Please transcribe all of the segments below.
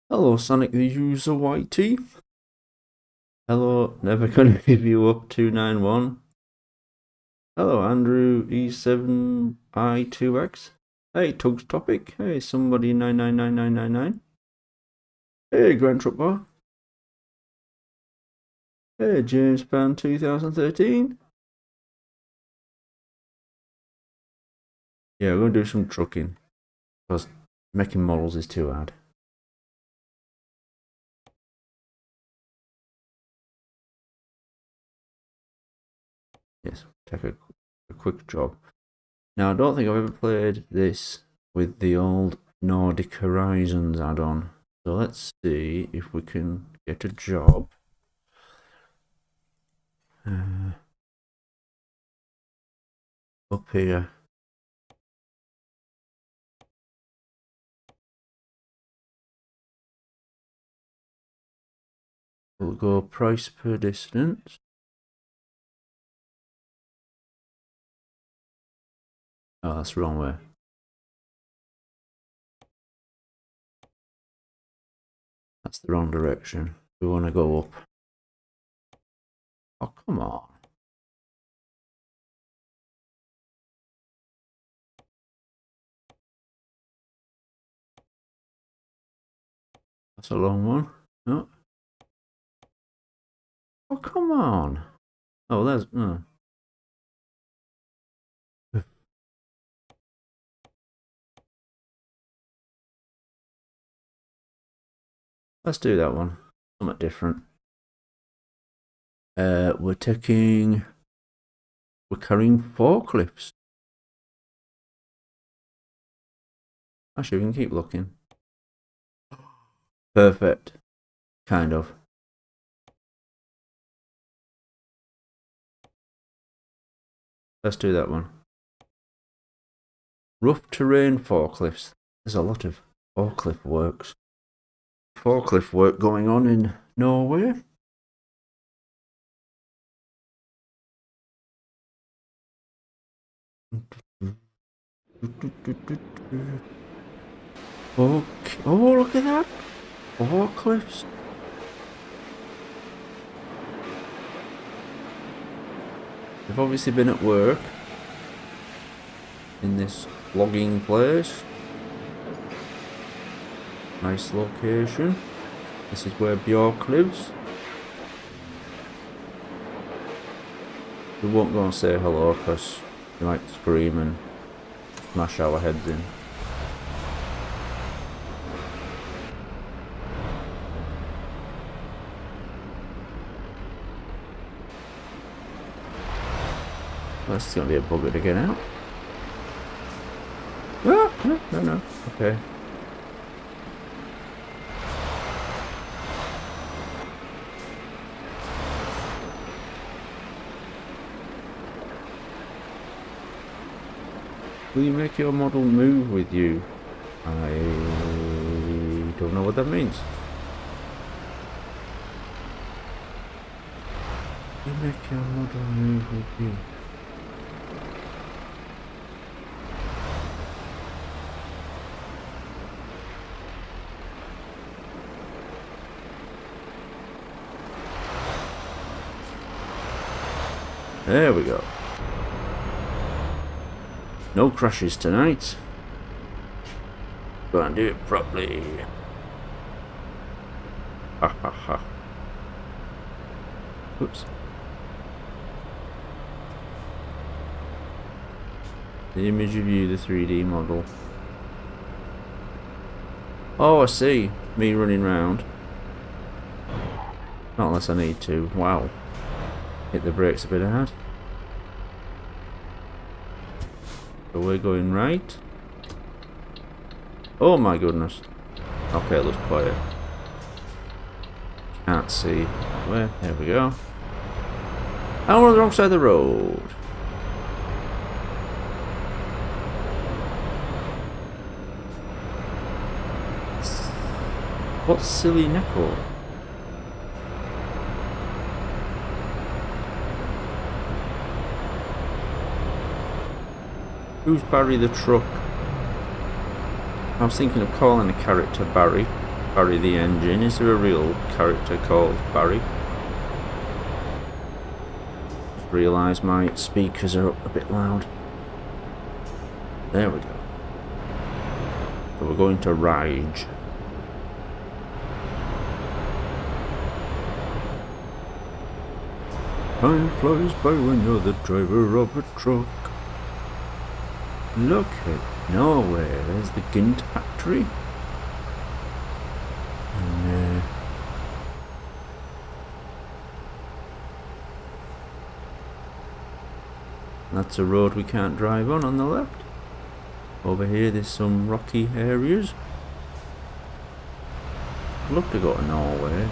Hello, Sonic the User YT. Hello, Never Gonna Give You Up 291. Hello, Andrew E7I2X. Hey, Tugs Topic. Hey, somebody 999999. Hey, Grand Truck Bar. Hey, James Pan 2013. Yeah, we're gonna do some trucking because making models is too hard. Yes, take a quick job. Now, I don't think I've ever played this with the old Nordic Horizons add-on. So let's see if we can get a job. Up here. We'll go price per distance. Oh, that's the wrong way. That's the wrong direction. We want to go up. Oh, come on. That's a long one. Oh, oh come on. Oh, there's... Let's do that one. Something different. We're carrying forklifts. Actually, we can keep looking. Perfect. Kind of. Let's do that one. Rough terrain forklifts. There's a lot of forklift work going on in Norway. Okay. Oh, look at that! Forklifts. They've obviously been at work in this logging place. Nice location. This is where Bjork lives. We won't go and say hello because he might scream and smash our heads in. That's going to be a bugger to get out. Ah, no. Okay. Will you make your model move with you? I don't know what that means. Will you make your model move with you? There we go. No crashes tonight. Go and do it properly. Ha ha ha. Oops. The image of you, the 3D model. Oh, I see. Me running round. Not unless I need to. Wow. Hit the brakes a bit hard. So we're going right. Oh my goodness. Okay, it looks quiet. Can't see where. There we go. And we're on the wrong side of the road. What's silly Neko? Who's Barry the truck? I was thinking of calling a character Barry. Barry the engine. Is there a real character called Barry? Just realised my speakers are a bit loud. There we go. So we're going to Rage. Time flies by when you're the driver of a truck. Look at Norway, there's the Gint factory. And that's a road we can't drive on the left. Over here there's some rocky areas. I'd love to go to Norway.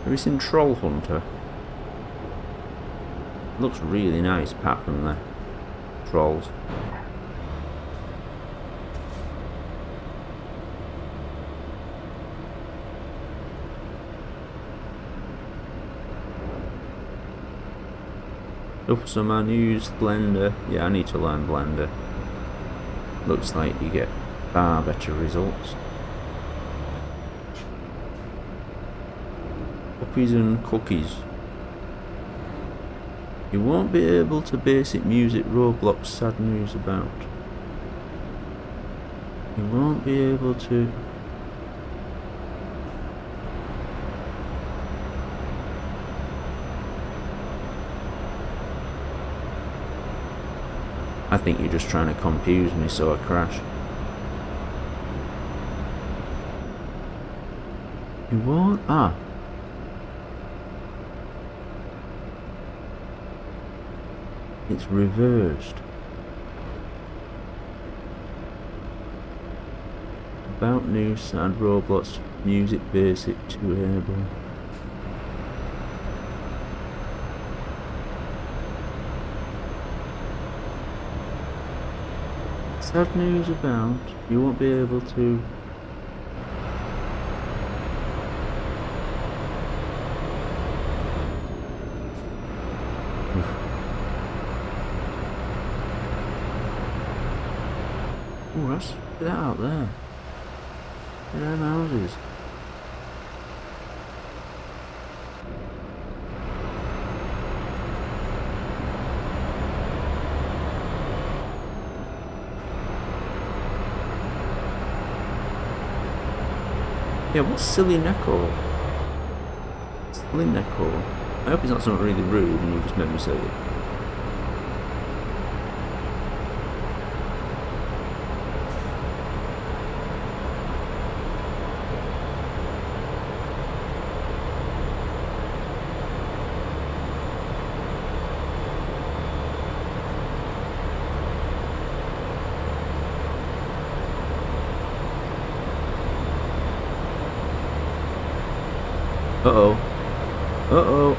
Have you seen Troll Hunter? Looks really nice apart from the trolls. Up some unused blender. Yeah, I need to learn blender. Looks like you get far better results. Puppies and cookies. You won't be able to basic music Roblox sad news about. You won't be able to. I think you're just trying to confuse me so I crash. You won't? Ah. It's reversed. About new sad Roblox music basic to able. Sad news about you won't be able to. Oh, that's that out there. Look at them houses. Yeah, what's Silly Neko? Silly Neko. I hope it's not something really rude and you just made me say it. Uh-oh. Uh-oh.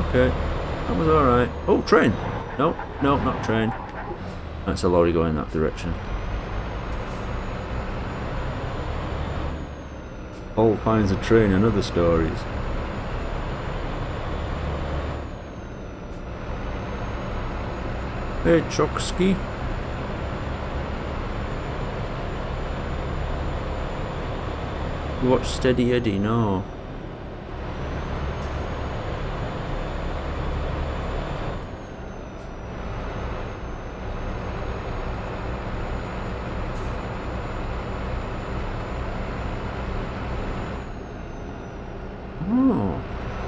Okay. That was alright. Oh, train! No, no, not train. That's a lorry going that direction. Paul finds a train and other stories. Hey, Chokski. You watch Steady Eddie? No. Oh,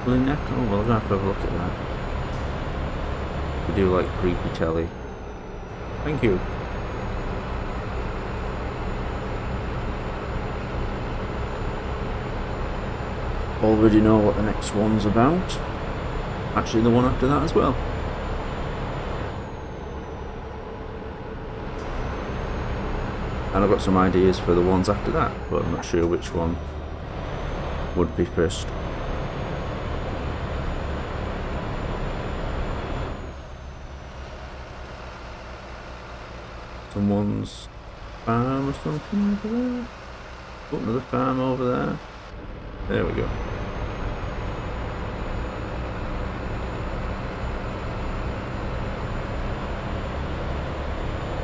Blue Neck. Oh, well, I'm gonna have to have a look at that. We do like creepy telly. Thank you. Already know what the next one's about. Actually, the one after that as well. And I've got some ideas for the ones after that, but I'm not sure which one would be first. Someone's farm or something over there. Oh, another farm over there. There we go.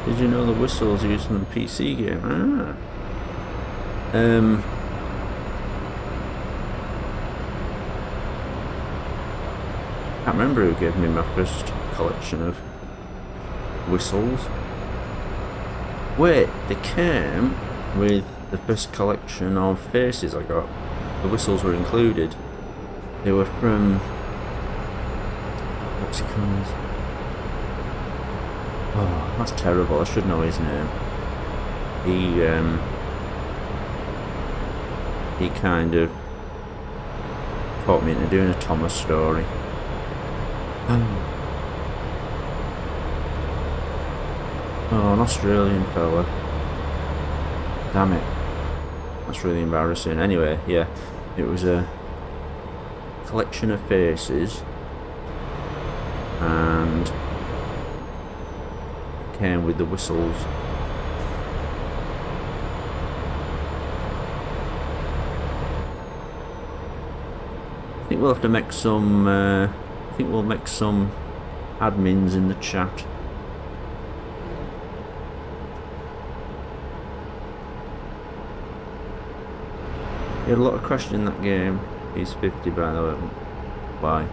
Did you know the whistles are used in the PC game? Ah. I can't remember who gave me my first collection of whistles. Wait, they came with the first collection of faces I got. The whistles were included. They were from... what's he called? Oh, that's terrible. I should know his name. He kind of taught me into doing a Thomas story. Oh, an Australian fella. Damn it. That's really embarrassing. Anyway, yeah, it was a collection of faces, and it came with the whistles. I think we'll have to make some, I think we'll make some admins in the chat. He had a lot of crash in that game. He's 50 by the way. Why?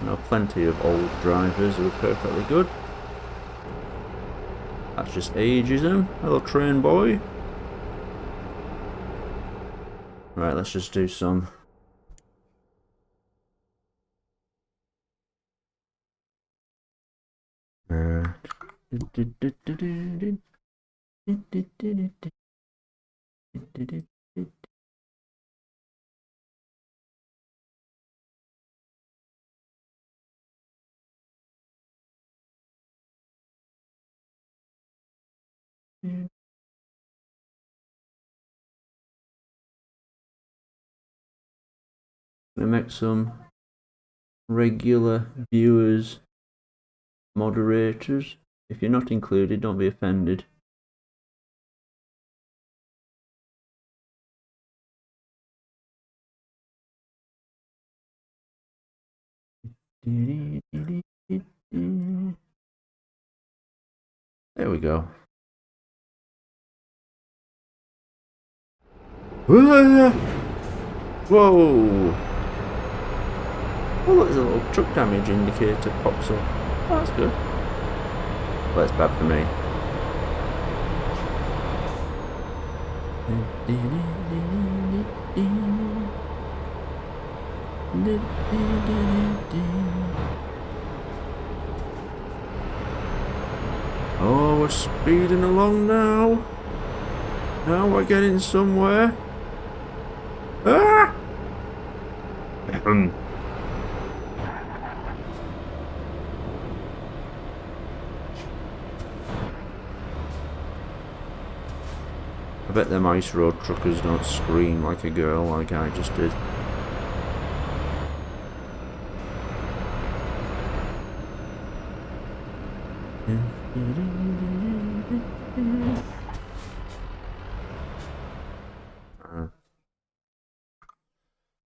I know plenty of old drivers who are perfectly good. That's just ageism. Hello, train boy. Right, let's just do some. We make some regular viewers moderators. If you're not included, don't be offended. There we go. Whoa! Oh, look, there's a little truck damage indicator pops up. Oh, that's good. Well, it's bad for me. Oh, we're speeding along now. Now we're getting somewhere. Ah! I bet them ice road truckers don't scream like a girl like I just did.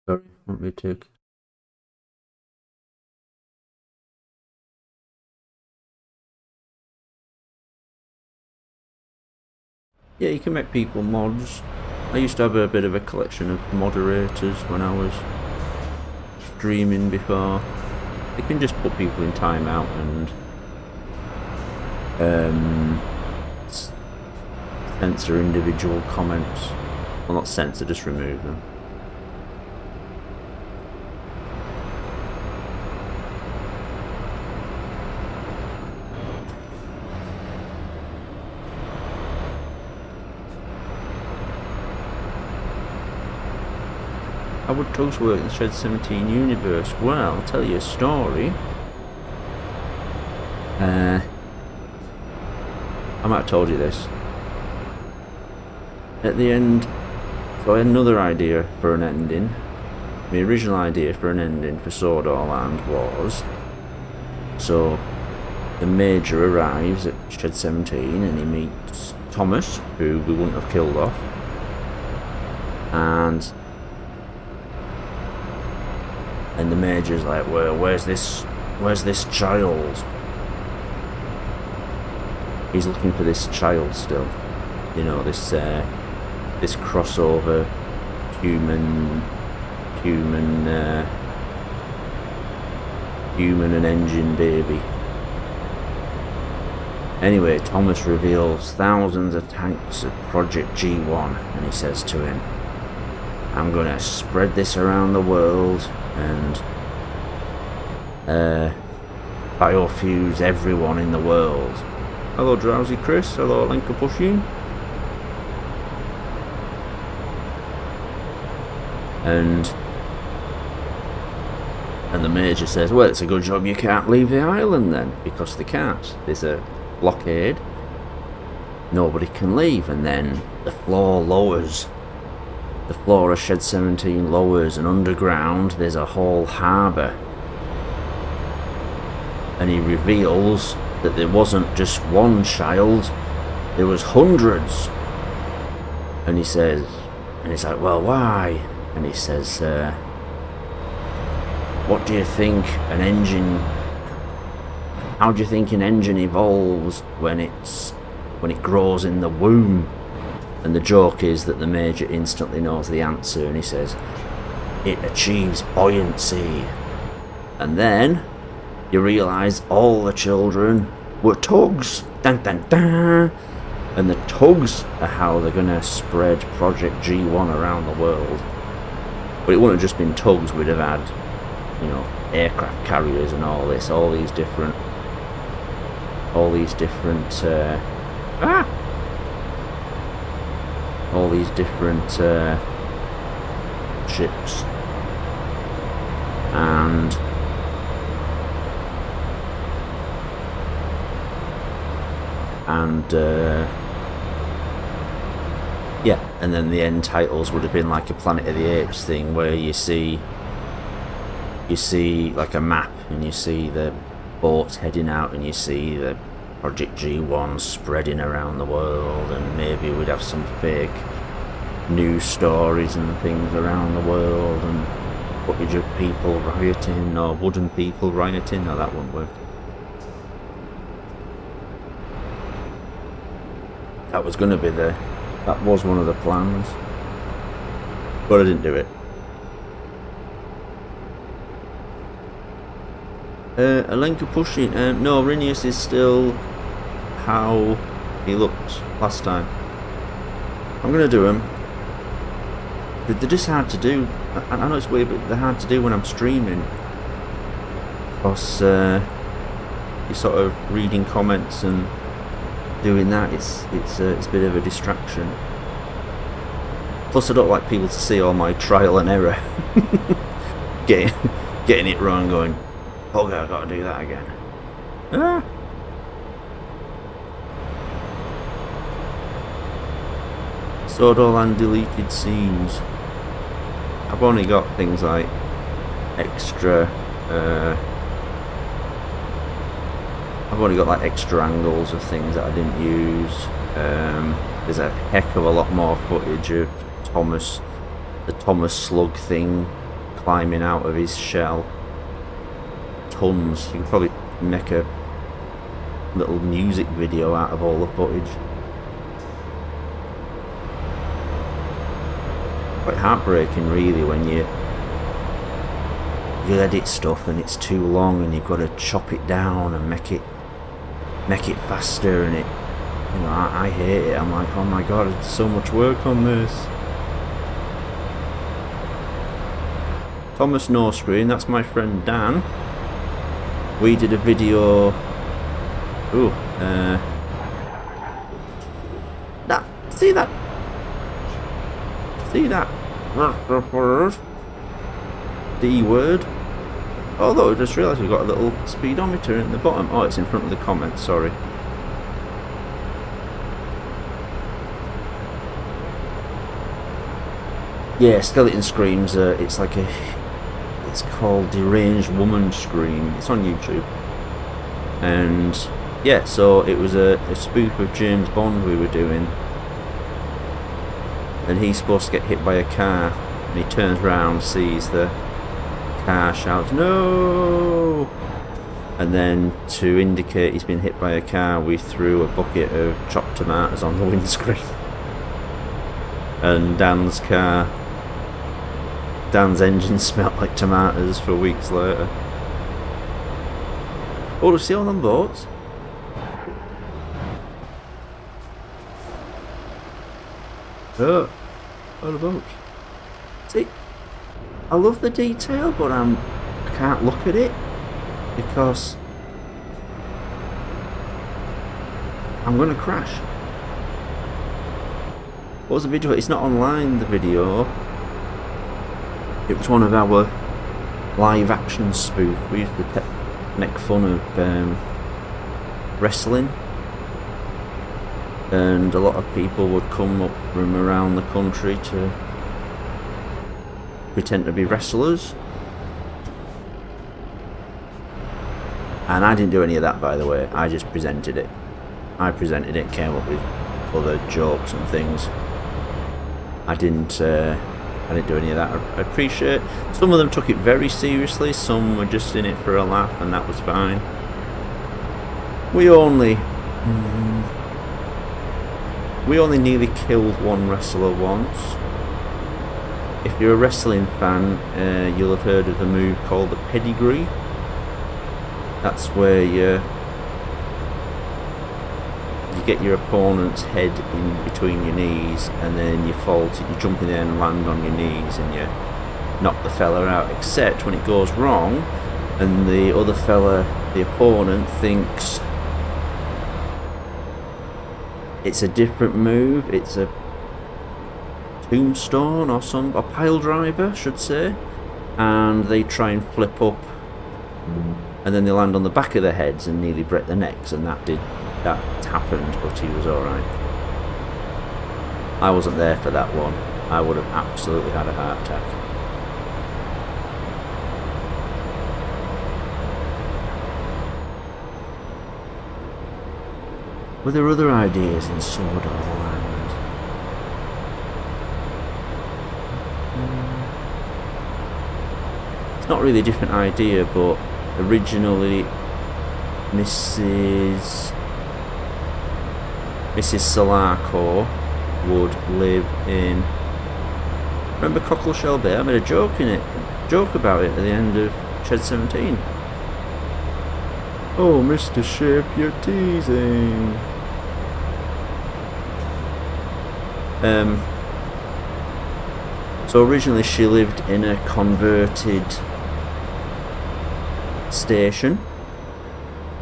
Sorry, won't be a tick. Yeah, you can make people mods. I used to have a bit of a collection of moderators when I was streaming before. You can just put people in timeout and censor individual comments. Well, not censor, just remove them. How would drugs work in the Shed 17 universe? Well, I'll tell you a story. I might have told you this. At the end, so I had another idea for an ending. My original idea for an ending for Sodor Land was, so the Major arrives at Shed 17 and he meets Thomas, who we wouldn't have killed off, And the Major's like, well, where's this child? He's looking for this child still. You know, this crossover human and engine baby. Anyway, Thomas reveals thousands of tanks of Project G1, and he says to him, I'm gonna spread this around the world and biofuse everyone in the world. Hello Drowsy Chris, hello Lenka Pushin. And the Major says, well, it's a good job you can't leave the island then, because they can't. There's a blockade, nobody can leave, and then the floor lowers. The floor of Shed 17 lowers, and underground there's a whole harbour. And he reveals that there wasn't just one child, there was hundreds. And he says, and he's like, well, why? And he says, what do you think an engine, how do you think an engine evolves when it grows in the womb? And the joke is that the Major instantly knows the answer, and he says, it achieves buoyancy. And then you realise all the children were tugs. Dun, dun, dun. And the tugs are how they're going to spread Project G1 around the world. But it wouldn't have just been tugs, we'd have had, you know, aircraft carriers and all this, all these different ships. Yeah, and then the end titles would have been like a Planet of the Apes thing, where you see like a map, and you see the boats heading out, and you see the Project G1 spreading around the world, and maybe we'd have some fake news stories and things around the world, and footage of people rioting, or wooden people rioting. No, that wouldn't work. That was going to be that was one of the plans, but I didn't do it. Alenka pushing. No, Rinius is still how he looked last time. I'm going to do them. They're just hard to do. I know it's weird, but they're hard to do when I'm streaming, because you're sort of reading comments and doing that. It's a bit of a distraction. Plus, I don't like people to see all my trial and error, getting it wrong, going, oh god, I've got to do that again. Ah. Sodor and deleted scenes. I've only got things like extra. I've only got like extra angles of things that I didn't use. There's a heck of a lot more footage of the Thomas slug thing climbing out of his shell. Tons. You could probably make a little music video out of all the footage. Quite heartbreaking, really, when you edit stuff and it's too long, and you've got to chop it down and make it faster, and it, you know, I hate it. I'm like, oh my god, it's so much work on this. Thomas No Screen, that's my friend Dan. We did a video. Ooh, see that? D word. Although I just realised we've got a little speedometer in the bottom. Oh, it's in front of the comments, sorry. Yeah, Skeleton Screams, it's like it's called Deranged Woman Scream. It's on YouTube. And yeah, so it was a spoof of James Bond we were doing. And he's supposed to get hit by a car, and he turns around, sees the car shouts, "No!" And then to indicate he's been hit by a car, we threw a bucket of chopped tomatoes on the windscreen. And Dan's engine smelled like tomatoes for weeks later. Oh, do you see all them boats? Oh, all the boats. See, I love the detail, but I can't look at it because I'm gonna crash. What was the video? It's not online, the video. It was one of our live action spoof. We used to make fun of wrestling, and a lot of people would come up from around the country to pretend to be wrestlers. And I didn't do any of that, by the way. I just presented it. I presented it, came up with other jokes and things. I didn't do any of that. I appreciate some of them took it very seriously, some were just in it for a laugh, and that was fine. We only nearly killed one wrestler once. If you're a wrestling fan, you'll have heard of the move called the pedigree. That's where you get your opponent's head in between your knees, and then you jump in there and land on your knees, and you knock the fella out, except when it goes wrong and the other fella, the opponent, thinks it's a different move, it's a tombstone or a pile driver, I should say, and they try and flip up, and then they land on the back of their heads and nearly break their necks, and that happened, but he was alright. I wasn't there for that one. I would have absolutely had a heart attack. Were there other ideas in Sodor and... It's not really a different idea, but originally Mrs. Solarco would live in... Remember Cockleshell Bay? I made a joke about it at the end of Shed 17. Oh, Mr. Ship, you're teasing. So originally she lived in a converted station.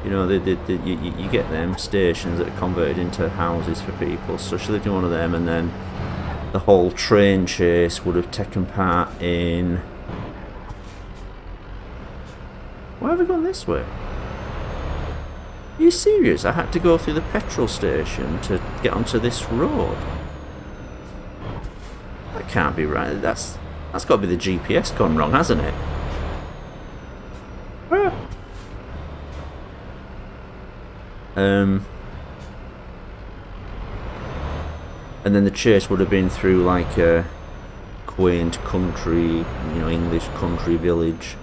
You know, you get them stations that are converted into houses for people. So she lived in one of them, and then the whole train chase would have taken part in... Why have we gone this way? Are you serious? I had to go through the petrol station to get onto this road. That can't be right. That's got to be the GPS gone wrong, hasn't it? Ah. And then the chase would have been through like a quaint country, you know, English country village,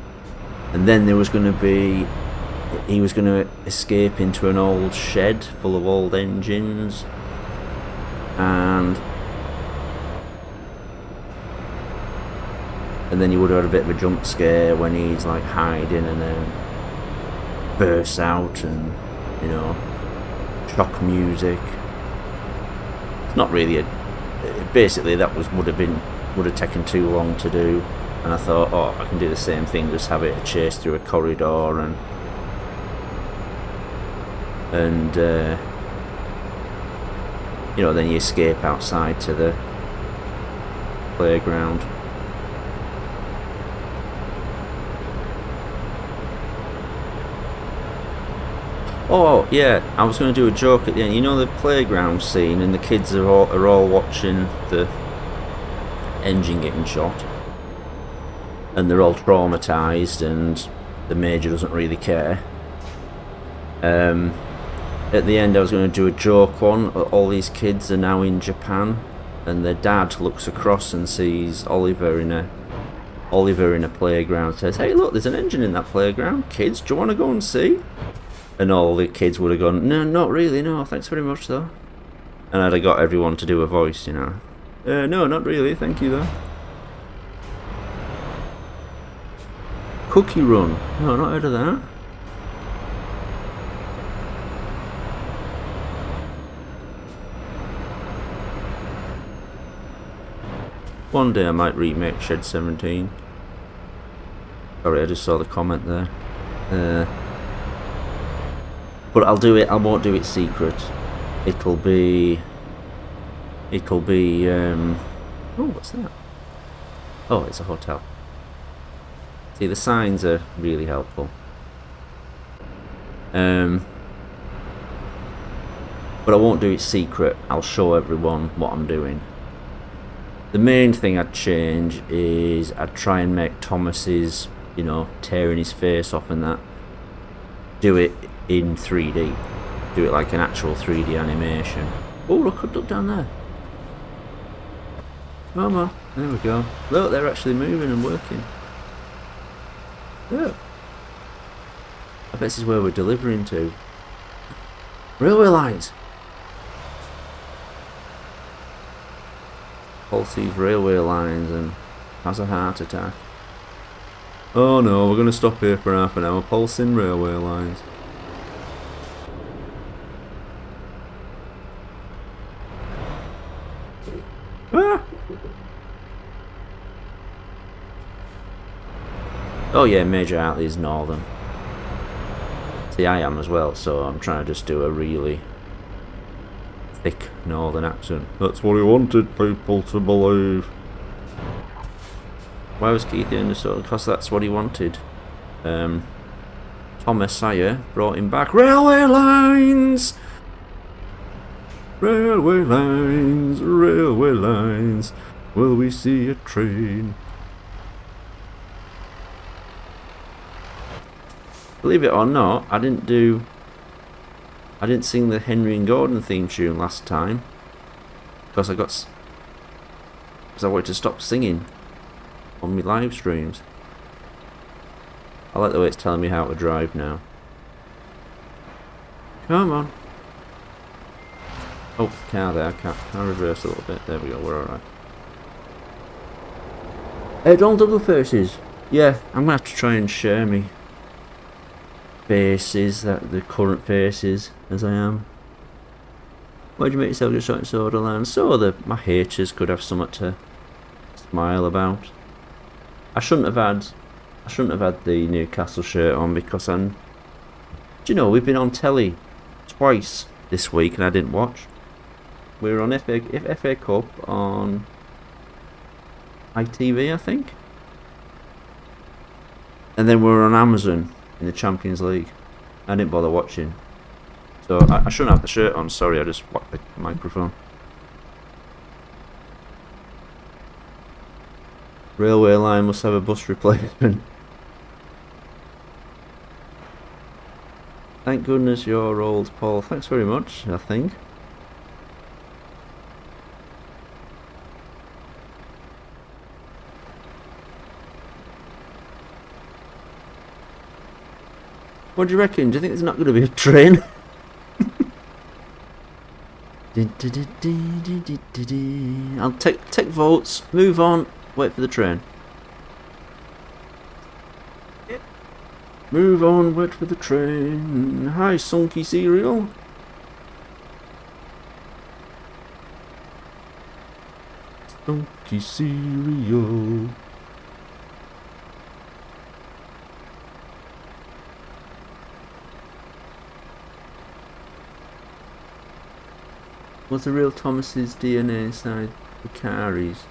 and then there was going to be... He was going to escape into an old shed full of old engines, and then you would have had a bit of a jump scare when he's like hiding, and then bursts out, and you know, shock music. It's not really basically that would have taken too long to do, and I thought, oh, I can do the same thing, just have it a chase through a corridor, and you know, then you escape outside to the playground. Oh yeah, I was going to do a joke at the end. You know the playground scene, and the kids are all watching the engine getting shot, and they're all traumatised, and the major doesn't really care. At the end I was going to do a joke one. All these kids are now in Japan, and their dad looks across and sees Oliver in a Oliver in a playground says, "Hey, look, there's an engine in that playground. Kids, do you want to go and see?" And all the kids would have gone, "No, not really, no, thanks very much, though." And I'd have got everyone to do a voice, you know. No, not really, thank you, though. Cookie Run. No, not heard of that. One day I might remake Shed 17. Sorry, I just saw the comment there. But I'll do it. I won't do it secret. It'll be. Oh, what's that? Oh, it's a hotel. See, the signs are really helpful. But I won't do it secret. I'll show everyone what I'm doing. The main thing I'd change is I'd try and make Thomas's, you know, tearing his face off and that, do it in 3D. Do it like an actual 3D animation. Oh, look down there. Come on, there we go. Look, they're actually moving and working. Yeah. I bet this is where we're delivering to. Railway lines. Pulse these railway lines and has a heart attack. Oh no, we're going to stop here for half an hour pulsing railway lines. Ah! Oh yeah, Major Outley is northern. See, I am as well, so I'm trying to just do a really thick northern accent. That's what he wanted people to believe. Why was Keith in the sort? Because that's what he wanted. Thomas Sire brought him back. Railway lines! Railway lines, railway lines. Will we see a train? Believe it or not, I didn't sing the Henry and Gordon theme tune last time because I wanted to stop singing on my live streams. I like the way it's telling me how to drive now. Come on. Oh, the car there. I can't reverse a little bit. There we go. We're alright. Don't double faces. Yeah, I'm gonna have to try and share me faces, that the current faces as I am. Why'd you make yourself just shot in Sodor land? So that my haters could have something to smile about. I shouldn't have had the Newcastle shirt on because do you know, we've been on telly twice this week and I didn't watch. We were on FA Cup on ITV, I think. And then we were on Amazon in the Champions League. I didn't bother watching. So I shouldn't have the shirt on, sorry, I just whacked the microphone. Railway line must have a bus replacement. Thank goodness you're old, Paul. Thanks very much, I think. What do you reckon? Do you think there's not going to be a train? I'll take votes, move on, wait for the train. Move on, wait for the train. Hi, Sunky Cereal. Sunky Cereal. Was the real Thomas's DNA inside the Caries?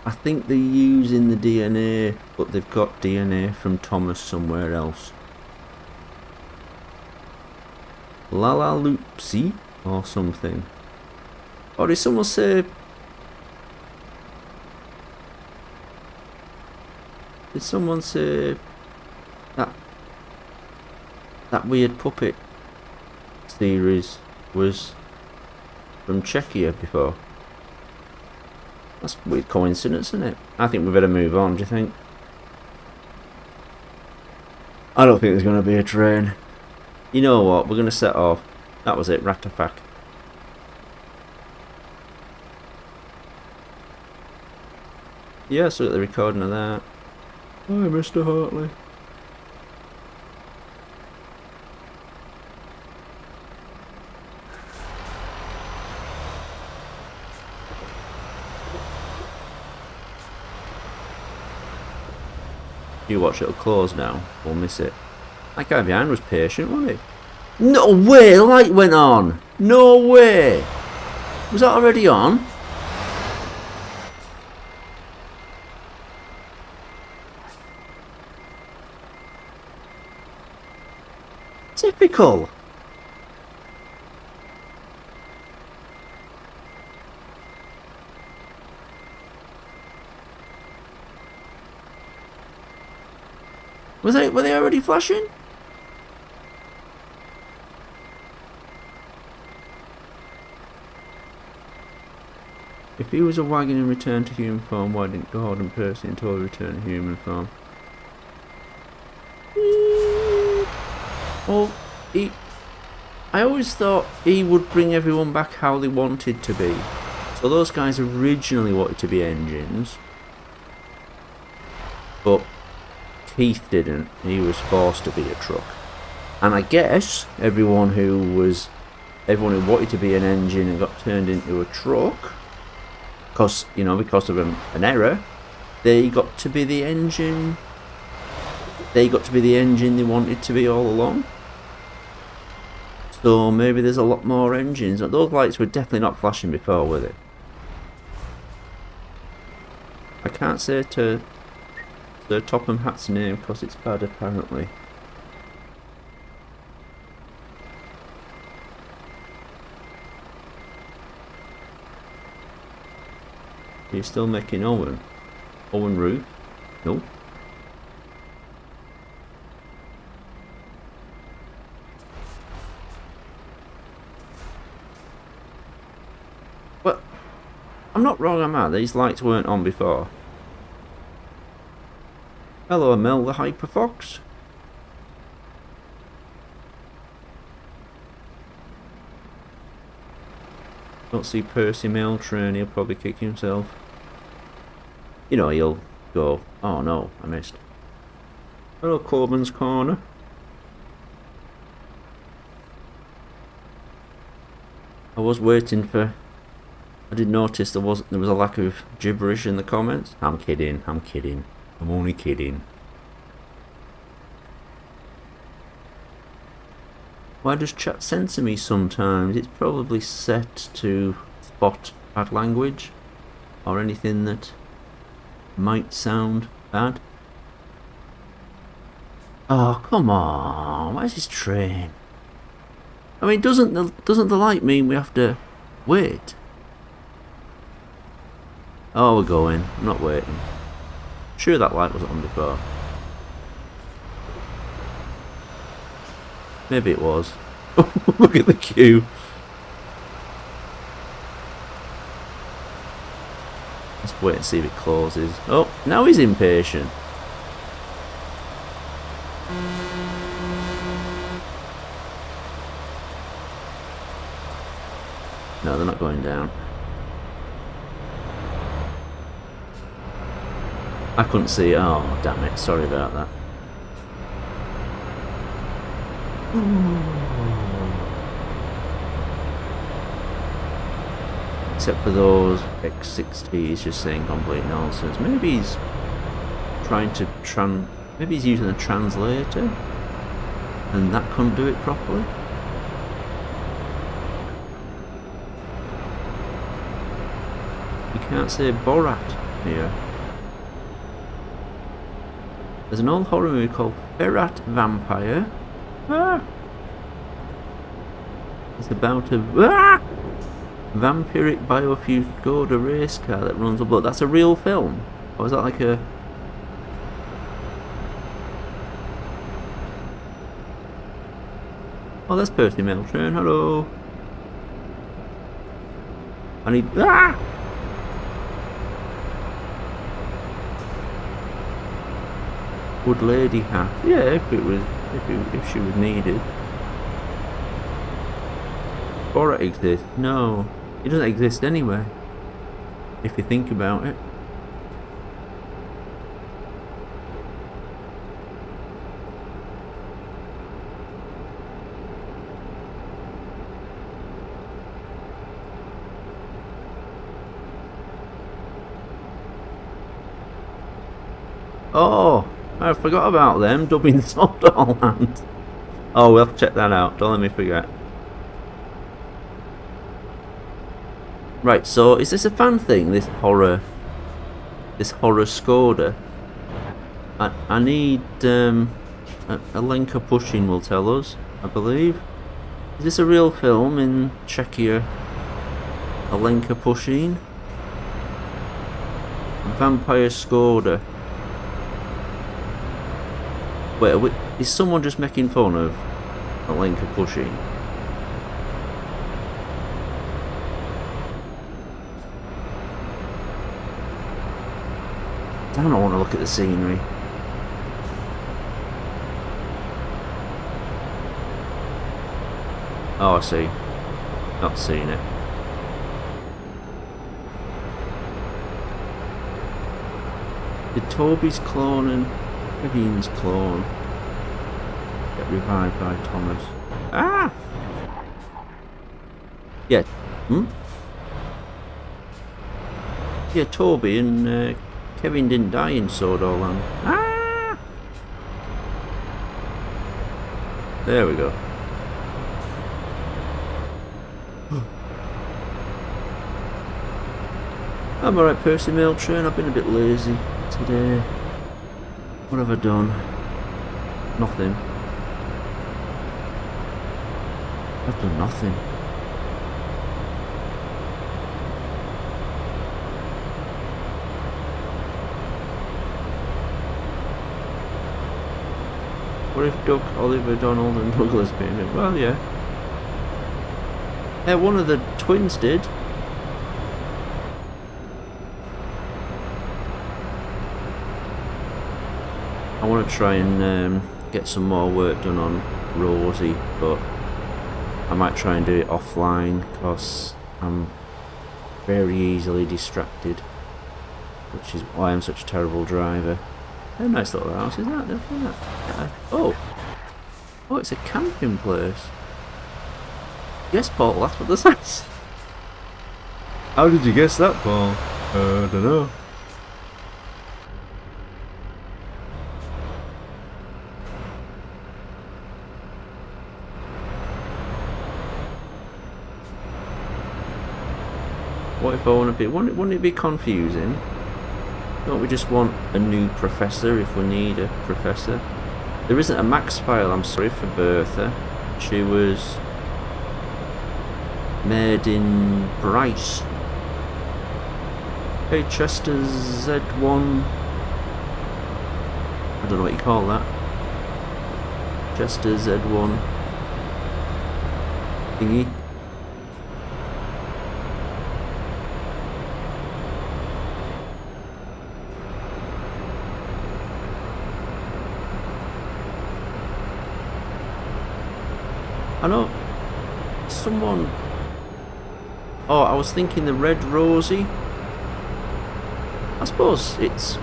I think they're using the DNA, but they've got DNA from Thomas somewhere else. Lala Loopsy or something. Or did someone say? Did someone say that weird puppet series was from Czechia before? That's a weird coincidence, isn't it? I think we better move on, do you think? I don't think there's going to be a train. You know what? We're going to set off. That was it. Ratafac. Yeah, so the recording of that. Hi, Mr. Hartley. You watch, it'll close now. We'll miss it. That guy behind was patient, wasn't he? No way! The light went on! No way! Was that already on? Typical! Were they already flashing? If he was a wagon and returned to human form, why didn't Gordon Percy until he returned to human form? Well, I always thought he would bring everyone back how they wanted to be. So those guys originally wanted to be engines, but Keith didn't. He was forced to be a truck. And I guess everyone who wanted to be an engine and got turned into a truck, because of an error, they got to be the engine. They got to be the engine they wanted to be all along. So maybe there's a lot more engines. Those lights were definitely not flashing before, were they? I can't say to Sir Topham Hatt's name because it's bad apparently. Are you still making Owen? Owen Root? No. Well, I'm not wrong, am I? These lights weren't on before. Hello, Mel the Hyperfox. Don't see Percy Mail train, he'll probably kick himself. You know, he'll go, oh no, I missed. Hello, Corbyn's Corner. I was waiting for... I did notice there was a lack of gibberish in the comments. I'm kidding, I'm kidding. I'm only kidding. Why does chat censor me sometimes? It's probably set to spot bad language or anything that might sound bad. Oh, come on. Where's his train? I mean, doesn't the light mean we have to wait? Oh, we're going. I'm not waiting. Sure that light wasn't on before. Maybe it was. Look at the queue. Let's wait and see if it closes. Oh, now he's impatient. No, they're not going down. I couldn't see. Oh, damn it. Sorry about that. Except for those X60s just saying complete nonsense. Maybe he's trying to maybe he's using a translator and that couldn't do it properly. You can't say Borat here. There's an old horror movie called Ferrat Vampire. Ah! It's about a vampiric biofused Sodor race car that runs a boat. That's a real film? Or is that like a... Oh, that's Percy Mail Train. Hello. I need... Ah! Would lady hat? Yeah, if she was needed. Or it exists? No, it doesn't exist anyway. If you think about it. Oh, I forgot about them dubbing Sodor land. Oh, we'll have to check that out. Don't let me forget. Right, so is this a fan thing? This horror Sodor? I need a link of pushing will tell us, I believe. Is this a real film in Czechia? A link of pushing? Vampire Sodor. Wait, is someone just making fun of a link of pushing? I don't want to look at the scenery. Oh, I see. Not seeing it. Did Toby's clone and Kevin's clone get revived by Thomas? Ah! Yeah. Yeah, Toby and Kevin didn't die in Sodor land. Ah! There we go. I'm alright, Percy Mail Train. I've been a bit lazy today. What have I done? Nothing. I've done nothing. What if Doug, Oliver, Donald and Douglas being it? Well, yeah. Yeah, one of the twins did. I want to try and get some more work done on Rosie, but I might try and do it offline because I'm very easily distracted, which is why I'm such a terrible driver. A nice little house, is that? Oh, it's a camping place. Yes, Paul, that's what this is. How did you guess that, Paul? I don't know. What if I want to be? Wouldn't it be confusing? Don't we just want a new professor if we need a professor? There isn't a max file, I'm sorry, for Bertha. She was made in Bryce. Hey, Chester Z1. I don't know what you call that. Chester Z1 thingy. I know someone. Oh, I was thinking the red Rosie. I suppose it's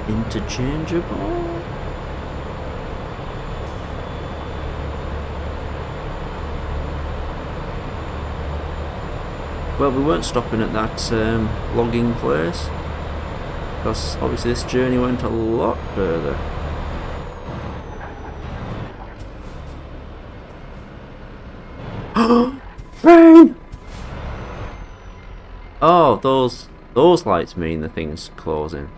interchangeable. Well, we weren't stopping at that logging place because obviously this journey went a lot further. Rain! Oh, those lights mean the thing's closing.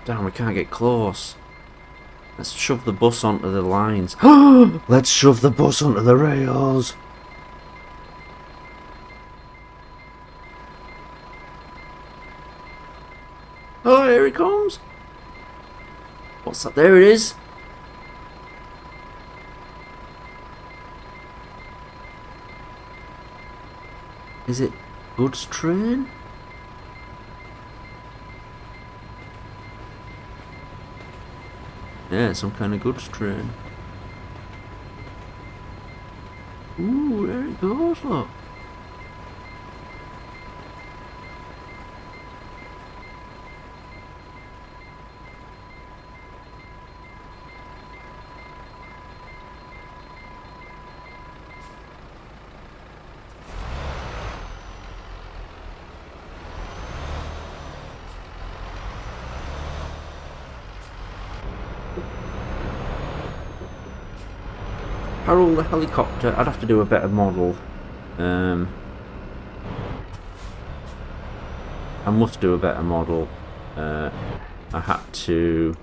Damn, we can't get close. Let's shove the bus onto the lines. Let's shove the bus onto the rails. Oh, here it comes. What's that? There it is. Is it goods train? Yeah, some kind of goods train. Ooh, there it goes, look. Harold the helicopter, I'd have to do a better model. I must do a better model. I had to...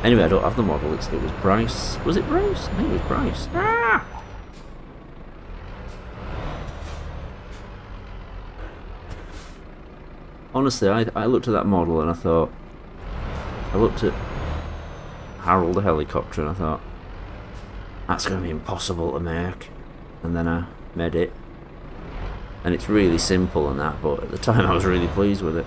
anyway, I don't have the model. It was Bryce. Was it Bryce? I think it was Bryce. Ah! Honestly, I looked at that model and I thought... I looked at Harold the helicopter and I thought, that's going to be impossible to make. And then I made it. And it's really simple and that, but at the time I was really pleased with it.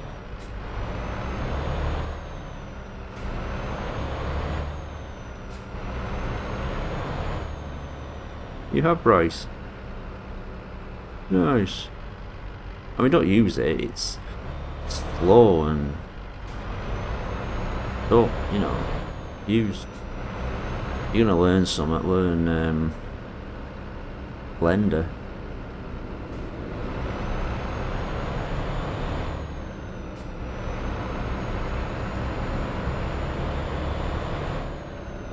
You have Bryce. Nice. I mean, don't use it, it's slow and don't, you know, use... You're gonna learn something, learn Blender.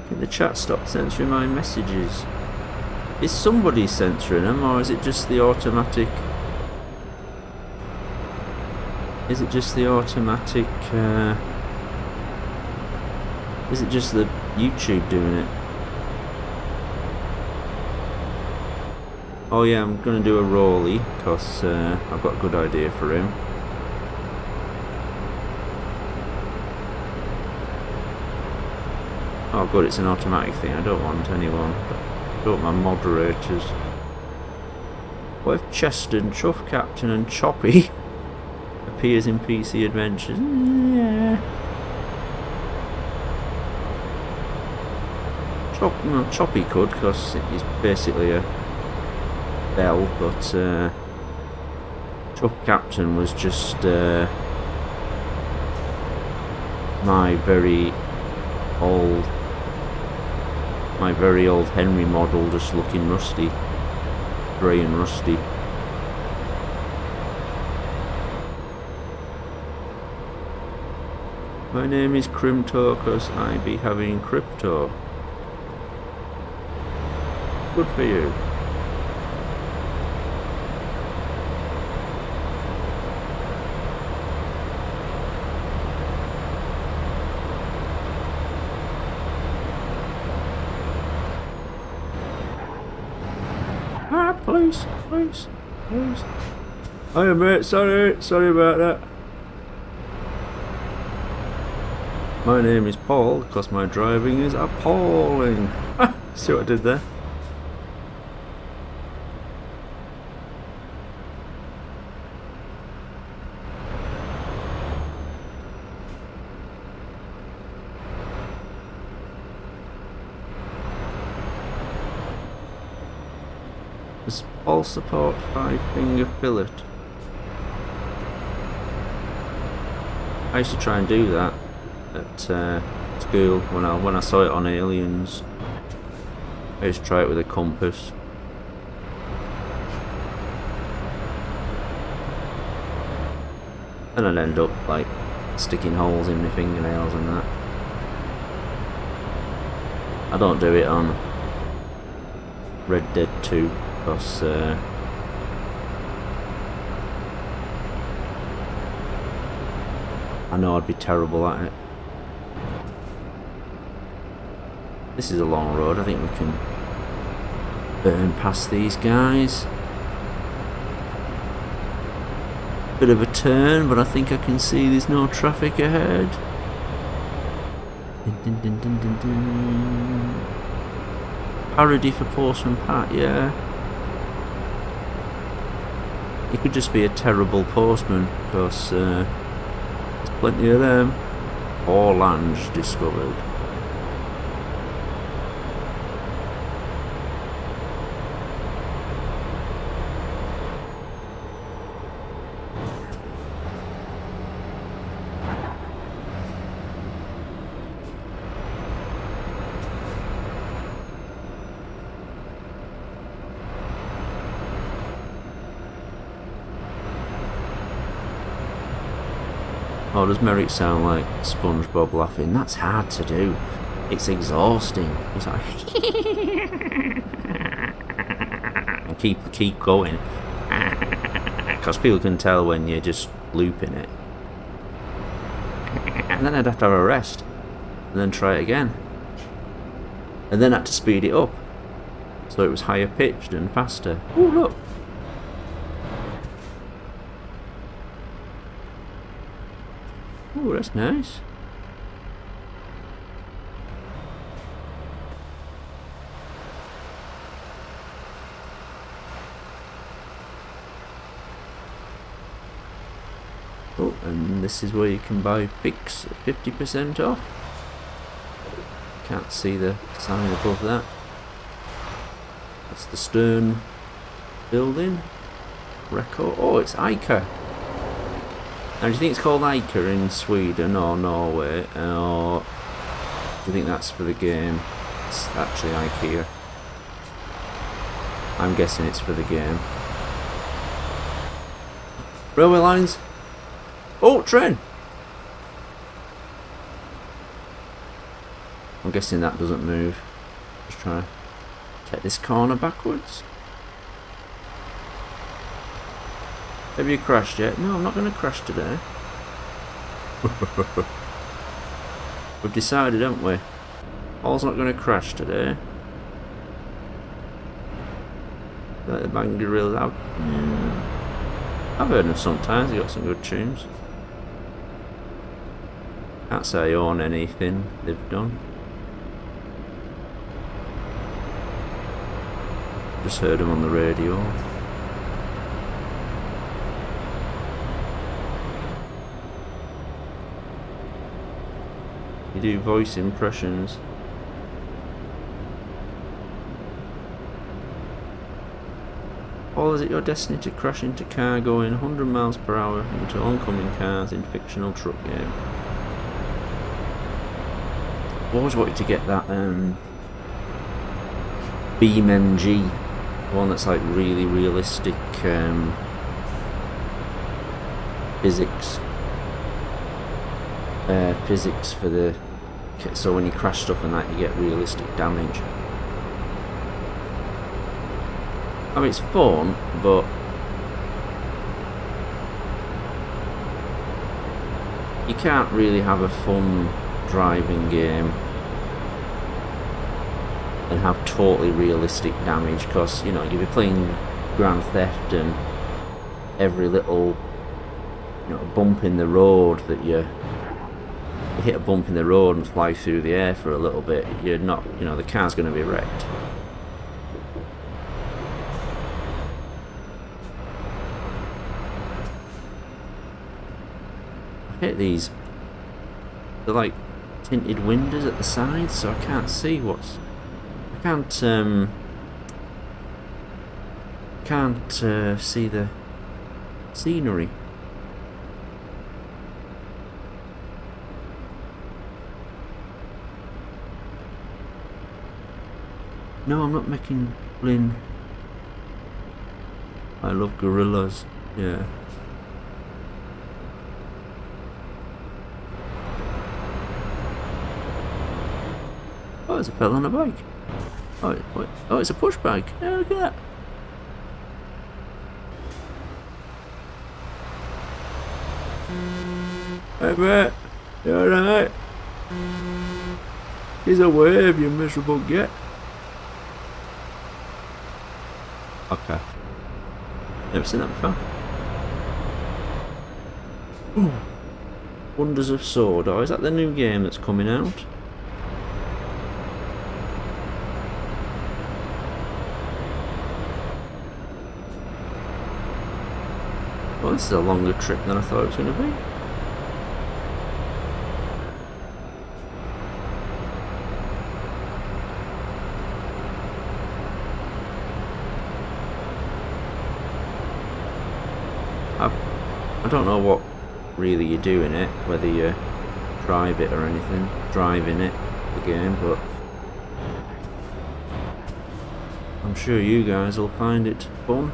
Can the chat stop censoring my messages? Is somebody censoring them, or is it just the automatic... Is it just the automatic... Is it just the YouTube doing it? Oh yeah, I'm gonna do a Rolly, because I've got a good idea for him. Oh good, it's an automatic thing, I don't want anyone. I don't want my moderators. What if Cheston, Chuff Captain and Choppy appears in PC Adventures? Yeah. Choppy could, because he's basically a bell, but Chuff Captain was just my very old Henry model, just looking rusty, grey and rusty. My name is Crimto, cause I be having crypto. Good for you. Ah, please. Hiya mate, sorry about that. My name is Paul, because my driving is appalling. See what I did there? Does Paul support 5-finger fillet? I used to try and do that at school when I saw it on Aliens. I used to try it with a compass. And I'd end up like sticking holes in my fingernails and that. I don't do it on Red Dead 2 because I know I'd be terrible at it. This is a long road, I think we can burn past these guys. Bit of a turn, but I think I can see there's no traffic ahead. Dun, dun, dun, dun, dun, dun. Parody for Postman Pat, yeah. he could just be a terrible postman, because there's plenty of them. Orange discovered. Oh, does Merrick sound like SpongeBob laughing? That's hard to do. It's exhausting. He's like, and keep going, because people can tell when you're just looping it. And then I'd have to have a rest, and then try it again, and then I had to speed it up, so it was higher pitched and faster. Oh look. Oh, that's nice. Oh, and this is where you can buy pics at 50% off. Can't see the sign above that. That's the Stern building. Record. Oh, it's Ica. Now, do you think it's called Ica in Sweden or Norway, or do you think that's for the game? It's actually IKEA. I'm guessing it's for the game. Railway lines. Oh, train. I'm guessing that doesn't move. Just try to take this corner backwards. Have you crashed yet? No, I'm not going to crash today. We've decided, haven't we? All's not going to crash today. Like the Bangerills out. Yeah. I've heard them sometimes, they've got some good tunes. Can't say I own anything they've done. Just heard them on the radio. You do voice impressions. Or is it your destiny to crash into car going 100 miles per hour into oncoming cars in fictional truck game? I always wanted to get that Beam MG, one that's like really realistic physics for the, so when you crash stuff and that you get realistic damage. I mean, it's fun, but you can't really have a fun driving game and have totally realistic damage, because, you know, you'll be playing Grand Theft and every little, you know, bump in the road that you hit a bump in the road and fly through the air for a little bit, you're not, you know, the car's going to be wrecked. I hate these. They're like tinted windows at the sides, so I can't see what's. I can't see the scenery. No, I'm not making Flynn. I love gorillas. Yeah. Oh, it's a pedal on a bike. Oh, wait. Oh, it's a push bike. Yeah, look at that. Hey, mate. You alright? Here's a wave, you miserable git. Okay. Never seen that before. Ooh. Wonders of Sodor. Is that the new game that's coming out? this is a longer trip than I thought it was going to be. I don't know what really you do in it, whether you drive it or anything, driving it, the game, but I'm sure you guys will find it fun.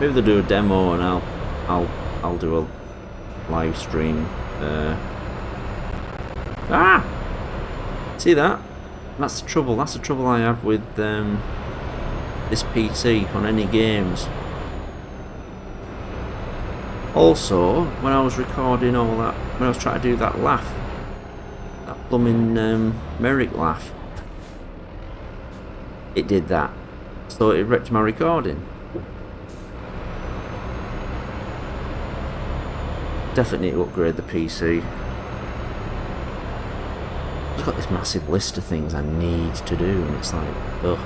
Maybe they'll do a demo and I'll do a live stream. See that? That's the trouble. That's the trouble I have with this PC on any games. Also, when I was recording all that, when I was trying to do that laugh, that blooming Merrick laugh, it did that. So it wrecked my recording. Definitely need to upgrade the PC. I've got this massive list of things I need to do, and it's like, ugh.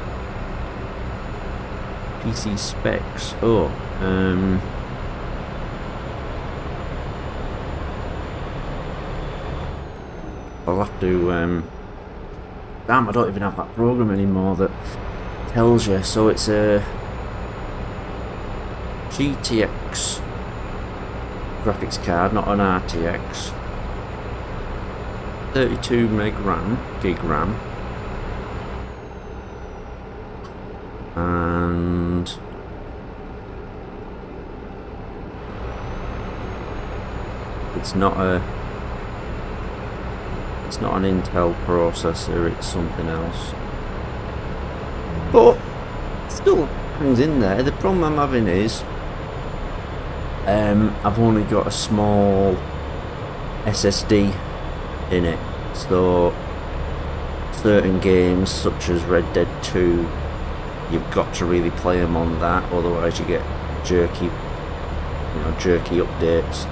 PC specs. Oh, I'll have to, damn, I don't even have that program anymore that tells you. So it's a GTX graphics card, not an RTX. 32 gig RAM. And it's not an Intel processor, it's something else. But it still hangs in there. The problem I'm having is I've only got a small SSD in it, so certain games such as Red Dead 2, you've got to really play them on that, otherwise you get jerky updates.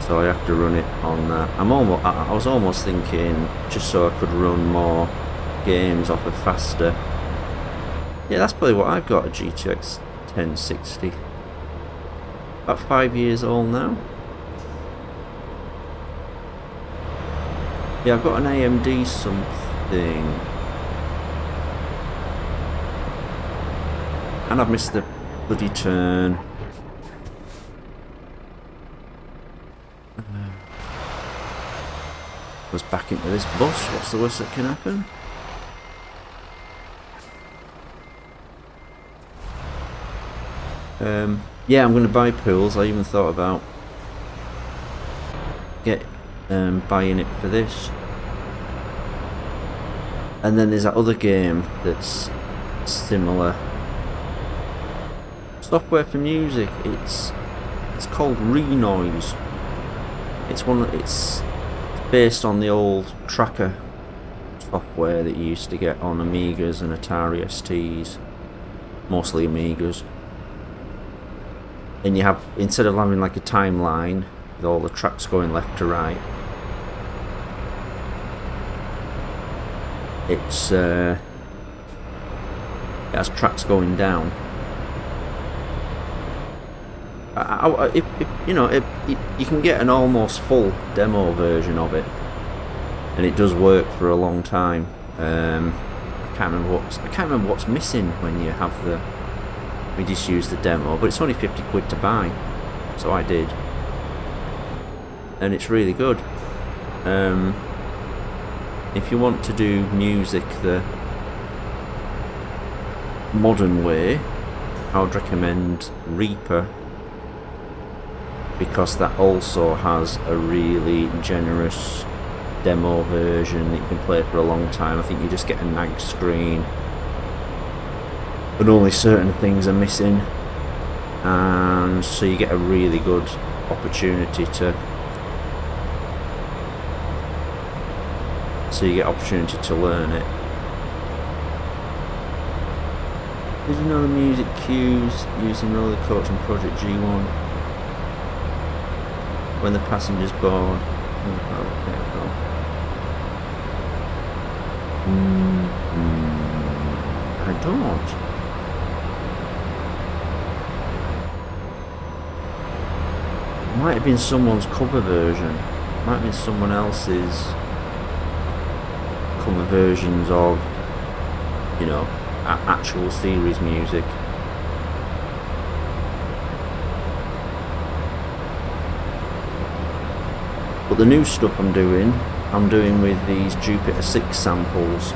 So I have to run it on that. I was almost thinking just so I could run more games off of faster. Yeah, that's probably what I've got, a GTX 1060. About 5 years old now. Yeah, I've got an AMD something. And I've missed the bloody turn. Goes back into this bus. What's the worst that can happen? Yeah, I'm going to buy pools. I even thought about buying it for this. And then there's that other game that's similar. Software for music. It's called Renoise. It's based on the old tracker software that you used to get on Amigas and Atari STs, mostly Amigas. And you have, instead of having like a timeline with all the tracks going left to right, it has tracks going down. You can get an almost full demo version of it, and it does work for a long time. I can't remember what's missing when you have the. We just use the demo, but it's only 50 quid to buy, so I did, and it's really good. If you want to do music the modern way, I would recommend Reaper, because that also has a really generous demo version that you can play for a long time. I think you just get a nag screen and only certain things are missing, and so you get a really good opportunity to learn it. Did you know the music cues using roller coach and Project G1 when the passengers board? I don't. Might have been someone's cover version. Might have been someone else's cover versions of, you know, actual series music. But the new stuff I'm doing with these Jupiter 6 samples.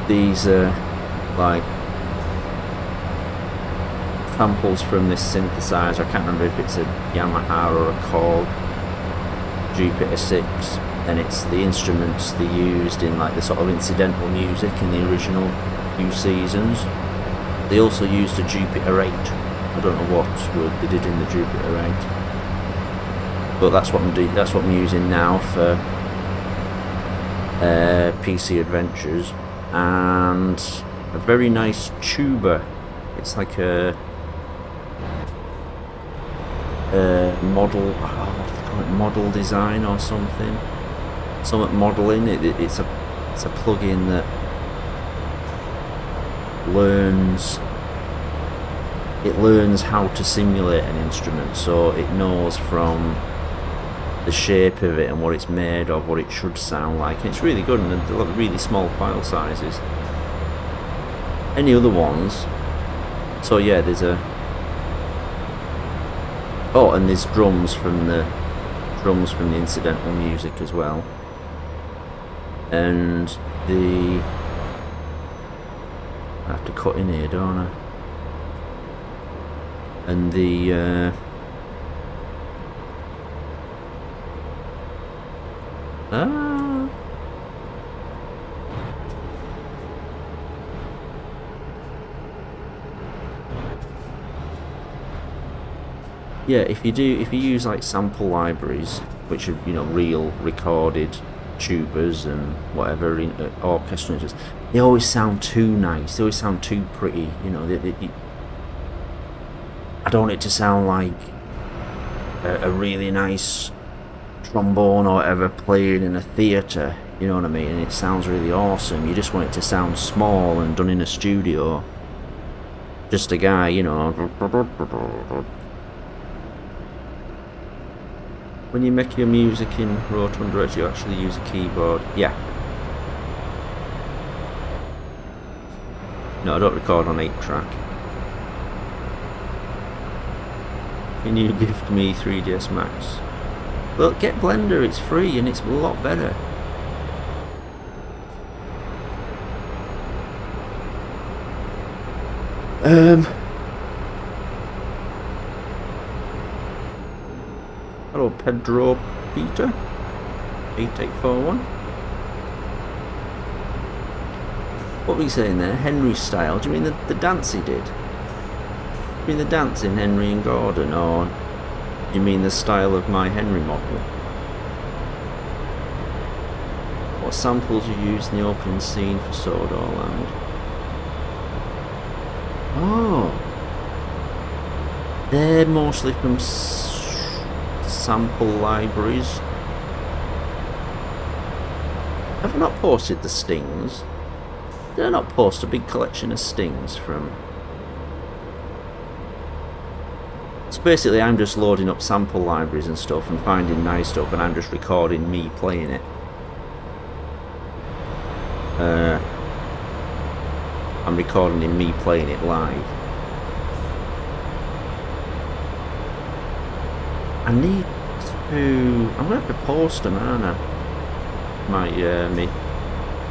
These are like samples from this synthesizer. I can't remember if it's a Yamaha or a Korg Jupiter 6, and it's the instruments they used in like the sort of incidental music in the original few seasons. They also used a Jupiter 8. I don't know what they did in the Jupiter 8, but that's what I'm doing. That's what I'm using now for PC Adventures, and a very nice tuba. It's like a model, what do they call it, model design or something modelling. It's a plugin that learns how to simulate an instrument, so it knows from the shape of it and what it's made of what it should sound like, and it's really good, and a lot of really small file sizes. Any other ones? So yeah, there's a and there's drums from the incidental music as well, and I have to cut in here, don't I? And the yeah, if you use like sample libraries, which are, you know, real recorded tubas and whatever in orchestras, they always sound too nice. They always sound too pretty. You know, I don't want it to sound like a really nice trombone or whatever playing in a theatre. You know what I mean? And it sounds really awesome. You just want it to sound small and done in a studio. Just a guy, you know. When you make your music in Rotunda, you actually use a keyboard. Yeah. No, I don't record on 8-track. Can you gift me 3ds Max? Well, get Blender, it's free and it's a lot better. Hello, Pedro Peter 8841. What were you saying there? Henry style? Do you mean the dance he did? Do you mean the dance in Henry and Gordon, or do you mean the style of my Henry model? What samples you used in the opening scene for Sodor Land? Oh, they're mostly from sample libraries. Have I not posted the stings? Did I not post a big collection of stings from? So basically I'm just loading up sample libraries and stuff and finding nice stuff, and I'm just recording me playing it. I'm recording in me playing it live. I need to... I'm going to have to post them, aren't I?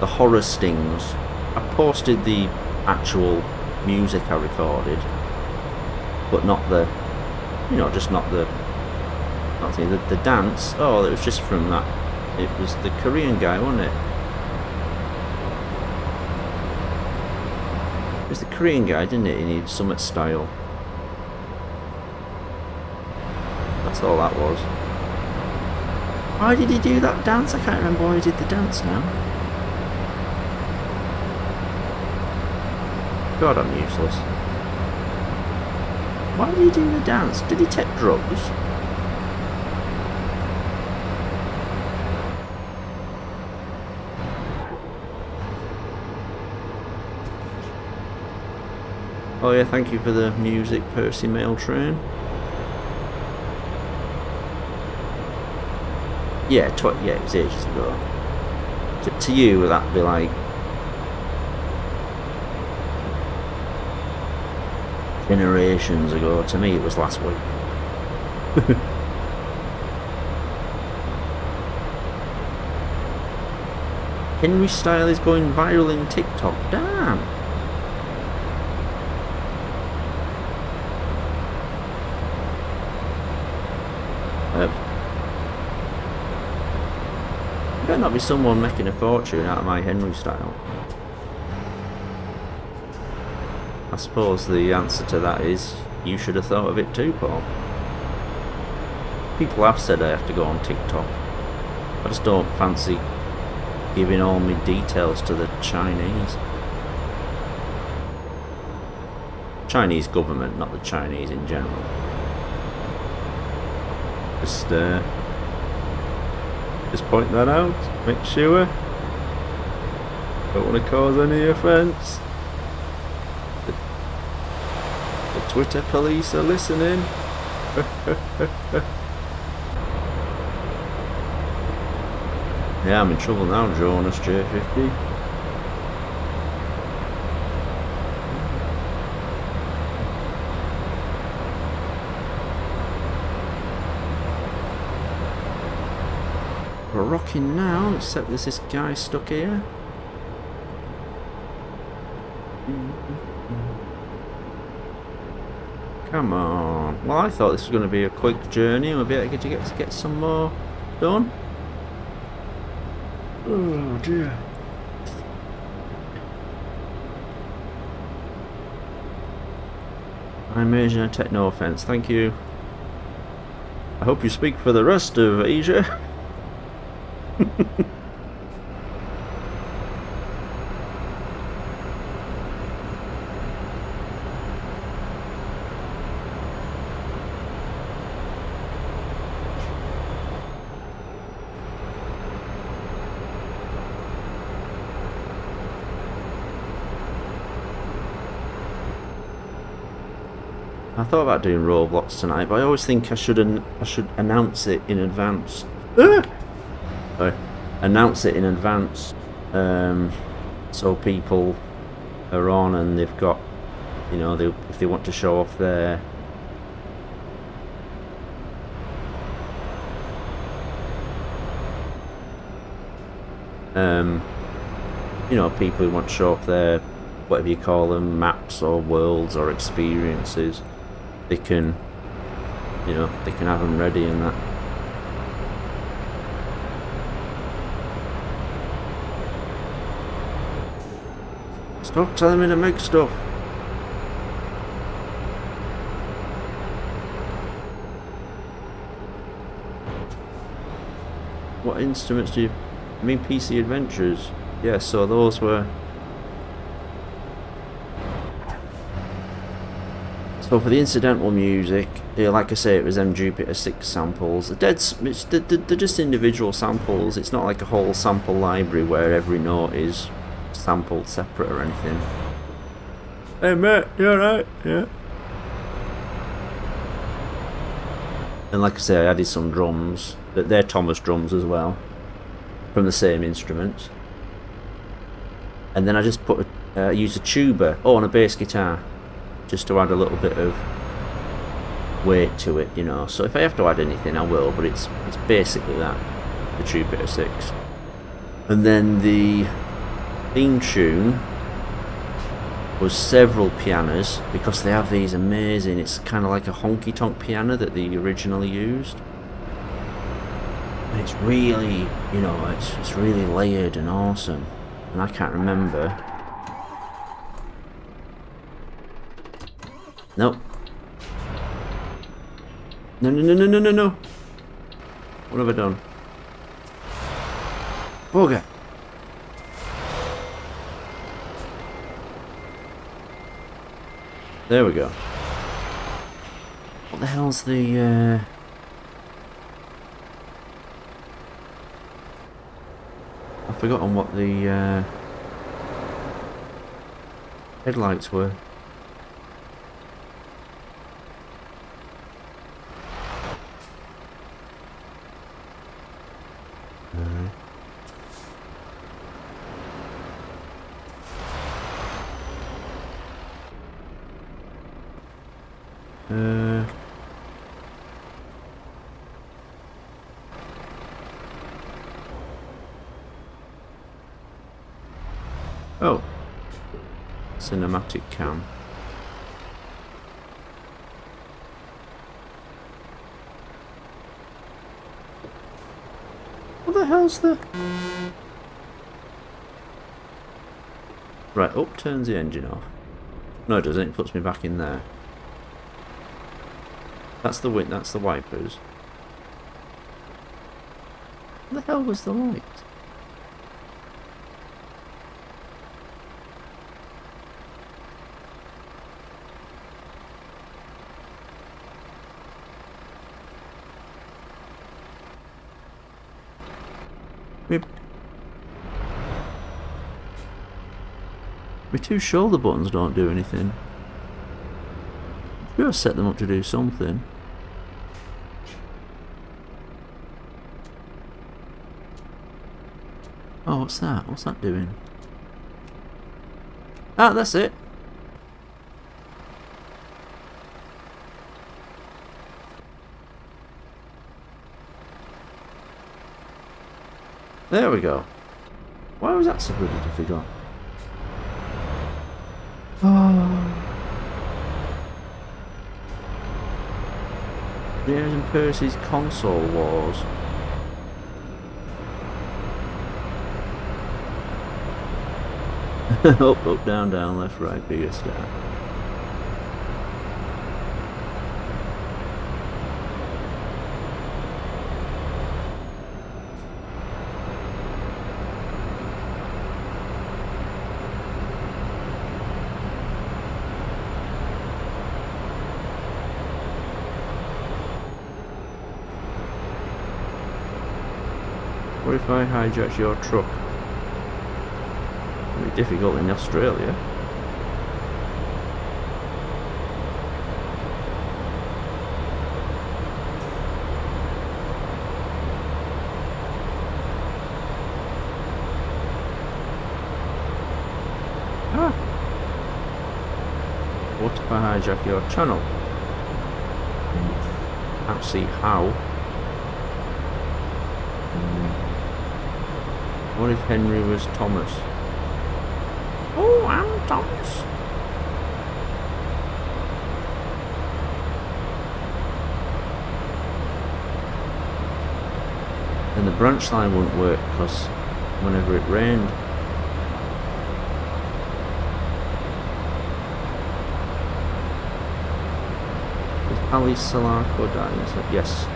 The horror stings. I posted the actual music I recorded, but not the... You know, just not the... the dance. Oh, it was just from that... It was the Korean guy, wasn't it? It was the Korean guy, didn't it? He needed Summit style. That's all that was. Why did he do that dance? I can't remember why he did the dance now. God, I'm useless. Why did he do the dance? Did he take drugs? Oh yeah, thank you for the music, Percy Mail Train. Yeah, yeah, it was ages ago. To you, would that be like generations ago? To me, it was last week. Henry style is going viral in TikTok. Damn. Better not be someone making a fortune out of my Henry style. I suppose the answer to that is you should have thought of it too, Paul. People have said I have to go on TikTok. I just don't fancy giving all my details to the Chinese. Chinese government, not the Chinese in general. Just point that out. Make sure. Don't want to cause any offence. The Twitter police are listening. Yeah, I'm in trouble now, Jonas J50. We're rocking now, except there's this guy stuck here. Come on. Well, I thought this was going to be a quick journey. We'll be able to get some more done. Oh dear. I'm Asian, I take no offence. Thank you. I hope you speak for the rest of Asia. I thought about doing Roblox tonight, but I always think I should announce it in advance. Sorry, announce it in advance, so people are on and they've got, you know, if they want to show off their you know, people who want to show off their, whatever you call them, maps or worlds or experiences, they can, you know, they can have them ready and that. Stop telling me to make stuff. What instruments do you mean? PC Adventures? Yeah, so those were. So for the incidental music, yeah, like I say, it was them Jupiter 6 samples. They're just individual samples. It's not like a whole sample library where every note is sampled separate or anything. Hey mate, you alright? Yeah. And like I say, I added some drums. They're Thomas drums as well, from the same instruments. And then I just used a tuba, and a bass guitar, just to add a little bit of weight to it, you know. So if I have to add anything, I will, but it's basically that, the Jupiter 6. And then the theme tune was several pianos, because they have these amazing, it's kind of like a honky-tonk piano that they originally used. And it's really, you know, it's really layered and awesome. And I can't remember. Nope. No. What have I done? Bugger. There we go. What the hell's the I've forgotten what the headlights were. Oh, cinematic cam. What the hell's the... Right, up turns the engine off. No, it doesn't. It puts me back in there. That's the wind. That's the wipers. What the hell was the light? My two shoulder buttons don't do anything. I'm sure I set them up to do something. Oh, what's that? What's that doing? Ah, that's it. There we go. Why was that so bloody difficult? Oh. James and Percy's console wars. Up, up, down, down, left, right, bigger star. What if I hijack your truck? It'll be difficult in Australia. Ah! What if I hijack your channel? Can't see how. What if Henry was Thomas? Oh, I'm Thomas. And the branch line wouldn't work because whenever it rained. Is Ali Salako dying? Yes.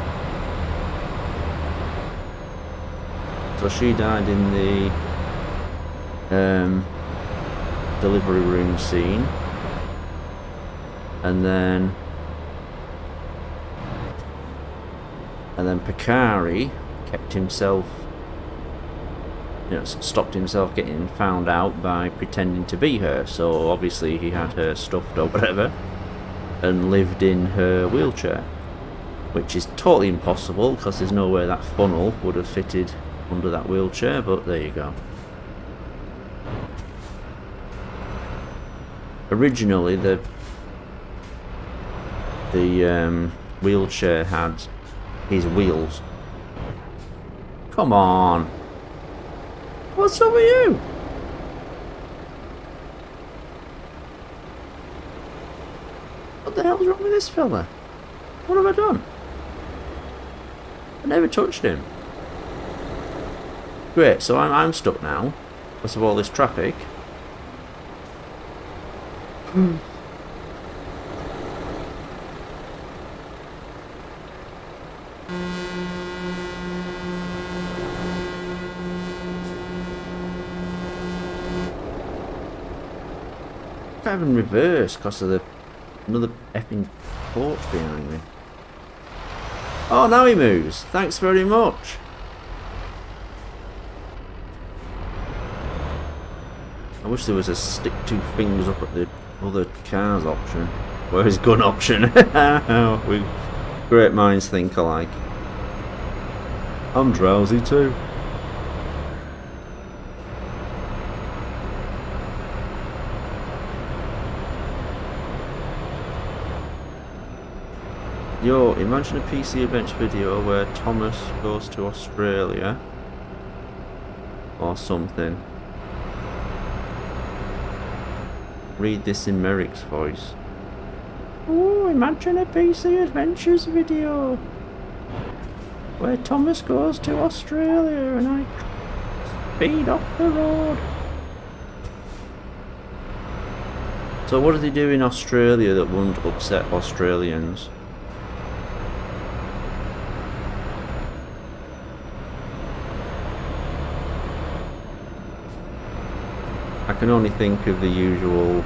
So she died in the delivery room scene, and then Picari kept himself, stopped himself getting found out by pretending to be her. So obviously he had her stuffed or whatever, and lived in her wheelchair, which is totally impossible because there's no way that funnel would have fitted under that wheelchair, but there you go. Originally the wheelchair had his wheels. Come on, what's up with you? What the hell's wrong with this fella? What have I done? I never touched him. Great, so I'm stuck now because of all this traffic. Can't even reverse because of another effing porch behind me. Oh, now he moves. Thanks very much. I wish there was a stick two fingers up at the other cars option. Where's gun option? We great minds think alike. I'm drowsy too. Yo, imagine a PC Adventure video where Thomas goes to Australia or something. Read this in Merrick's voice. Oh, imagine a PC Adventures video where Thomas goes to Australia and I speed off the road. So what do they do in Australia that wouldn't upset Australians? I can only think of the usual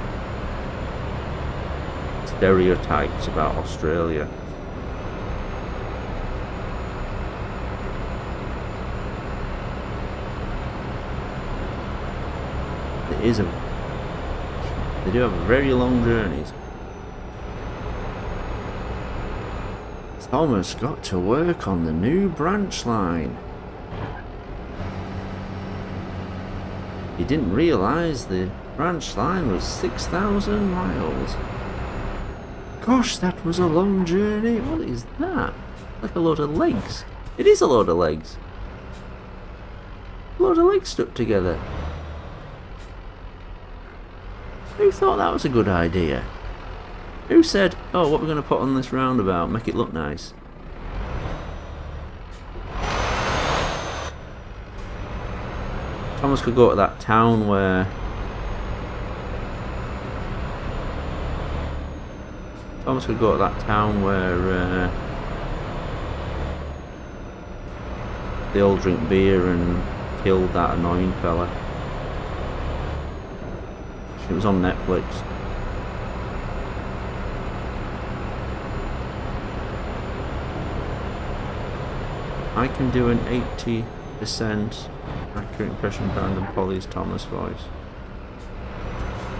stereotypes about Australia. They do have very long journeys. Thomas got to work on the new branch line. He didn't realise the branch line was 6,000 miles. Gosh, that was a long journey. What is that? Like a load of legs. It is a load of legs. A load of legs stuck together. Who thought that was a good idea? Who said, oh, what we're going to put on this roundabout, make it look nice? Thomas could go to that town where... they all drink beer and killed that annoying fella. It was on Netflix. I can do an 80% accurate impression of Brandon Polly's Thomas voice.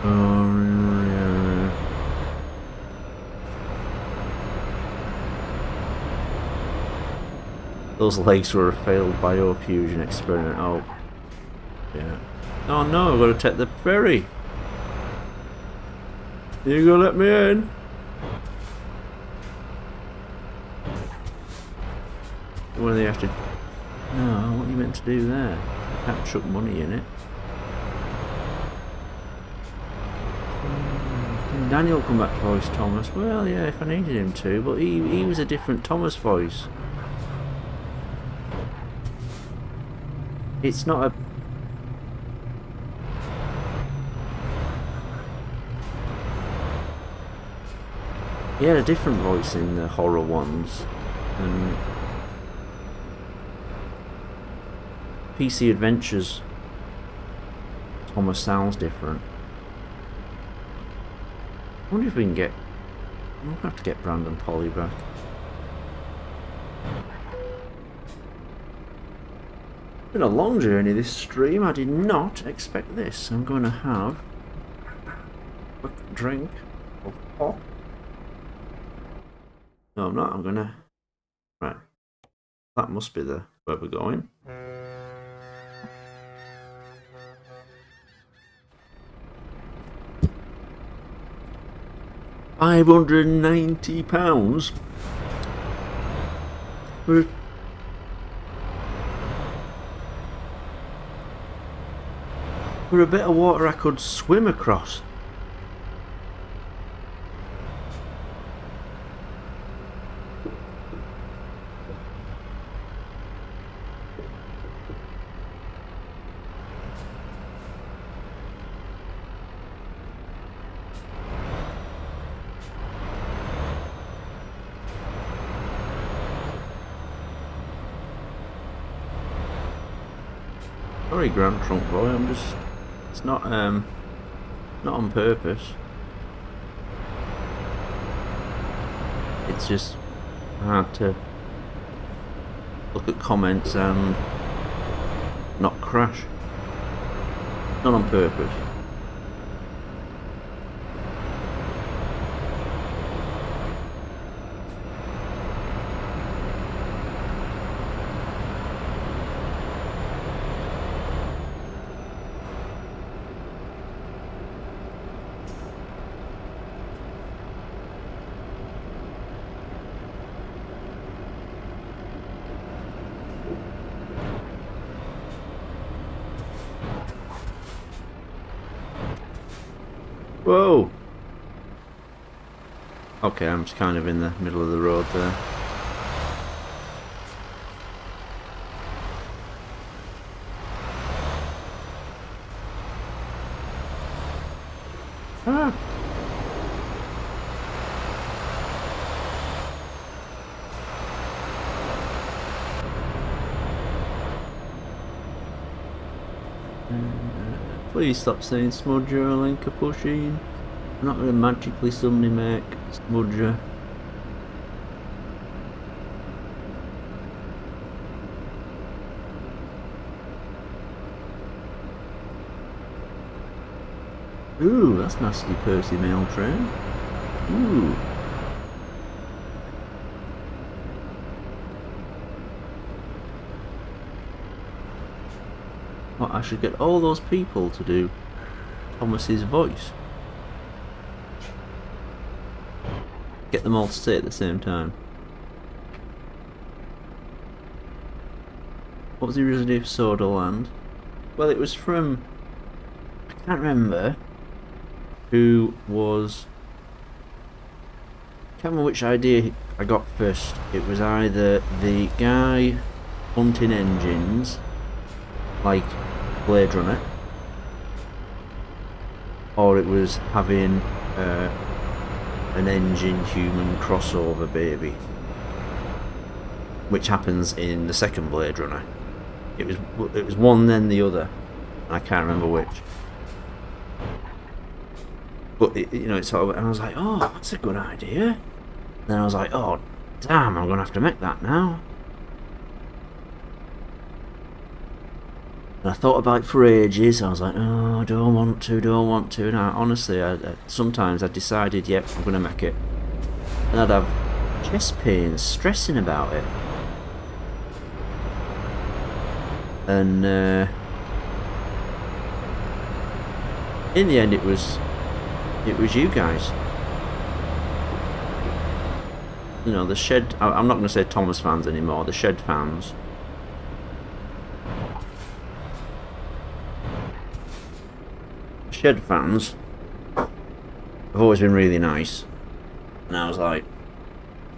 Yeah. Those legs were a failed biofusion experiment. Oh, yeah. Oh no, I've got to take the ferry. You gonna let me in? What do they have to... No, what are you meant to do there? Can't chuck money in it. Can Daniel come back to voice Thomas? Well, yeah, if I needed him to, but he was a different Thomas voice. It's not a... He had a different voice in the horror ones, and PC Adventures Thomas sounds different. I wonder if we can get... I'm gonna have to get Brandon Polly back. It's been a long journey this stream. I did not expect this. I'm going to have a quick drink of pop. No, I'm not. I'm gonna... Right. That must be the where we're going. £590 for a bit of water I could swim across. Sorry, Grand Trunk Boy, I'm just... It's not on purpose. It's just hard to look at comments and not crash. Not on purpose. Whoa! Okay, I'm just kind of in the middle of the road there. Ah! Please stop saying smudger and Linkapusheen. I'm not going to magically suddenly make smudger. Ooh, that's nasty Percy mail train. Ooh. What, I should get all those people to do Thomas's voice. Get them all to say it at the same time. What was the original of Sodor land? Well, it was from... I can't remember who was... I can't remember which idea I got first. It was either the guy hunting engines, like Blade Runner, or it was having an engine human crossover baby, which happens in the second Blade Runner. It was one then the other. I can't remember which. But it's sort of, and I was like, oh, that's a good idea. Then I was like, oh, damn, I'm gonna have to make that now. And I thought about it for ages. I was like, oh, don't want to. And honestly, sometimes I decided, yep, I'm gonna make it. And I'd have chest pains, stressing about it. And in the end, it was you guys. You know, the Shed. I'm not going to say Thomas fans anymore. The Shed fans. Shed fans have always been really nice, and I was like,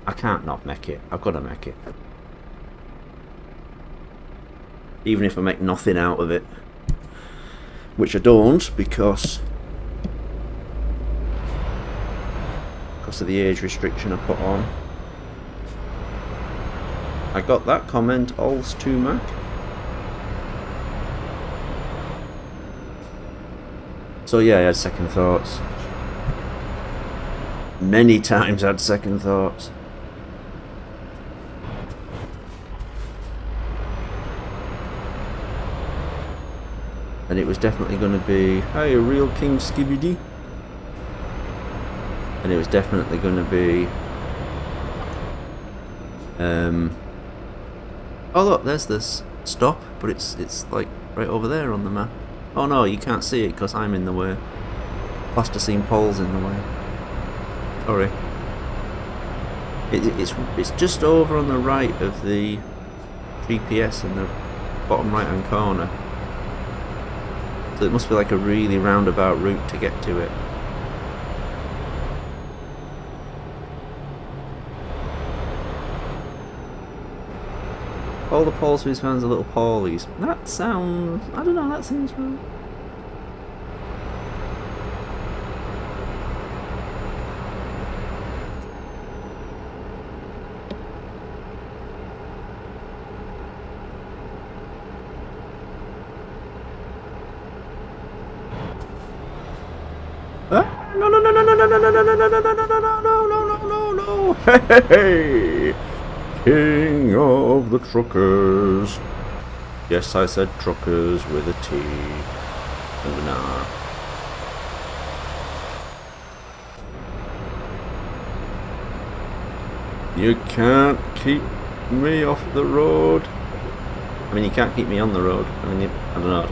I can't not make it. I've got to make it. Even if I make nothing out of it, which I don't, because of the age restriction I put on. I got that comment, alls to Mac. So yeah, I had second thoughts. Many times I had second thoughts. And it was definitely going to be, hey, a real King Skibidi. And it was definitely going to be... oh look, there's this stop, but it's like right over there on the map. Oh no, you can't see it because I'm in the way. Plasticine pole's in the way. Sorry. It's just over on the right of the GPS in the bottom right hand corner. So it must be like a really roundabout route to get to it. All the Paul Smith fans are little Paulies. That sounds... I don't know, that seems right. No, no, no, no, no, no, no, no, no, no, no, no, no, no, no, no, no, no. Hey! King of the truckers. Yes, I said truckers with a T and an R. You can't keep me off the road. I mean, you can't keep me on the road. I mean, I don't know.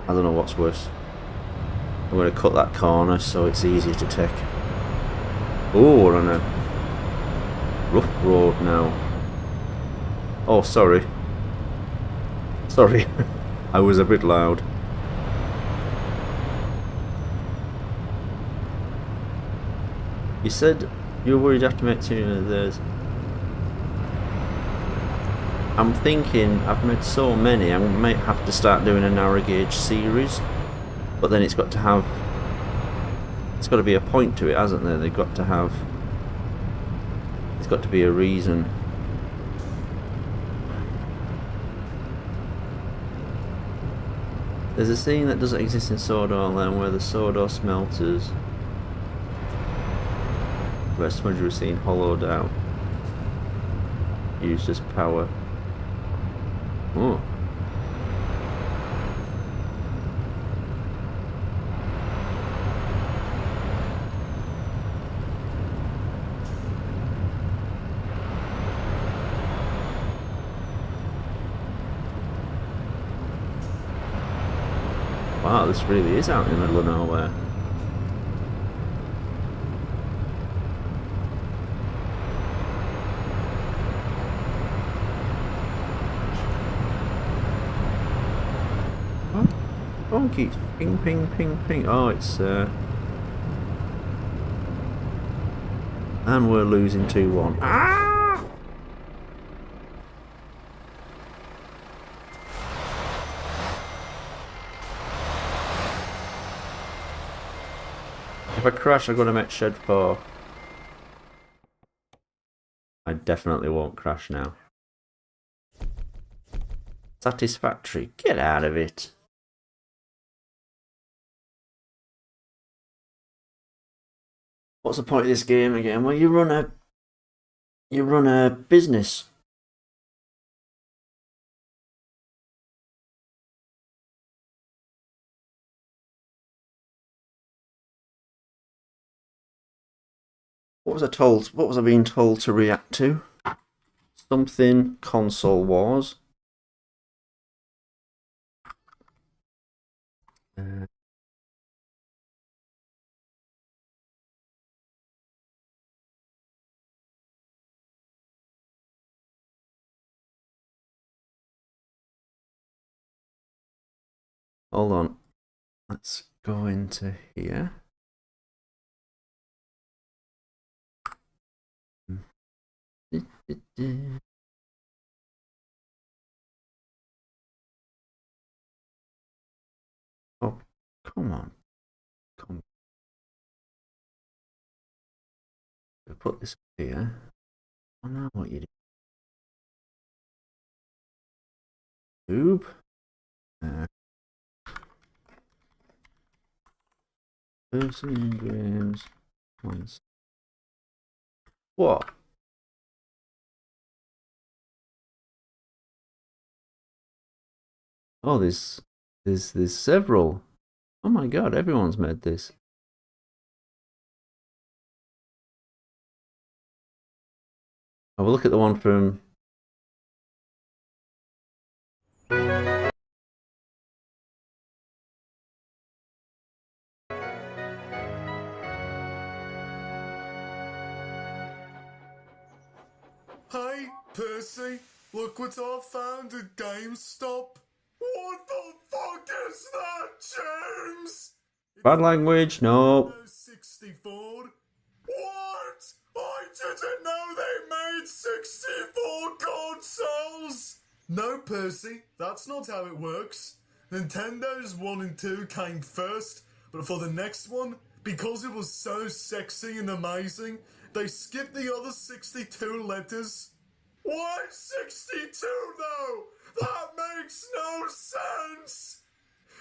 I don't know what's worse. I'm going to cut that corner so it's easier to take. Oh, we're on a rough road now. Oh, sorry. Sorry. I was a bit loud. You said you were worried after make too many of those. I'm thinking I've made so many, I might have to start doing a narrow gauge series. But then it's got to be a point to it, hasn't there? They've got to have, there's got to be a reason. There's a scene that doesn't exist in Sodor then, where the Sodor smelters, where Smudger was seen hollowed out, used as power. Oh. Wow, this really is out in the middle of nowhere. Oh, phone keeps ping, ping, ping, ping. Oh, it's and we're losing 2-1. Ah! If I crash, I'm gonna make shed 4. I definitely won't crash now. Satisfactory. Get out of it. What's the point of this game again? Well, you run a business. What was I told? What was I being told to react to? Something console wars. Hold on. Let's go into here. Oh, come on. Come. Put this here. I know what you do. Tube. Person games. What? Oh, there's several. Oh my god, everyone's made this. Have a look at the one from. Hey, Percy, look what I found at GameStop. What the fuck is that, James? Bad language, no. 64. What? I didn't know they made 64 consoles. No, Percy, that's not how it works. Nintendo's 1 and 2 came first, but for the next one, because it was so sexy and amazing, they skipped the other 62 letters. Why 62 though? That makes no sense!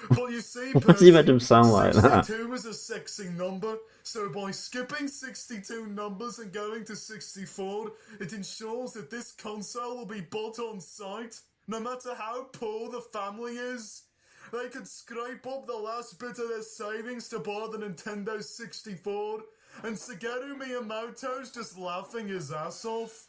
But you see, Why does he make them sound like that? 62 is a sexy number, so by skipping 62 numbers and going to 64, it ensures that this console will be bought on site, no matter how poor the family is. They could scrape up the last bit of their savings to buy the Nintendo 64, and Shigeru Miyamoto's just laughing his ass off.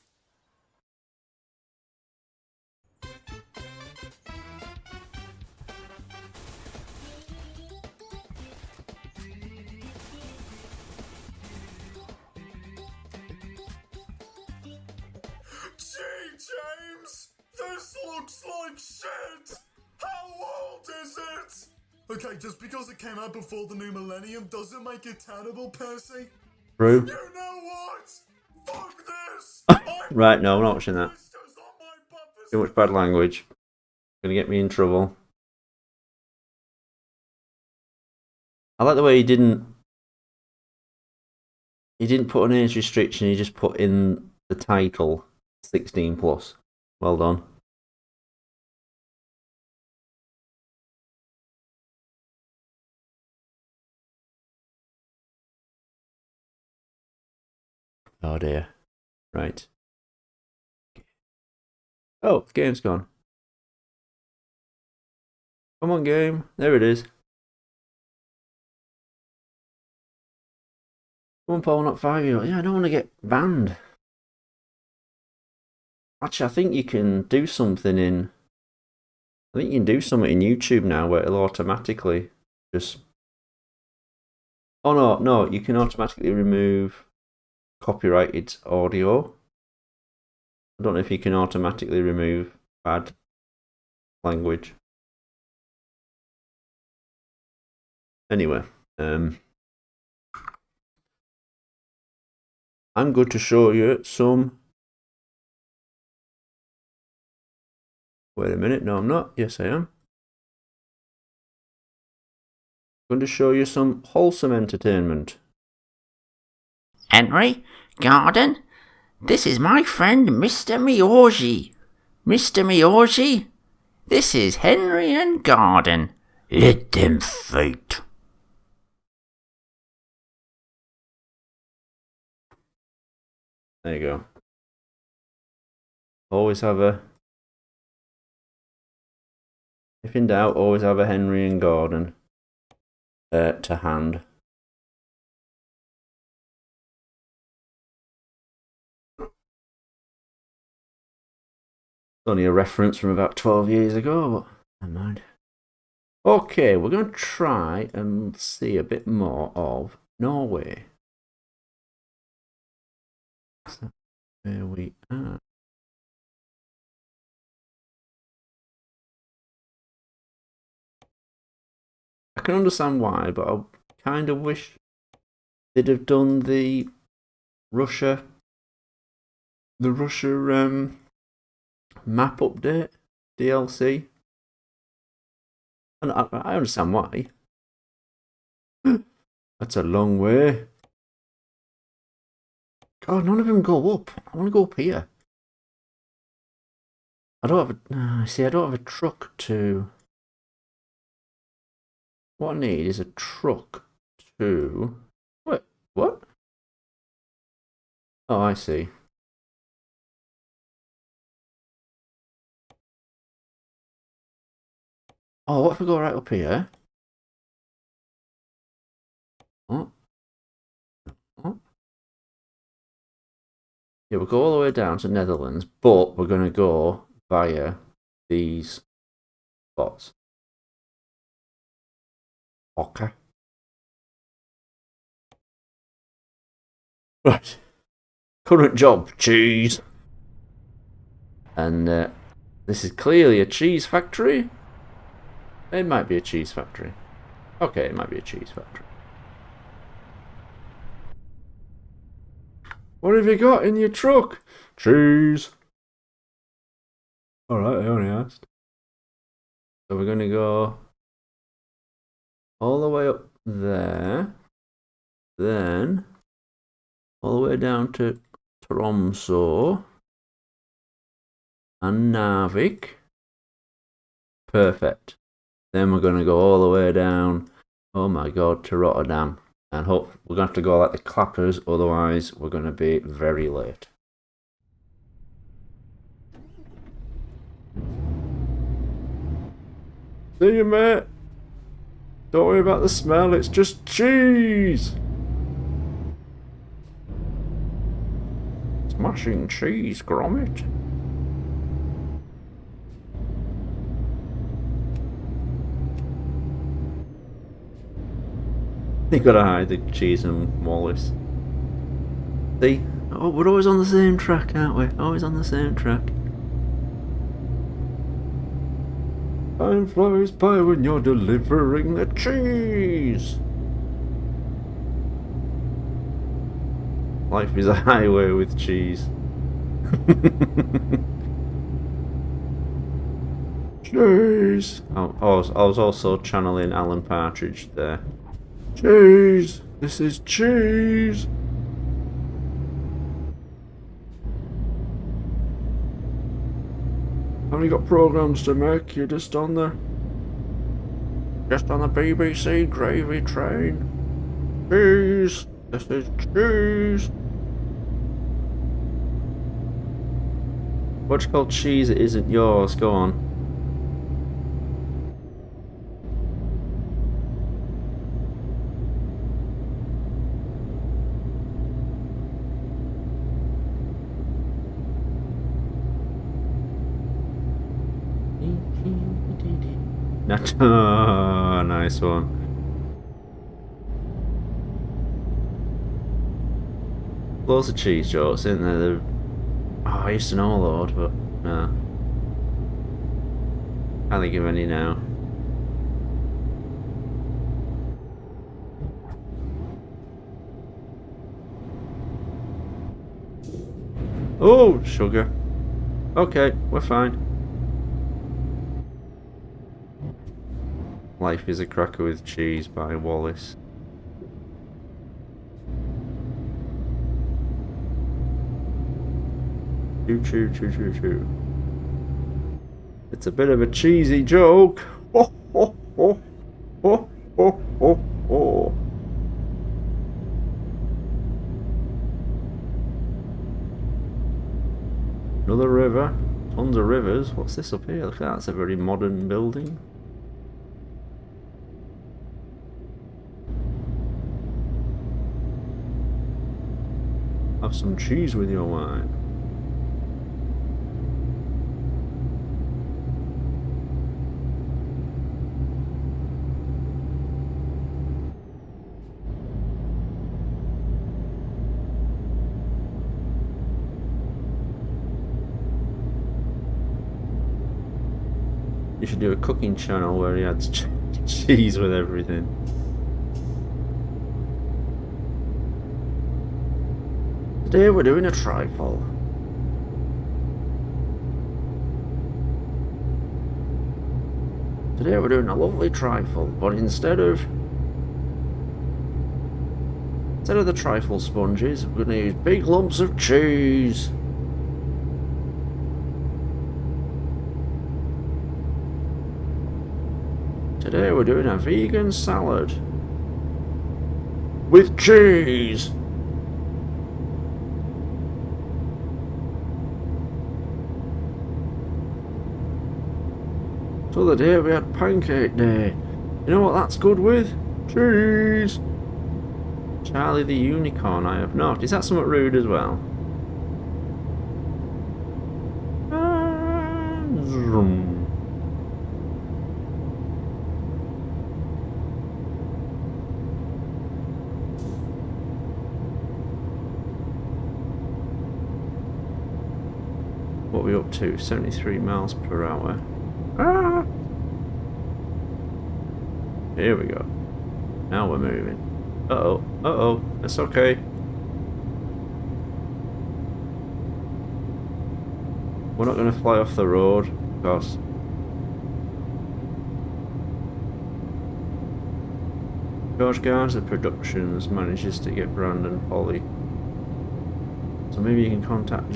Gee, James! This looks like shit! How old is it? Okay, just because it came out before the new millennium doesn't make it terrible, Percy. True. You know what? Fuck this! Right, no, I'm not watching that. Oysters on my bumpers. Too much bad language. Gonna get me in trouble. I like the way he didn't put an age restriction, he just put in the title 16 plus. Well done. Oh dear. Right. Oh, the game's gone. Come on, game. There it is. Come on, Paul, not 5-year-old. Yeah, I don't want to get banned. Actually, I think you can do something in... I think you can do something in YouTube now where it'll automatically just... Oh, no, you can automatically remove copyrighted audio. I don't know if you can automatically remove bad language. Anyway, I'm going to show you some... Wait a minute, no I'm not. Yes I am. I'm going to show you some wholesome entertainment. Henry, Garden, this is my friend Mr. Miorgi. Mr. Miorgi, this is Henry and Garden. Let them fight. There you go. Always have a... If in doubt, always have a Henry and Gordon to hand. It's only a reference from about 12 years ago, but never mind. Okay, we're going to try and see a bit more of Norway. So, there we are. I can understand why, but I kind of wish they'd have done the Russia map update DLC. And I understand why. That's a long way. God, none of them go up. I want to go up here. I don't have a... see, I don't have a truck to... What I need is a truck to... Wait, what? Oh, I see. Oh, what if we go right up here? Oh. Oh. Yeah, we'll go all the way down to Netherlands, but we're going to go via these spots. Okay. Right. Current job, cheese. And this is clearly a cheese factory. It might be a cheese factory. Okay, it might be a cheese factory. What have you got in your truck? Cheese. Alright, I only asked. So we're going to go all the way up there. Then all the way down to Tromsø and Narvik. Perfect. Then we're going to go all the way down, oh my god, to Rotterdam. And hope we're going to have to go like the clappers, otherwise we're going to be very late. See you, mate. Don't worry about the smell, it's just cheese. Smashing cheese, Gromit. You gotta hide the cheese and Wallace. See? Oh, we're always on the same track, aren't we? Always on the same track. Time flies by when you're delivering the cheese. Life is a highway with cheese. Cheese! I was also channeling Alan Partridge there. Cheese! This is cheese! Have you got programs to make? You're just on the BBC gravy train. Cheese! This is cheese! What's called cheese? It isn't yours. Go on. Oh, nice one. Loads of cheese jokes, isn't there? Oh, I used to know a lot, but no. Can't think of any now. Oh, sugar. Okay, we're fine. Life is a Cracker with Cheese by Wallace. Choo choo choo choo choo. It's a bit of a cheesy joke. Ho ho ho ho ho ho ho. Another river. Tons of rivers. What's this up here? Look at that. That's a very modern building. Have some cheese with your wine. You should do a cooking channel where he adds cheese with everything. Today we're doing a trifle. Today we're doing a lovely trifle, but instead of the trifle sponges, we're going to use big lumps of cheese. Today we're doing a vegan salad with cheese. So the day we had pancake day. You know what that's good with? Cheese! Charlie the Unicorn, I have not. Is that somewhat rude as well? Zoom. What are we up to? 73 miles per hour. Ah! Here we go. Now we're moving. Uh-oh, uh-oh, that's okay. We're not going to fly off the road, because George Garza Productions manages to get Brandon Polly. So maybe you can contact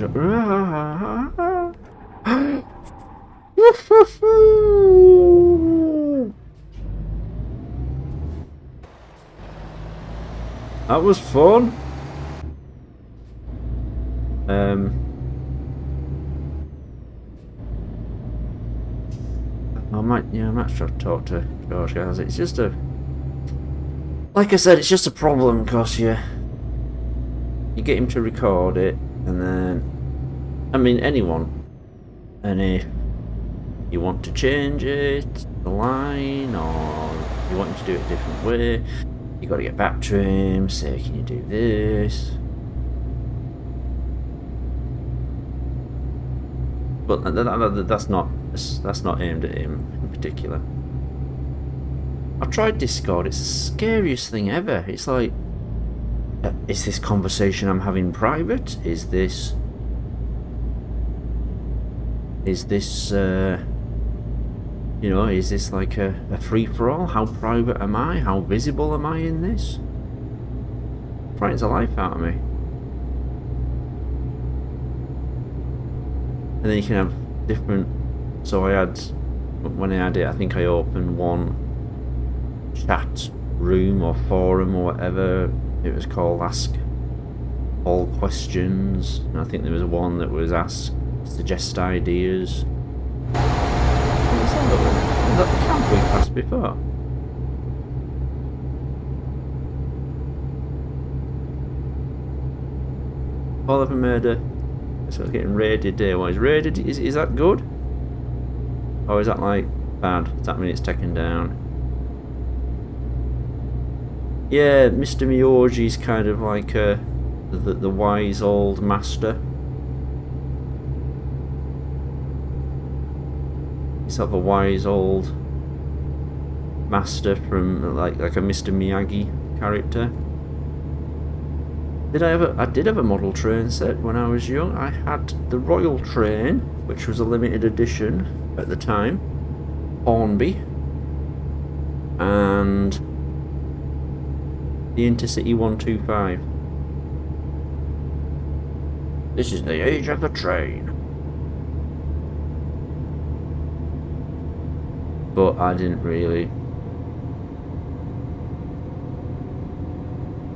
That was fun. I might try to talk to George guys. It's just like I said, it's just a problem because you get him to record it, and then, I mean, anyone, and if you want to change it, the line, or you want him to do it a different way, you got to get back to him, say, can you do this? But that's not aimed at him in particular. I've tried Discord. It's the scariest thing ever. It's like Is this conversation I'm having private? Is this you know, is this like a free-for-all? How private am I? How visible am I in this? Frightens the life out of me. And then you can have different... So when I had it, I think I opened one chat room or forum or whatever it was called, Ask All Questions. And I think there was one that was Suggest Ideas. That camp we passed before. All of them murder. So I was getting raided day one. Is raided? Is that good? Or is that like bad? Does that mean it's taken down? Yeah, Mr. Miyoji's kind of like the wise old master. He's sort of a wise old master from like a Mr. Miyagi character. I did have a model train set when I was young. I had the Royal Train, which was a limited edition at the time, Hornby, and the Intercity 125. This is the age of the train. But I didn't really...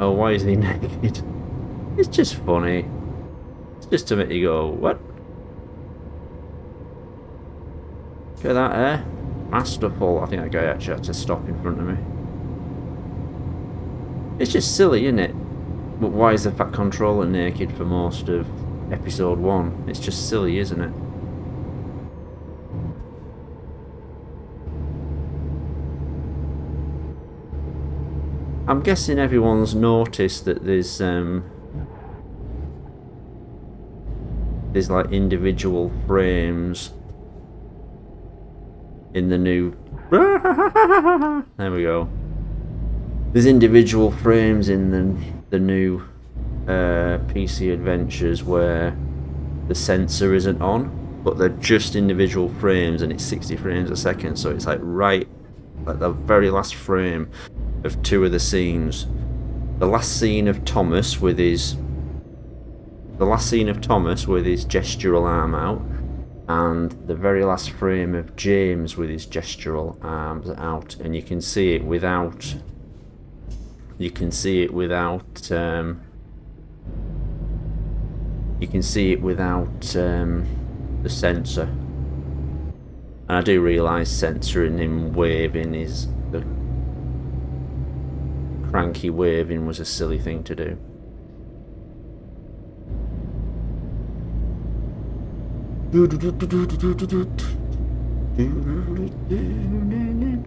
Oh, why is he naked? It's just funny. It's just to make you go, what? Look at that hair. Masterful. I think that guy actually had to stop in front of me. It's just silly, isn't it? But why is the Fat Controller naked for most of episode 1? It's just silly, isn't it? I'm guessing everyone's noticed that there's like individual frames in the new... There we go. There's individual frames in the new PC Adventures where the sensor isn't on, but they're just individual frames and it's 60 frames a second, so it's like right at the very last frame of 2 of the scenes. The last scene of Thomas with his gestural arm out, and the very last frame of James with his gestural arms out, and you can see it without the sensor. And I do realise censoring him waving the cranky waving was a silly thing to do.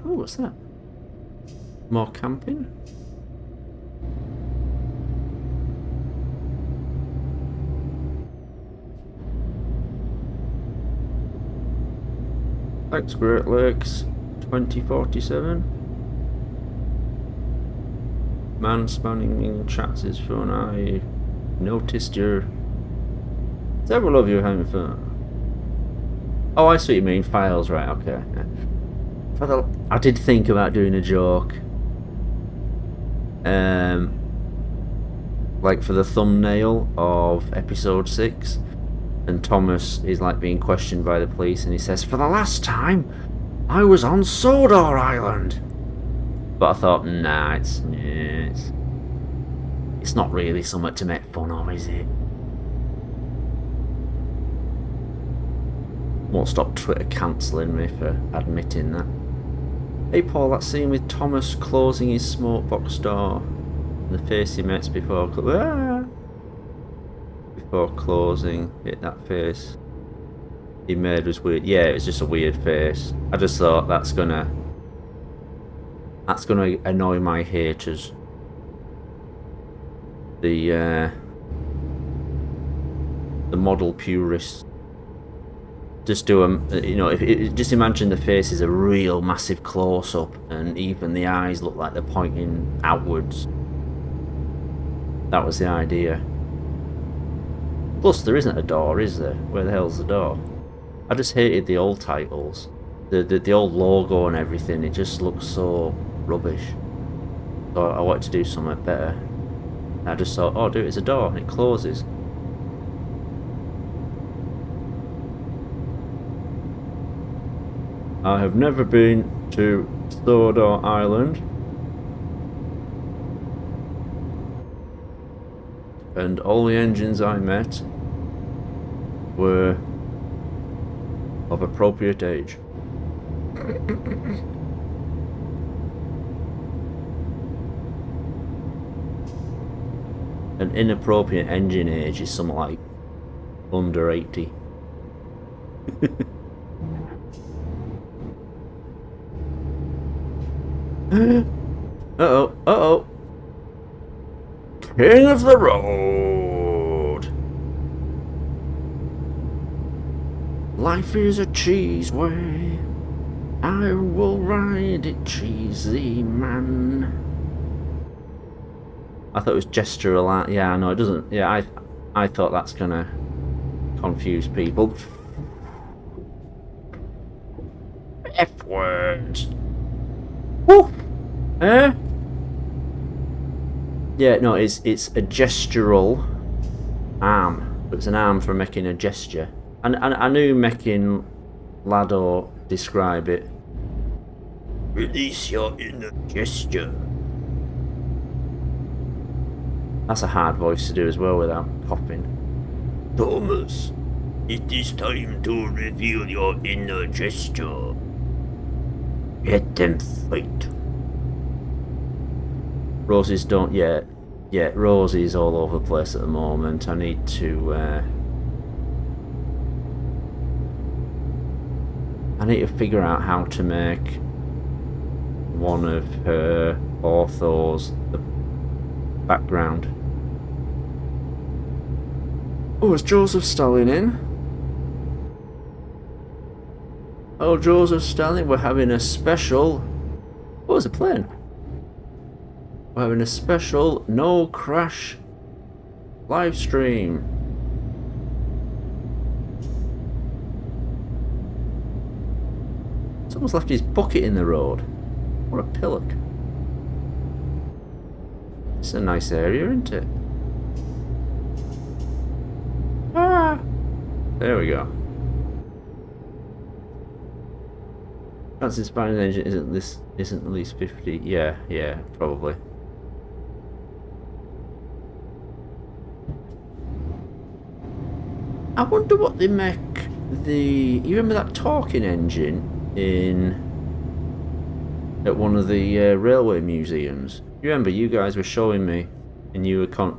Oh, what's that? More camping? Thanks, Great Lakes 2047. Man spamming in chats is fun. I noticed several of you are having fun. Oh, I see what you mean. Files, right? Okay. Yeah. I did think about doing a joke, like for the thumbnail of episode 6, and Thomas is like being questioned by the police, and he says, "For the last time, I was on Sodor Island." But I thought, nah, it's not really something to make fun of, is it? Won't stop Twitter cancelling me for admitting that. Hey Paul, that scene with Thomas closing his smoke box door, and the face he makes before closing it, that face he made was weird. Yeah, it was just a weird face. I just thought that's gonna annoy my haters. The model purists. Just do just imagine the face is a real massive close-up, and even the eyes look like they're pointing outwards. That was the idea. Plus, there isn't a door, is there? Where the hell's the door? I just hated the old titles. The old logo and everything, it just looks so rubbish. So I wanted to do something better. And I just thought, oh, do it as a door, and it closes. I have never been to Sodor Island. And all the engines I met were of appropriate age. An inappropriate engine age is something like under 80. Uh-oh, uh-oh. King of the road. Life is a cheese way. I will ride it, cheesy man. I thought it was gestural. Yeah, no, it doesn't. Yeah, I thought that's gonna confuse people. F words. Woo! Yeah, no, it's a gestural arm. It's an arm for making a gesture. And I knew making Lado describe it. Release your inner gesture. That's a hard voice to do as well without coughing. Thomas, it is time to reveal your inner gesture. Let them fight. Rosie's don't yet. Yeah, Rosie's all over the place at the moment. I need to figure out how to make one of her orthos the background. Oh, is Joseph Stalin in? Oh, Joseph Stalin, we're having a special... What was the plane? We're having a special no crash live stream. Someone's left his bucket in the road. What a pillock. It's a nice area, isn't it? Ah! There we go. Chances of finding an engine isn't at least 50. Yeah, probably. I wonder what they make you remember that talking engine at one of the railway museums? You remember you guys were showing me, and you were trying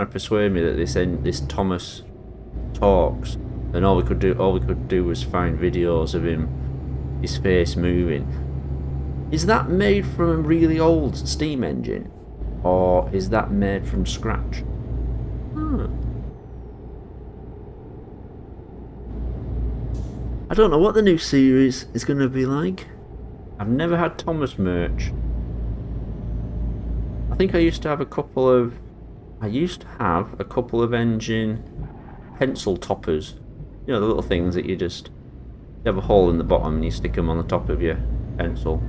to persuade me that this Thomas talks, and all we could do was find videos of his face moving. Is that made from a really old steam engine, or is that made from scratch? I don't know what the new series is going to be like. I've never had Thomas merch. I think I used to have a couple of engine pencil toppers. You know, the little things that you have a hole in the bottom and you stick them on the top of your pencil.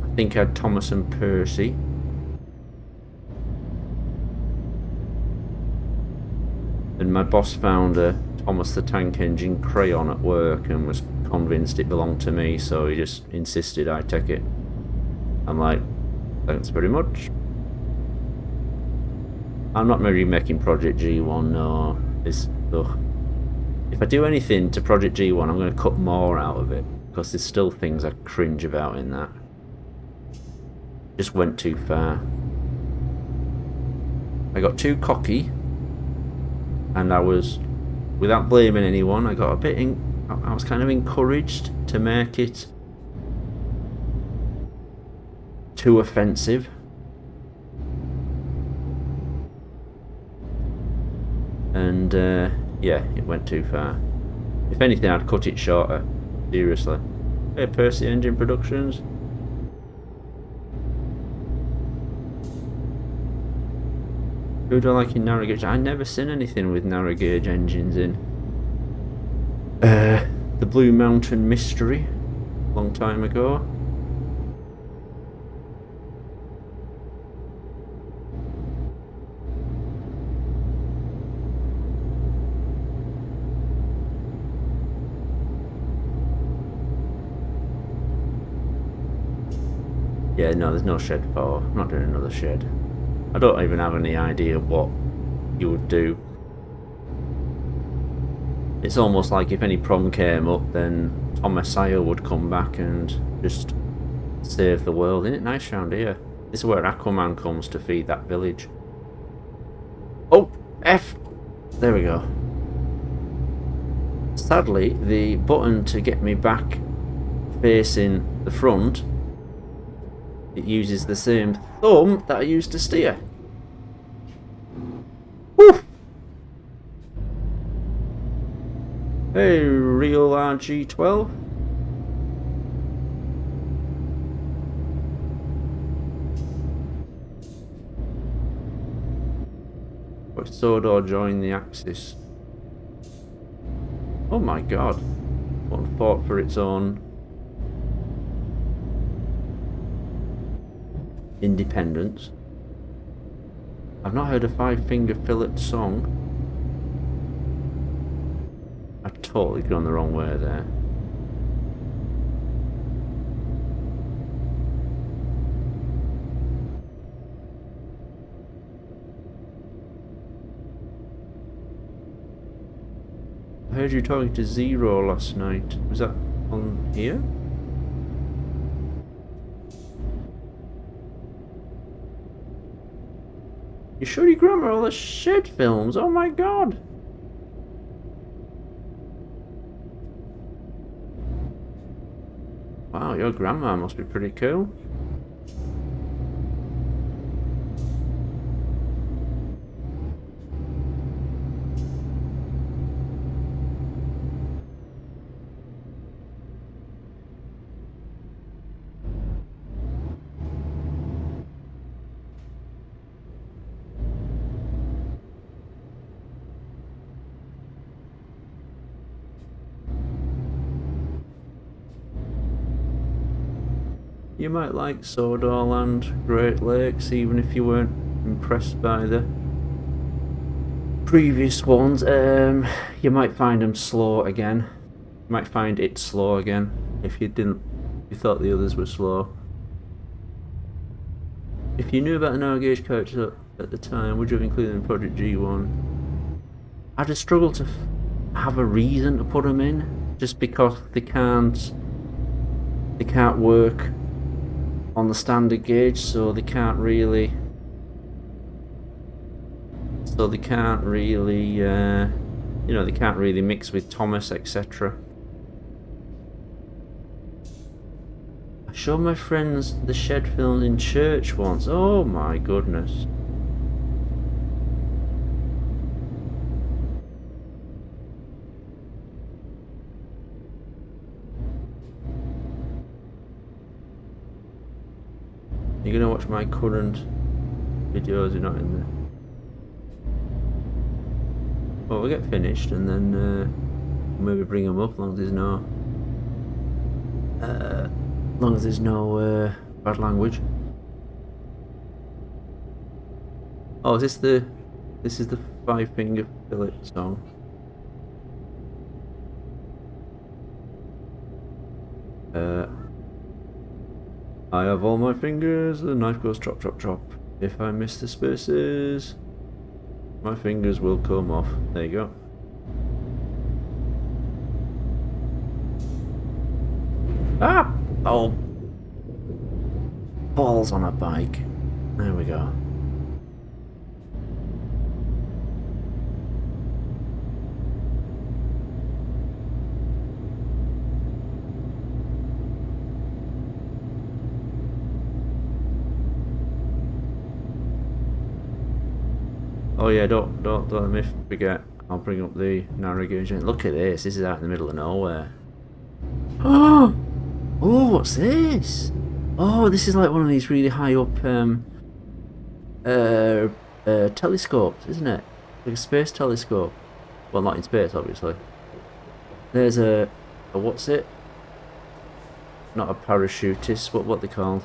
I think I had Thomas and Percy. And my boss found a Thomas the Tank Engine crayon at work and was convinced it belonged to me, so he just insisted I take it. I'm like, thanks very much. I'm not maybe making Project G1, no. If I do anything to Project G1, I'm going to cut more out of it, because there's still things I cringe about in that. Just went too far. I got too cocky, and I was, without blaming anyone, I got a bit I was kind of encouraged to make it too offensive. And yeah, it went too far. If anything, I'd cut it shorter. Seriously. Hey, Percy Engine Productions. Who do I like in narrow gauge? I never seen anything with narrow gauge engines in. The Blue Mountain Mystery, long time ago. Yeah, no, there's no shed power. I'm not doing another shed. I don't even have any idea what you would do. It's almost like if any problem came up, then Tom Messiah would come back and just save the world. Isn't it nice round here? This is where Aquaman comes to feed that village. Oh, F! There we go. Sadly, the button to get me back facing the front, it uses the same thumb that I used to steer. Woo! Hey, real RG12. But Sodor joined the Axis. Oh my god. One fought for its own independence. I've not heard a Five Finger Fillet song. I've totally gone the wrong way there. I heard you talking to Zero last night. Was that on here? You showed your grandma all the shed films? Oh my god! Wow, your grandma must be pretty cool. You might like Sodor Land, Great Lakes, even if you weren't impressed by the previous ones. You might find them slow again. You might find it slow again if you thought the others were slow. If you knew about the narrow gauge characters at the time, would you have included them in Project G1? I'd have struggled to have a reason to put them in, just because they can't work on the standard gauge, so they can't really they can't really mix with Thomas, etc. I showed my friends the shed films in church once. Oh my goodness. You're gonna watch my current videos, you're not in there. Well, we'll get finished and then maybe bring them up, as long as there's no bad language. Oh, this is the Five Finger Fillet song. I have all my fingers, the knife goes chop chop chop. If I miss the spaces, my fingers will come off. There you go. Ah! Oh! Balls on a bike. There we go. Oh yeah, don't let me forget. I'll bring up the narrow gauge. Look at this. This is out in the middle of nowhere. Oh, what's this? Oh, this is like one of these really high up telescopes, isn't it? Like a space telescope. Well, not in space, obviously. There's a what's it? Not a parachutist. What they called?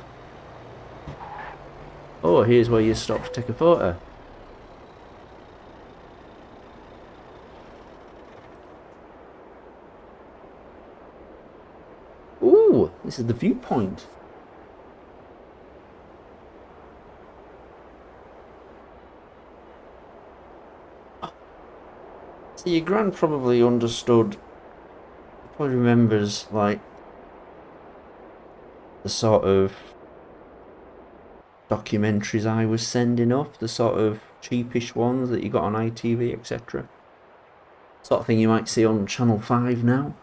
Oh, here's where you stop to take a photo. Ooh, this is the viewpoint. So your gran probably understood, probably remembers like the sort of documentaries I was sending up, the sort of cheapish ones that you got on ITV, etc. Sort of thing you might see on Channel 5 now.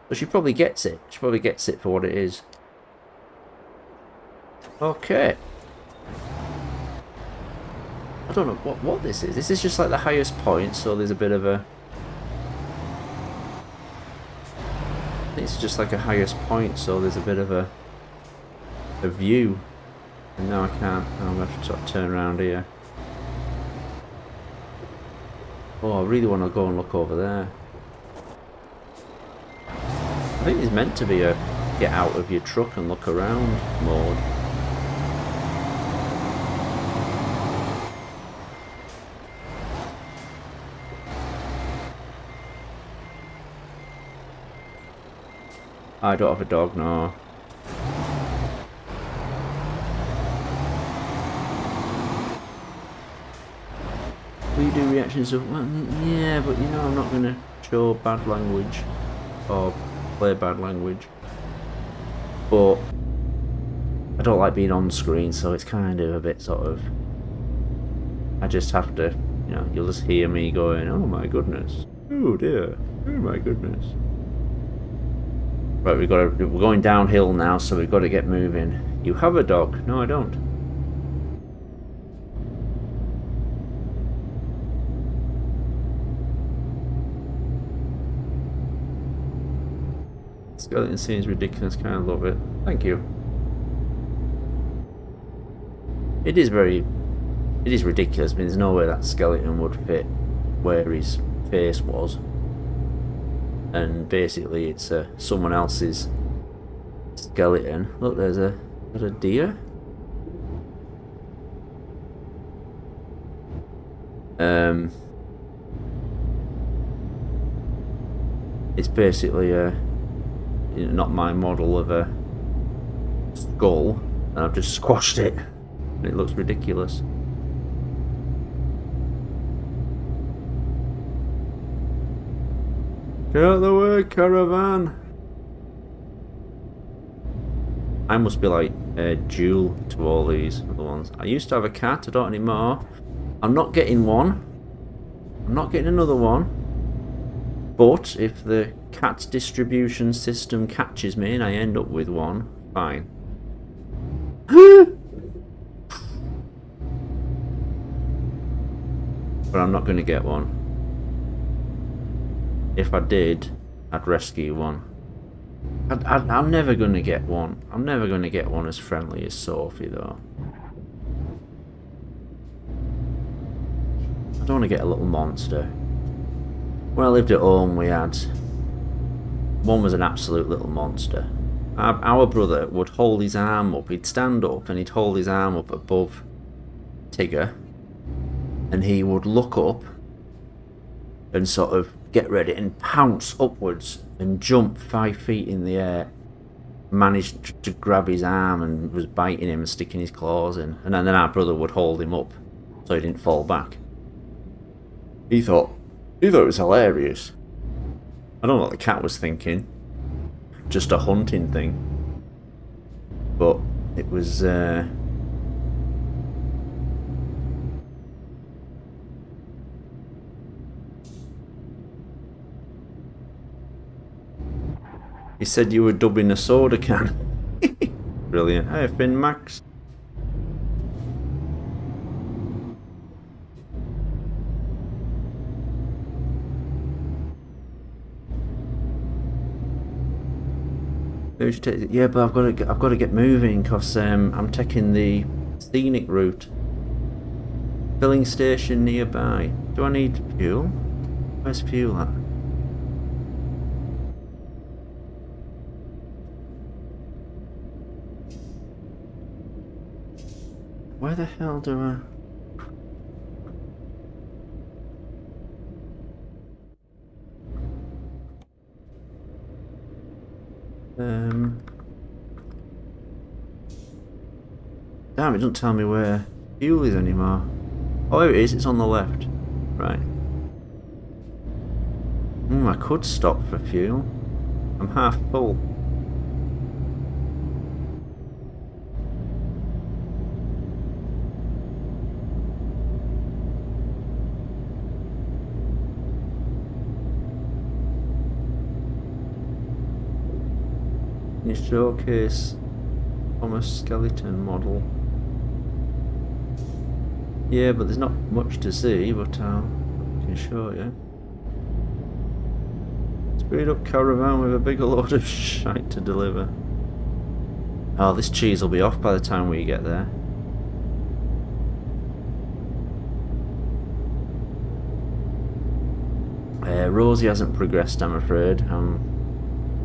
But she probably gets it. She probably gets it for what it is. Okay. I don't know what this is. This is just like the highest point, so there's a bit of a... It's just like a highest point, so there's a bit of a view. And now I can't. I'm going to have to sort of turn around here. Oh, I really want to go and look over there. I think it's meant to be a get out of your truck and look around mode. I don't have a dog, no. We do reactions of, well, yeah, but you know I'm not going to show bad language or play bad language. But I don't like being on screen, so it's kind of a bit sort of... I just have to, you know, you'll just hear me going, oh my goodness, oh dear, oh my goodness. Right, we're going downhill now, so we've got to get moving. You have a dog? No, I don't. Skeleton seems ridiculous, kind of love it. Thank you. It is ridiculous. I mean, there's no way that skeleton would fit where his face was. And basically it's someone else's skeleton. Look, there's a deer. It's basically not my model of a skull, and I've just squashed it, and it looks ridiculous. Get out of the way, caravan! I must be like a jewel to all these other ones. I used to have a cat, I don't anymore. I'm not getting one. I'm not getting another one. But if the cat distribution system catches me and I end up with one, fine. But I'm not going to get one. If I did, I'd rescue one. I'm never going to get one. I'm never going to get one as friendly as Sophie, though. I don't want to get a little monster. When I lived at home, we had... One was an absolute little monster. Our brother would hold his arm up. He'd stand up and he'd hold his arm up above Tigger. And he would look up and sort of get ready and pounce upwards and jump 5 feet in the air. Managed to grab his arm and was biting him and sticking his claws in. And then our brother would hold him up so he didn't fall back. He thought it was hilarious. I don't know what the cat was thinking. Just a hunting thing. But it was... He said you were dubbing a soda can. Brilliant. Hey, Finn Max. Yeah, but I've got to get moving because I'm taking the scenic route. Filling station nearby. Do I need fuel? Where's fuel at? Where the hell do I... Damn, it doesn't tell me where fuel is anymore. Oh, here it is, it's on the left. Right. I could stop for fuel. I'm half full. Can you showcase Thomas skeleton model? Yeah, but there's not much to see, but I can show you. Speed up caravan with a bigger load of shite to deliver. Oh, this cheese will be off by the time we get there. Rosie hasn't progressed, I'm afraid.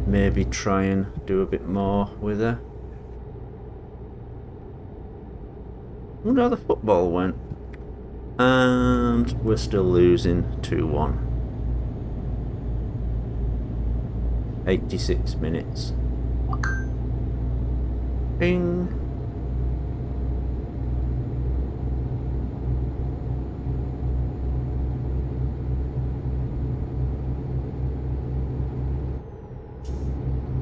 Maybe try and do a bit more with her. I wonder how the football went. And we're still losing 2-1. 86 minutes. Bing.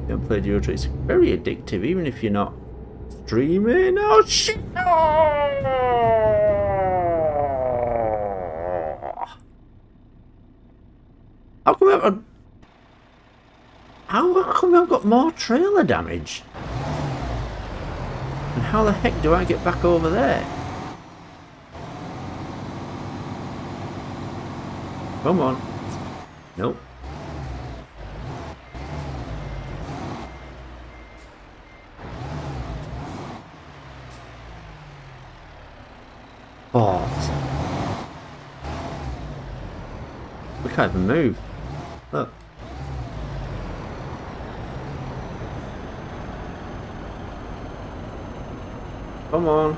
You haven't played Euro Truck. It's very addictive, even if you're not streaming. Oh shit! How come I've got more trailer damage? And how the heck do I get back over there? Come on. Nope. Balls. We can't even move. Look. Come on.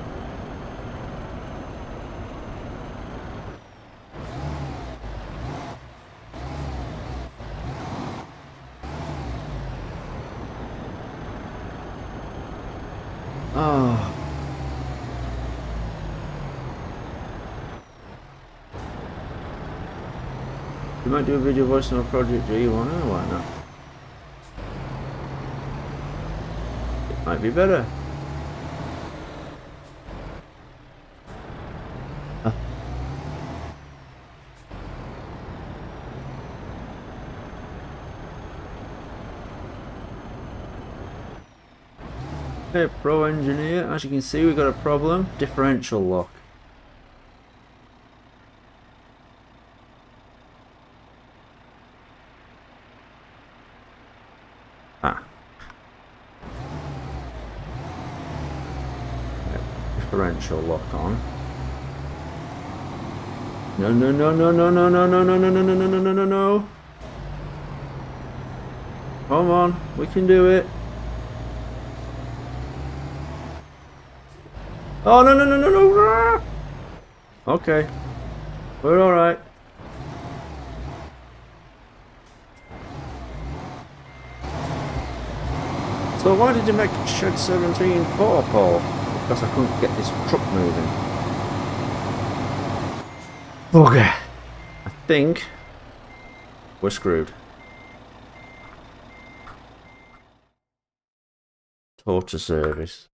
Oh. You might do a video voice on a project, do you want to? Why not? It might be better. Hey, pro engineer, as you can see, we've got a problem. Differential lock. Ah. Differential lock on. No, no, no, no, no, no, no, no, no, no, no, no, no, no, no, no, no. Come on, we can do it. Oh, no, no, no, no, no. Okay. We're alright. So why did you make shed 17 4, Paul? Because I couldn't get this truck moving. Okay. I think we're screwed. Torture service.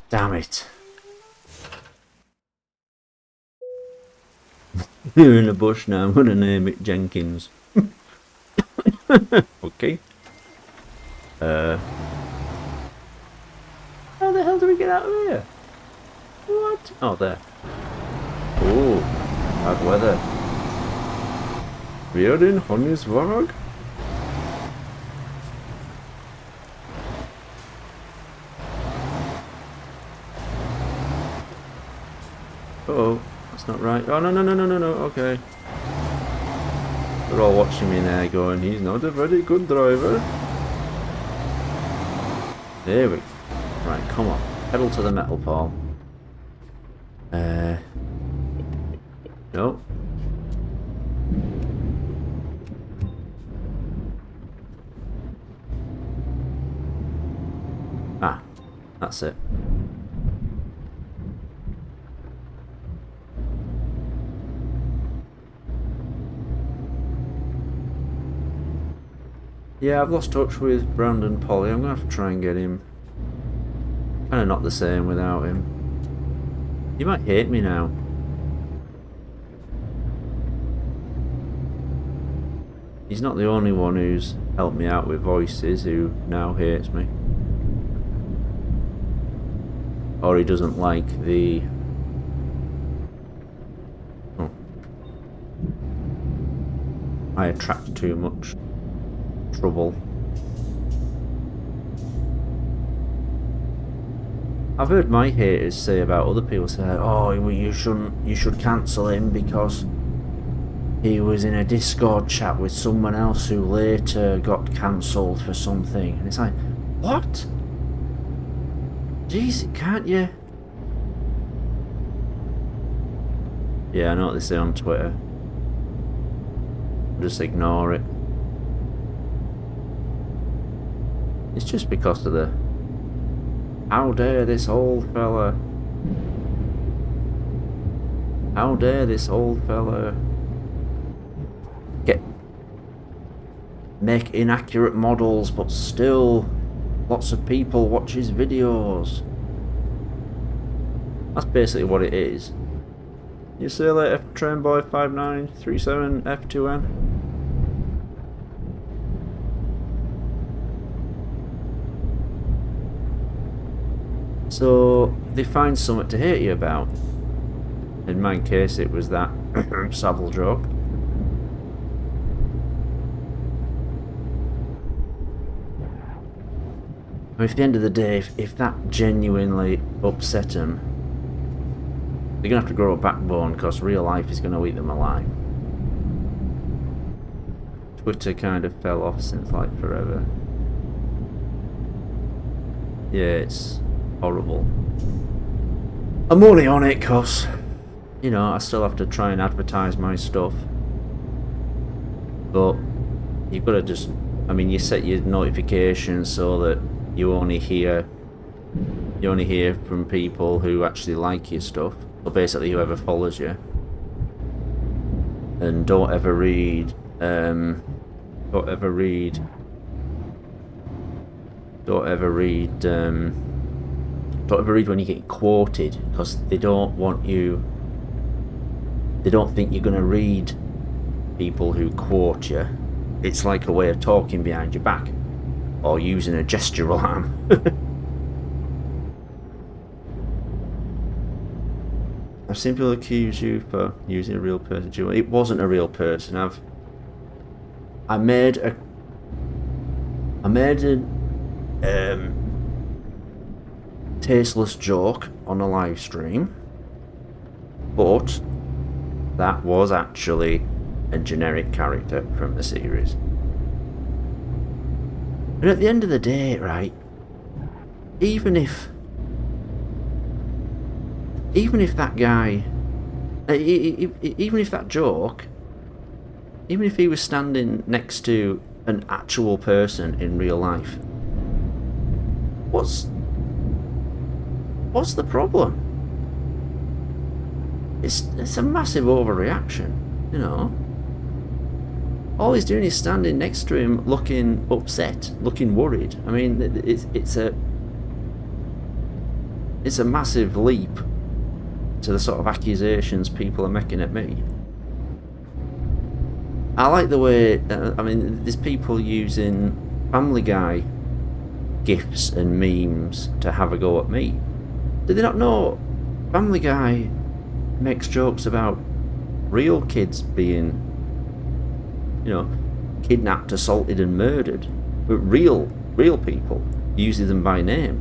Damn it. You're in a bush now, I'm going to name it Jenkins. Okay. How the hell do we get out of here? What? Oh, there. Oh, bad weather. Wir in Honniswag? Oh, that's not right. Oh, no, no, no, no, no, no, okay. They're all watching me now going, he's not a very good driver. There we go. Right, come on. Pedal to the metal, Paul. No. Ah, that's it. Yeah, I've lost touch with Brandon Polly. I'm going to have to try and get him. Kind of not the same without him. He might hate me now. He's not the only one who's helped me out with voices who now hates me. Or he doesn't like the... Oh. I attract too much trouble. I've heard my haters say about other people say, oh, you should cancel him because he was in a Discord chat with someone else who later got cancelled for something. And it's like, what? Jeez, can't you? Yeah, I know what they say on Twitter. Just ignore it. It's just because of the... How dare this old fella? How dare this old fella make inaccurate models, but still lots of people watch his videos. That's basically what it is. You see you later, Trainboy5937F2N. So they find something to hate you about. In my case, it was that Savile joke. I mean, at the end of the day, if that genuinely upset them, they're going to have to grow a backbone because real life is going to eat them alive. Twitter kind of fell off since like forever. Yeah, it's horrible. I'm only on it because, you know, I still have to try and advertise my stuff. But you've got to just, I mean, you set your notifications so that you only hear from people who actually like your stuff, or basically whoever follows you. And don't ever read when you get quoted, because they don't think you're going to read people who quote you. It's like a way of talking behind your back, or using a gesture alarm. I've seen people accuse you for using a real person. It wasn't a real person. I made a tasteless joke on a live stream, but that was actually a generic character from the series. And at the end of the day, right, even if that guy, even if that joke, even if he was standing next to an actual person in real life, what's the problem? It's a massive overreaction, you know. All he's doing is standing next to him, looking upset, looking worried. I mean, it's a massive leap to the sort of accusations people are making at me. I like the way, I mean, there's people using Family Guy gifs and memes to have a go at me. Do they not know Family Guy makes jokes about real kids being, you know, kidnapped, assaulted and murdered? But real people, uses them by name.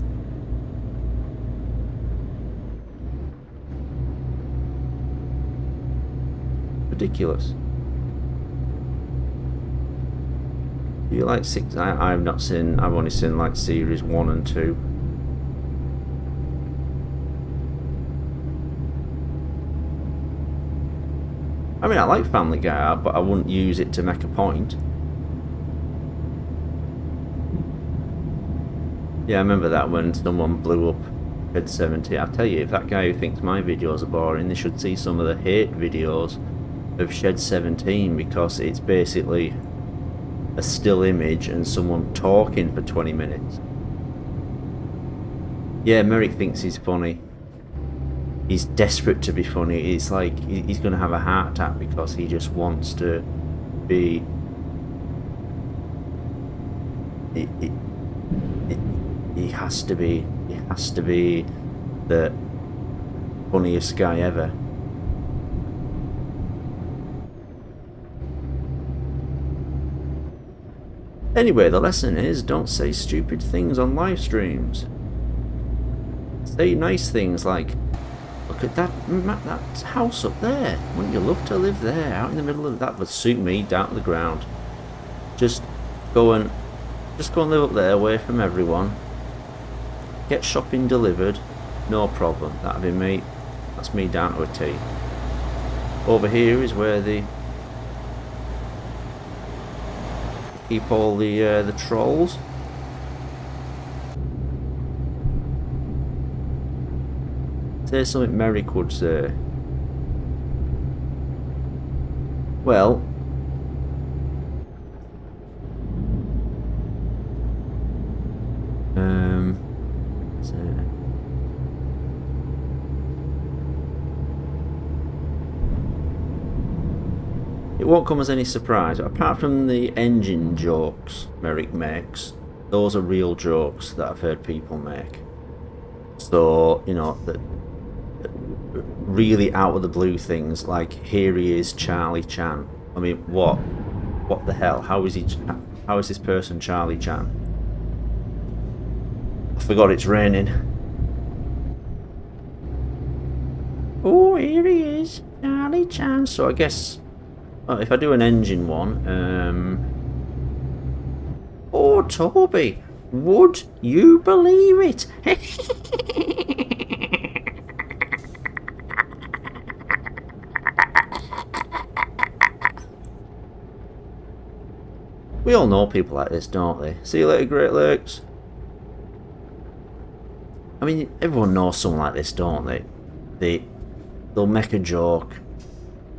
Ridiculous. Do you like 6? I've not seen. I've only seen like series 1 and 2. I mean, I like Family Guy, but I wouldn't use it to make a point. Yeah, I remember that when someone blew up Shed 70. I tell you, if that guy who thinks my videos are boring, they should see some of the hate videos of Shed 17, because it's basically a still image and someone talking for 20 minutes. Yeah, Merrick thinks he's funny. He's desperate to be funny. It's like he's going to have a heart attack because he just wants to be. He has to be. He has to be the funniest guy ever. Anyway, the lesson is don't say stupid things on live streams. Say nice things like, look at that house up there. Wouldn't you love to live there? Out in the middle of that would suit me, down to the ground. Just go and live up there, away from everyone. Get shopping delivered, no problem. That'd be me. That's me down to a T. Over here is where they keep all the trolls. Say something Merrick would say. Well, it won't come as any surprise, apart from the engine jokes Merrick makes. Those are real jokes that I've heard people make. So, you know, that really out of the blue things like, here he is, Charlie Chan. I mean, what the hell? How is this person Charlie Chan? I forgot it's raining. Oh, here he is, Charlie Chan. So I guess, if I do an engine one, oh, Toby, would you believe it? We all know people like this, don't they? See you later, Great Lakes. I mean, everyone knows someone like this, don't they? They'll make a joke,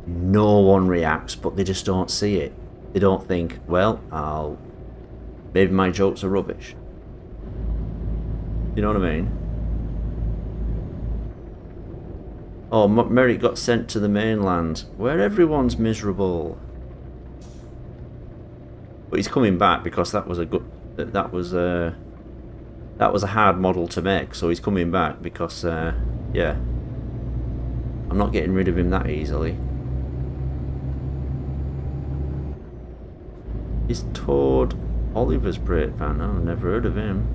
no one reacts, but they just don't see it. They don't think, well, maybe my jokes are rubbish. You know what I mean? Oh, Merrick got sent to the mainland, where everyone's miserable. But he's coming back because that was a hard model to make. So he's coming back because yeah, I'm not getting rid of him that easily. Is Toad Oliver's great fan? I've never heard of him.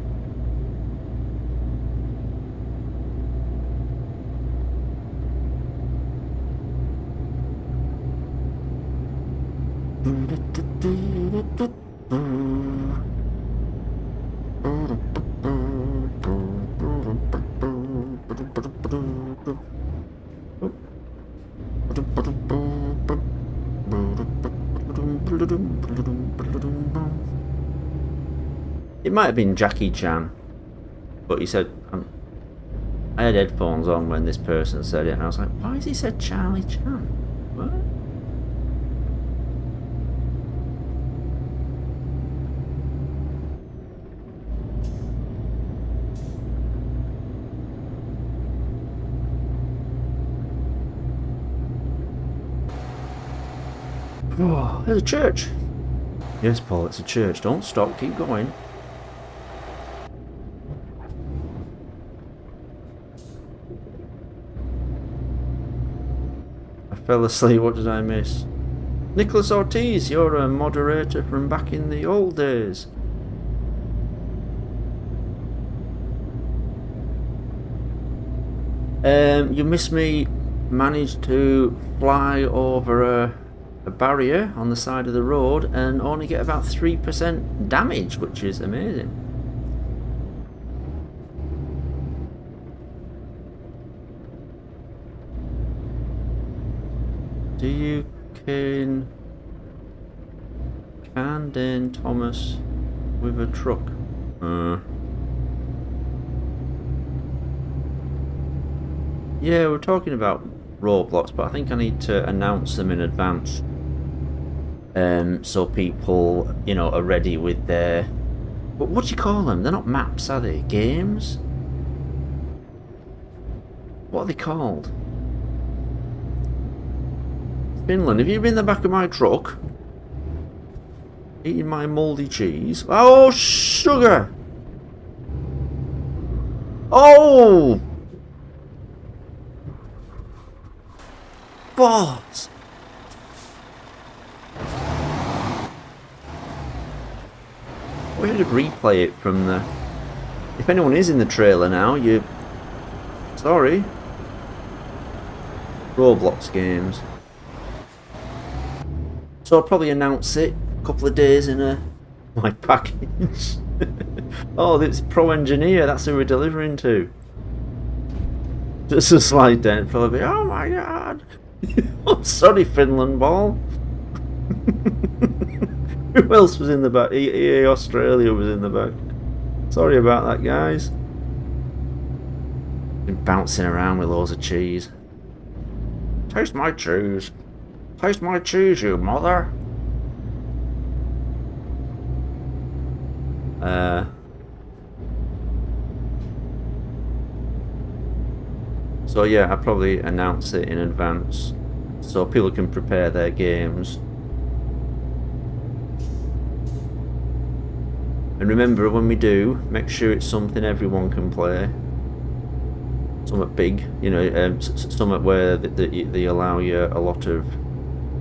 It might have been Jackie Chan, but he said, I had headphones on when this person said it, and I was like, why has he said Charlie Chan? What? Oh, there's a church. Yes, Paul, it's a church. Don't stop, keep going. I fell asleep, what did I miss? Nicholas Ortiz, you're a moderator from back in the old days. You missed me managed to fly over a barrier on the side of the road and only get about 3% damage, which is amazing. Do you can Dane Thomas with a truck? Yeah, we're talking about roadblocks, but I think I need to announce them in advance, so people, you know, are ready with their. What do you call them? They're not maps, are they? Games? What are they called? Finland, have you been in the back of my truck? Eating my mouldy cheese? Oh, sugar! Oh! Balls! We should replay it from the... If anyone is in the trailer now, you... Sorry. Roblox games. So I'll probably announce it a couple of days in my package. Oh, it's Pro Engineer, that's who we're delivering to. Just a slide down, probably, oh my god. I'm sorry, Finland ball. Who else was in the back? EA Australia was in the back. Sorry about that, guys. Been bouncing around with loads of cheese. Taste my cheese. Taste my cheese, you mother. So yeah, I'll probably announce it in advance so people can prepare their games. And remember, when we do, make sure it's something everyone can play. Something big, you know, something where they allow you a lot of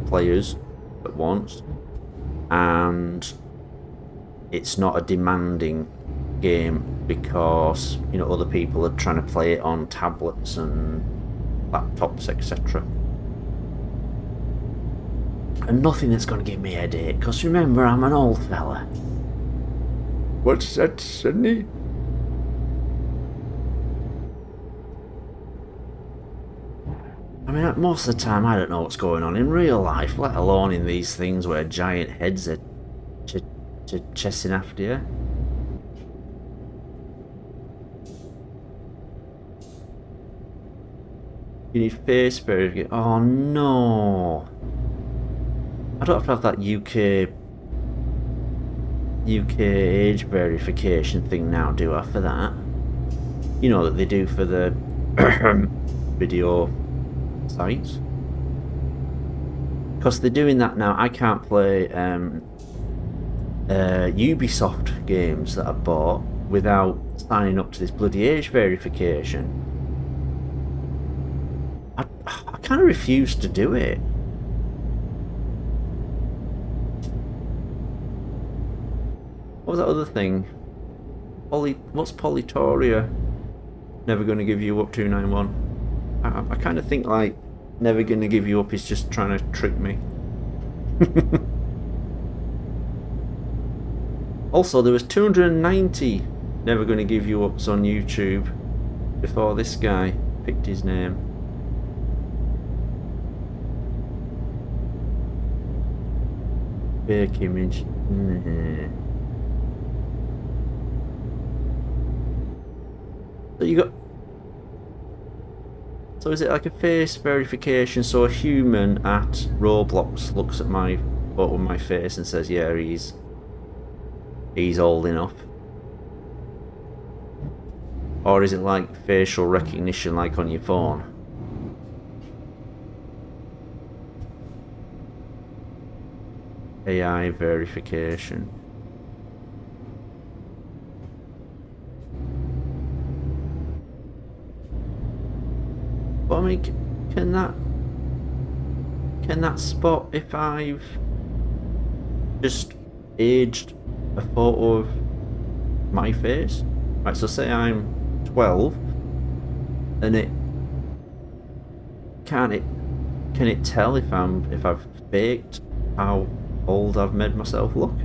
players at once, and it's not a demanding game because, you know, other people are trying to play it on tablets and laptops, etc. And nothing that's going to give me a headache, because remember, I'm an old fella. What's that, Sydney? I mean, most of the time I don't know what's going on in real life, let alone in these things where giant heads are chasing after you. You need face verification. Oh no! I don't have to have that UK age verification thing now, do I, for that? You know that they do for the video sites. Because they're doing that now. I can't play Ubisoft games that I bought without signing up to this bloody age verification. I kind of refuse to do it. What was that other thing? What's Polytoria? Never going to give you up 291. I kind of think like never going to give you up is just trying to trick me. Also, there was 290 never going to give you ups on YouTube before this guy picked his name. Fake image. So you got. So is it like a face verification? So a human at Roblox looks at my photo of my face and says, "Yeah, he's old enough." Or is it like facial recognition, like on your phone? AI verification. But I mean, can that spot if I've just aged a photo of my face? Right, so say I'm 12 and it Can it tell if I've faked how old I've made myself look?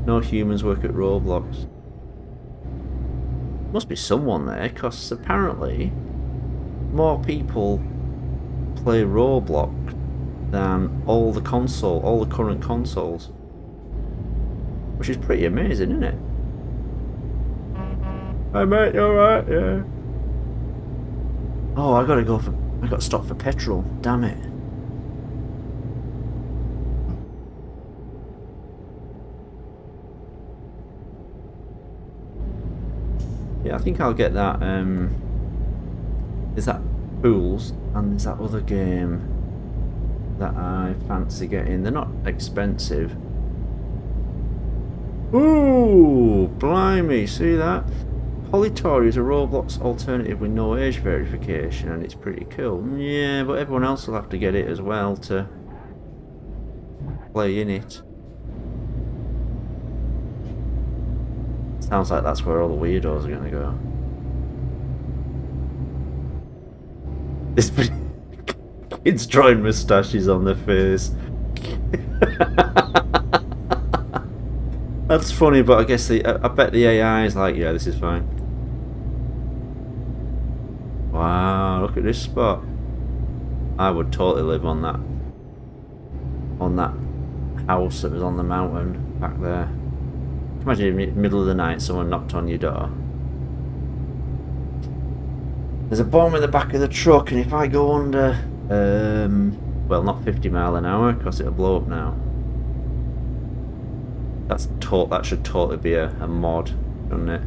No humans work at Roblox. Must be someone there, because apparently more people play Roblox than all the current consoles. Which is pretty amazing, isn't it? Hey mate, you alright? Yeah. Oh, I got to stop for petrol. Damn it. Yeah, I think I'll get that. Is that Pools, and there's that other game that I fancy getting. They're not expensive. Ooh, blimey, see that? Polytory is a Roblox alternative with no age verification, and it's pretty cool. Yeah, but everyone else will have to get it as well to play in it. Sounds like that's where all the weirdos are gonna go. This kids drawing moustaches on their face. That's funny, but I guess I bet the AI is like, yeah, this is fine. Wow, look at this spot. I would totally live on that house that was on the mountain back there. Imagine in the middle of the night someone knocked on your door. There's a bomb in the back of the truck, and if I go under, well, not 50 miles an hour, because it'll blow up now. That should totally be a mod, shouldn't it?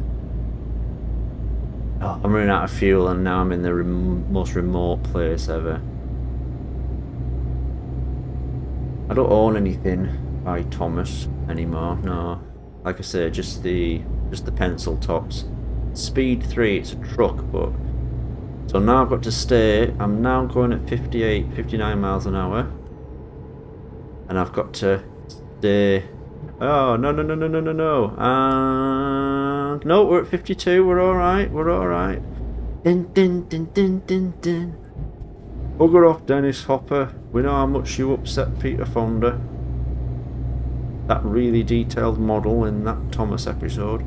Oh, I'm running out of fuel, and now I'm in the most remote place ever. I don't own anything by Thomas anymore. No, like I say, just the pencil tops. Speed 3, it's a truck, but so now I've got to stay. I'm now going at 59 miles an hour, and I've got to stay. Oh, no. No, we're at 52. We're alright. We're alright. Din. Bugger off, Dennis Hopper. We know how much you upset Peter Fonda. That really detailed model in that Thomas episode.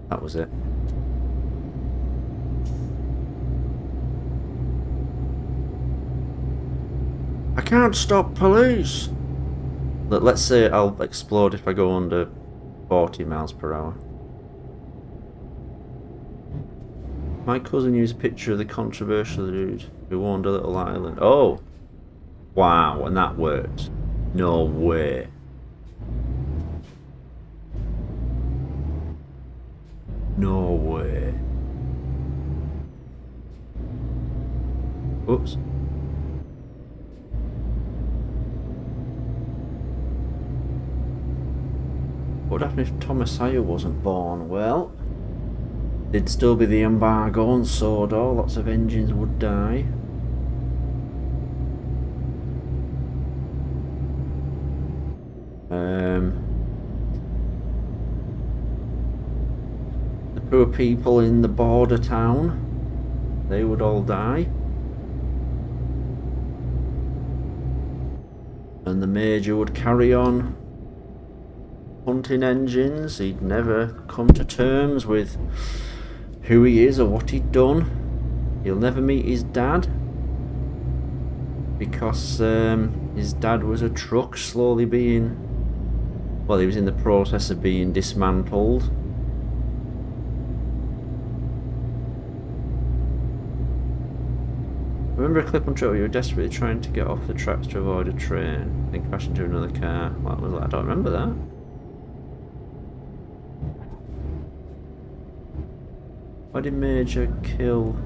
That was it. I can't stop police. Let's say I'll explode if I go under 40 miles per hour. My cousin used a picture of the controversial dude who owned a little island. Oh! Wow, and that worked. No way. No way. Oops. What would happen if Thomas Sire wasn't born? Well, there'd still be the embargo on Sodor. Lots of engines would die. The poor people in the border town, they would all die. And the Major would carry on hunting engines. He'd never come to terms with who he is or what he'd done. He'll never meet his dad, because his dad was a truck slowly being, well, he was in the process of being dismantled. Remember a clip on Twitter where you were desperately trying to get off the tracks to avoid a train, then crash into another car? What was that? I don't remember that. Why did Major kill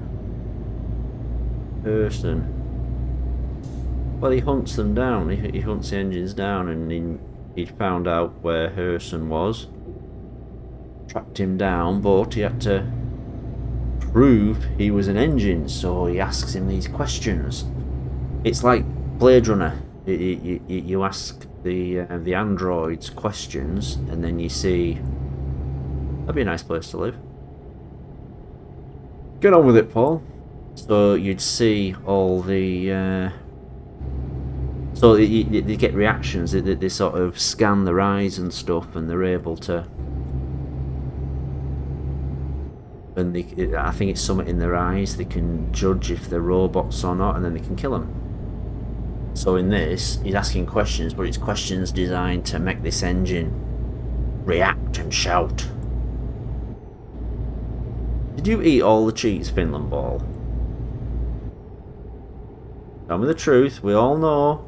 Hurston? Well, he hunts them down. He hunts the engines down, and he'd found out where Hurston was. Tracked him down, but he had to prove he was an engine, so he asks him these questions. It's like Blade Runner. You ask the androids questions, and then you see that'd be a nice place to live. Get on with it, Paul. So you'd see all the so they get reactions. They sort of scan their eyes and stuff, and they're able to. And I think it's something in their eyes. They can judge if they're robots or not, and then they can kill them. So in this, he's asking questions, but it's questions designed to make this engine react and shout. Did you eat all the cheese, Finland Ball? Tell me the truth. We all know.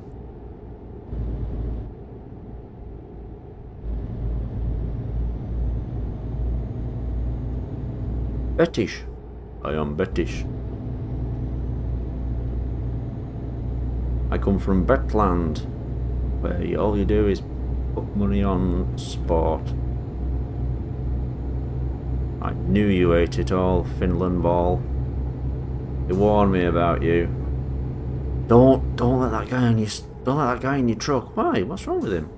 British. I am British. I come from Betland, where all you do is put money on sport. I knew you ate it all, Finland Ball. They warned me about you. Don't let that guy on your truck. Why? What's wrong with him?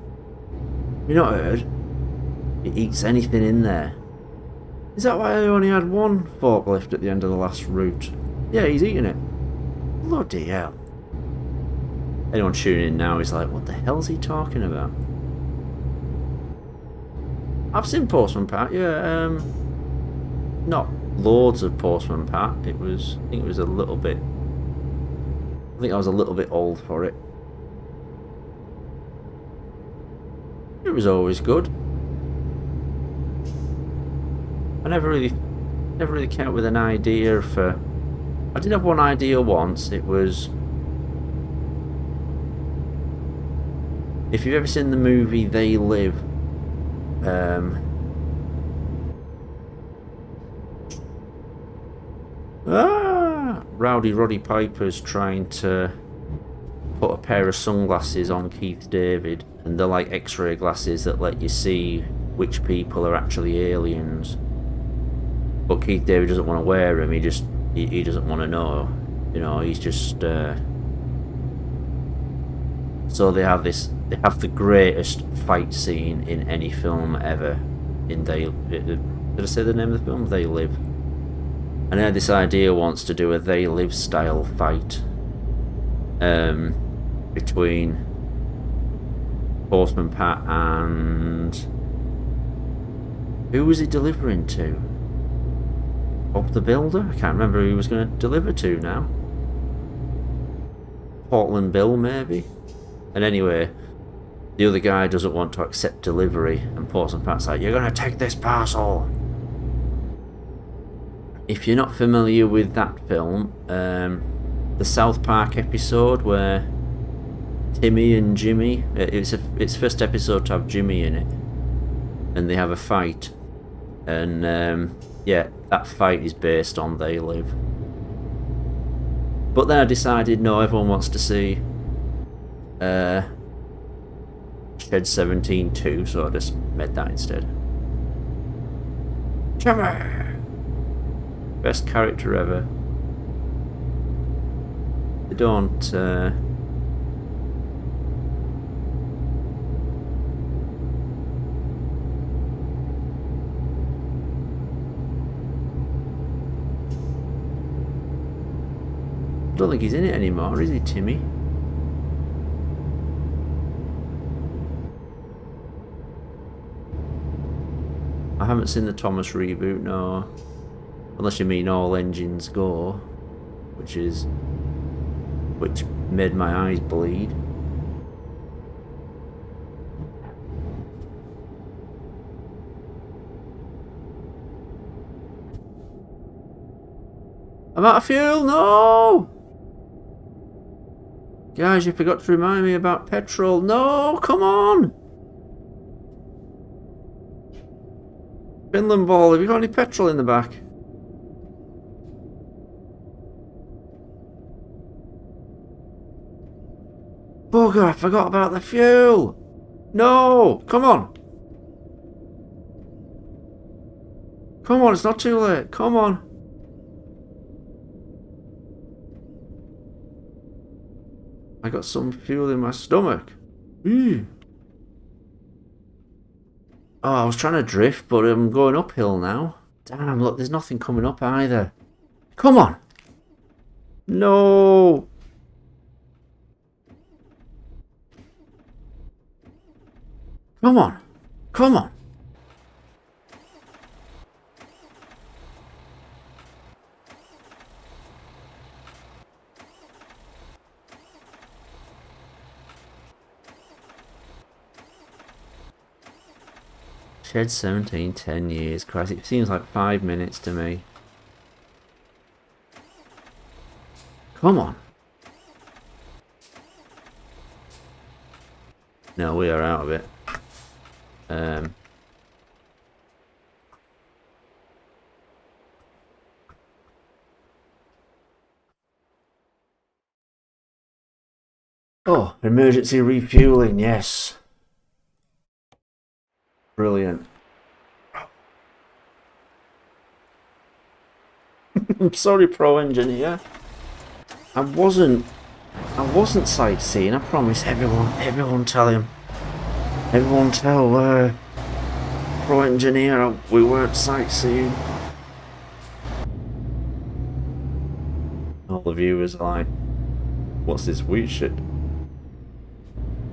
You not heard? He eats anything in there. Is that why I only had one forklift at the end of the last route? Yeah, he's eating it. Bloody hell. Anyone tuning in now is like, what the hell's he talking about? I've seen Postman Pat, yeah. Not loads of Postman Pat. I think it was a little bit. I think I was a little bit old for it. It was always good. I never really came up with an idea for. I did have one idea once. It was. If you've ever seen the movie They Live, Rowdy Roddy Piper's trying to put a pair of sunglasses on Keith David, and they're like X-ray glasses that let you see which people are actually aliens. But Keith David doesn't want to wear them. He doesn't want to know. You know, he's just. So they have this. They have the greatest fight scene in any film ever. Did I say the name of the film? They Live. And I had this idea once to do a They Live style fight between Postman Pat and who was he delivering to? Bob the Builder? I can't remember who he was going to deliver to now. Portland Bill, maybe? And anyway, the other guy doesn't want to accept delivery, and Postman Pat's like, you're going to take this parcel! If you're not familiar with that film, the South Park episode where Timmy and Jimmy, it's first episode to have Jimmy in it, and they have a fight, and yeah, that fight is based on They Live. But then I decided, no, everyone wants to see Shed 17 too, so I just made that instead. Jimmy! Best character ever. They don't I don't think he's in it anymore, is he, Timmy? I haven't seen the Thomas reboot, no. Unless you mean All Engines Go, which made my eyes bleed. I'm out of fuel, no! Guys, you forgot to remind me about petrol. No, come on! Finland Ball, have you got any petrol in the back? Bugger, I forgot about the fuel! No! Come on! Come on, it's not too late. Come on. I got some fuel in my stomach. Ew. Oh, I was trying to drift, but I'm going uphill now. Damn, look, there's nothing coming up either. Come on! No! Come on! Come on! Shed 17, 10 years. Christ, it seems like 5 minutes to me. Come on. No, we are out of it. Oh, emergency refueling, yes. Brilliant. I'm sorry, pro engineer. I wasn't sightseeing, I promise. Everyone tell him. Everyone tell pro engineer we weren't sightseeing. All the viewers are like, what's this weird shit?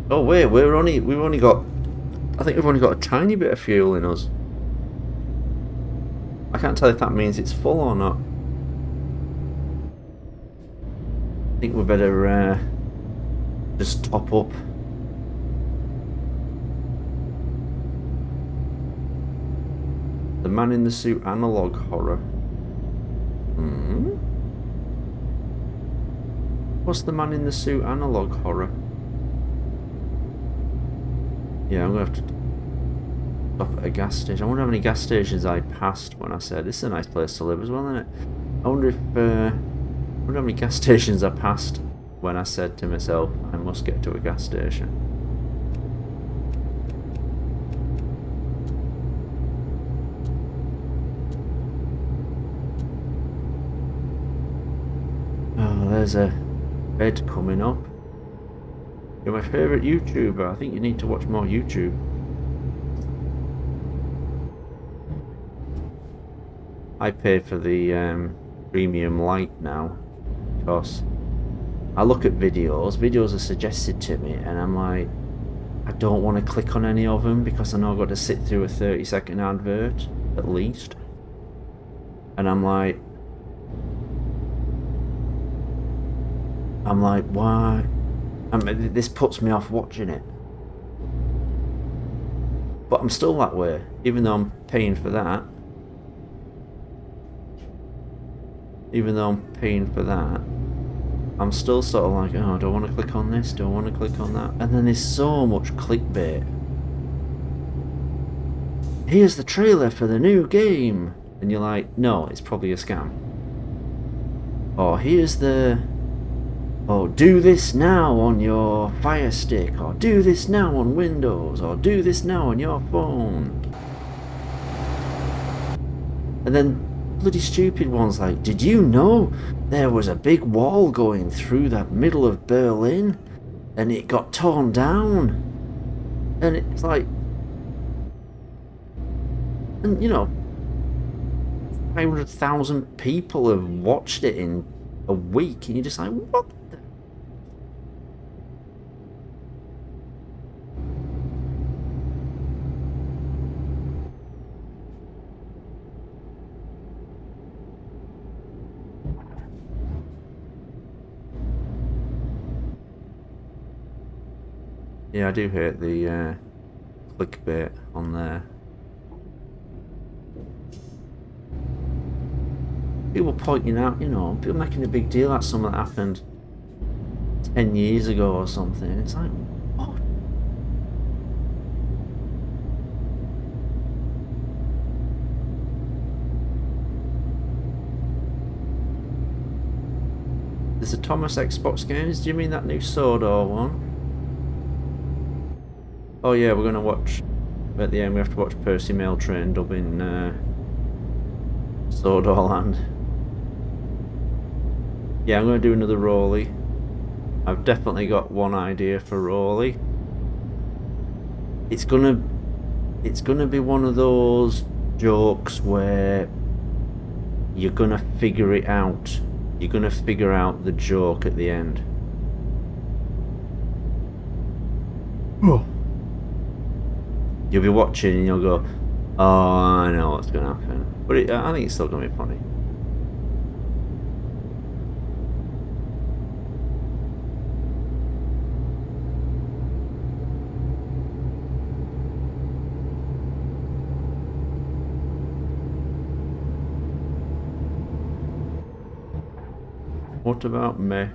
Oh wait, we've only got, I think we've only got a tiny bit of fuel in us. I can't tell if that means it's full or not. I think we better just top up. The man in the suit analog horror. What's the man in the suit analog horror? Yeah, I'm gonna have to stop at a gas station. I wonder how many gas stations I passed when I said this is a nice place to live as well, isn't it? I wonder if I wonder how many gas stations I passed when I said to myself I must get to a gas station. Oh, there's a bed coming up. You're my favourite YouTuber. I think you need to watch more YouTube. I pay for the premium light now because I look at videos are suggested to me and I'm like, I don't want to click on any of them because I know I've got to sit through a 30-second advert at least. And I'm like, why? I mean, this puts me off watching it. But I'm still that way, even though I'm paying for that. Even though I'm paying for that, I'm still sort of like, oh, do I want to click on this? Do I want to click on that? And then there's so much clickbait. Here's the trailer for the new game. And you're like, no, it's probably a scam. Or here's the... oh, do this now on your Fire Stick, or do this now on Windows, or do this now on your phone. And then bloody stupid ones like, did you know there was a big wall going through that middle of Berlin and it got torn down? And it's like, and you know, 500,000 people have watched it in a week and you're just like, what the? Yeah, I do hate the clickbait on there. People pointing out, you know, people making a big deal out of something that happened 10 years ago or something. It's like, what? There's a Thomas Xbox Games. Do you mean that new Sodor one? Oh yeah, we're gonna watch, at the end we have to watch Percy Mailtrain dubbing Sodorland. Yeah, I'm gonna do another Rolly. I've definitely got one idea for Rolly. It's gonna it's gonna be one of those jokes where you're gonna figure it out. You're gonna figure out the joke at the end. You'll be watching and you'll go, oh, I know what's gonna happen. But I think it's still gonna be funny. What about me,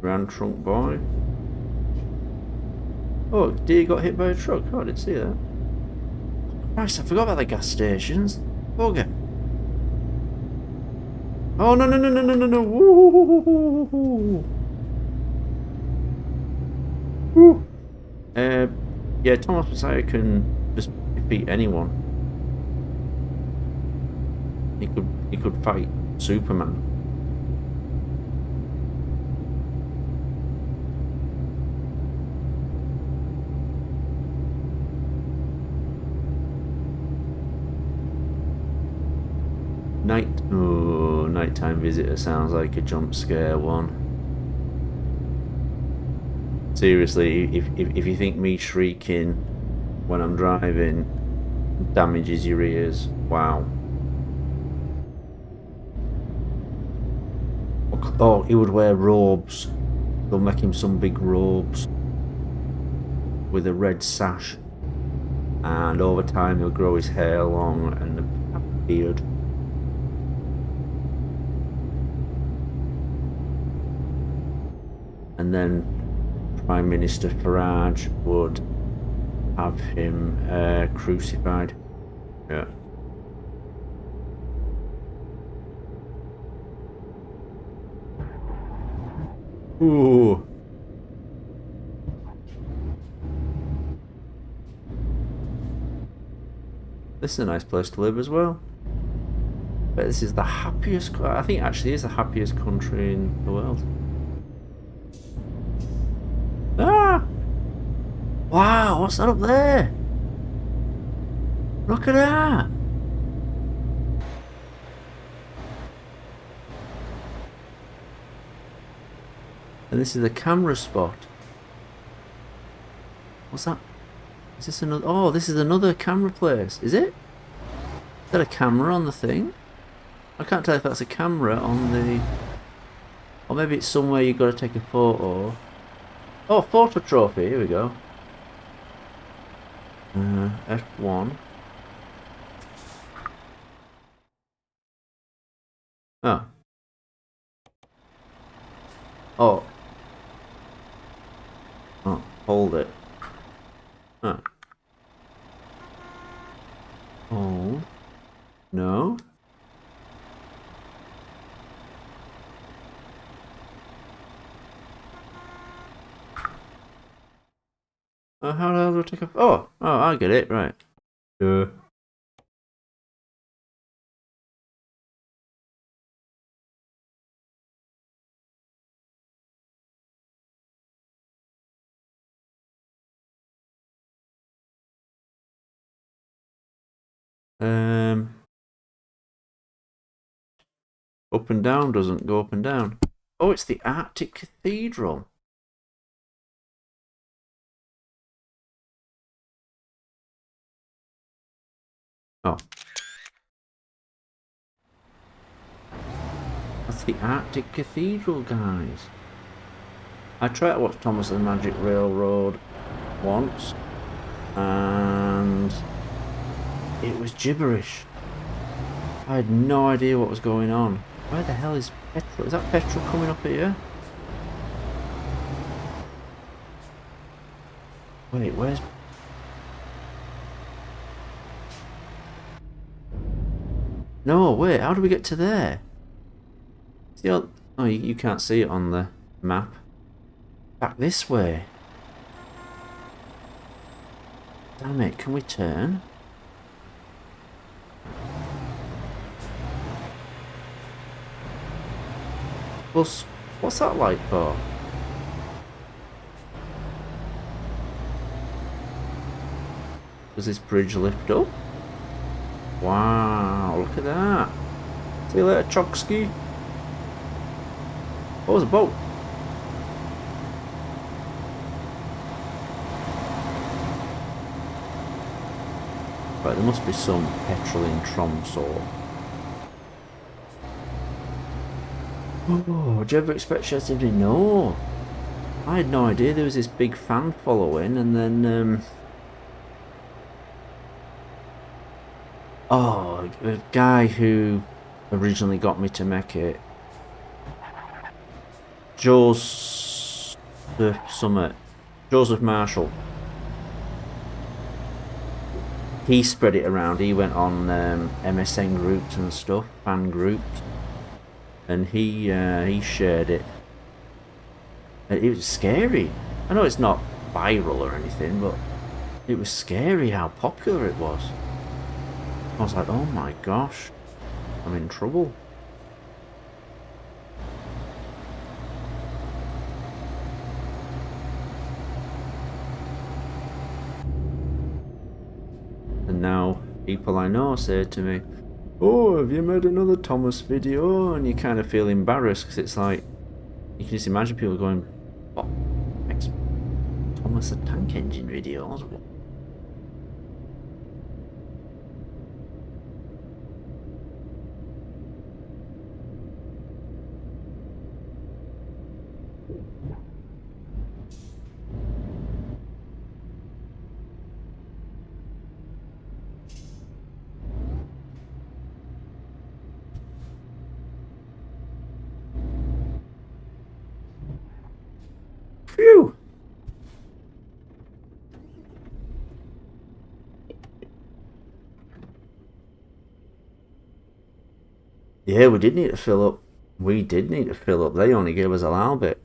Grand Trunk Boy? Oh, deer got hit by a truck. Oh, I didn't see that. Christ, I forgot about the gas stations. Bugger. Oh, no, no, no, no, no, no, no. Woo. Woo. Yeah, Thomas Messiah can just defeat anyone. He could fight Superman. Nighttime visitor sounds like a jump scare one. Seriously, if you think me shrieking when I'm driving damages your ears, wow. Oh, he would wear robes. They'll make him some big robes with a red sash, and over time he'll grow his hair long and a beard. And then Prime Minister Farage would have him crucified. Yeah. Ooh. This is a nice place to live as well. But this is the happiest. I think it actually is the happiest country in the world. Ah! Wow, what's that up there? Look at that! And this is the camera spot. What's that? Is this another? Oh, this is another camera place. Is it? Is that a camera on the thing? I can't tell if that's a camera on the... Or maybe it's somewhere you've got to take a photo. Oh, photo trophy, here we go. F1. Oh. Oh. Oh, hold it. Oh. Hold. No. How the hell do I take a... Oh, I get it, right. Up and down doesn't go up and down. Oh, it's the Arctic Cathedral. Oh. That's the Arctic Cathedral, guys. I tried to watch Thomas and the Magic Railroad once, and it was gibberish. I had no idea what was going on. Where the hell is petrol? Is that petrol coming up here? Wait, where's... No, wait, how do we get to there? See, oh, you can't see it on the map. Back this way. Damn it, can we turn? Plus, what's that light for? Does this bridge lift up? Wow, look at that. See you later, Chokski. Oh, there's a boat. Right, there must be some petrol in Tromsø. Oh, do you ever expect Sheffield? No. I had no idea there was this big fan following, and then oh, the guy who originally got me to make it, Joseph Marshall. He spread it around. He went on MSN groups and stuff, fan groups, and he shared it. It was scary. I know it's not viral or anything, but it was scary how popular it was. I was like, oh my gosh, I'm in trouble. And now people I know say to me, oh, have you made another Thomas video? And you kind of feel embarrassed because it's like, you can just imagine people going, what? Next Thomas the Tank Engine videos? Phew! Yeah, we did need to fill up. We did need to fill up. They only gave us a little bit.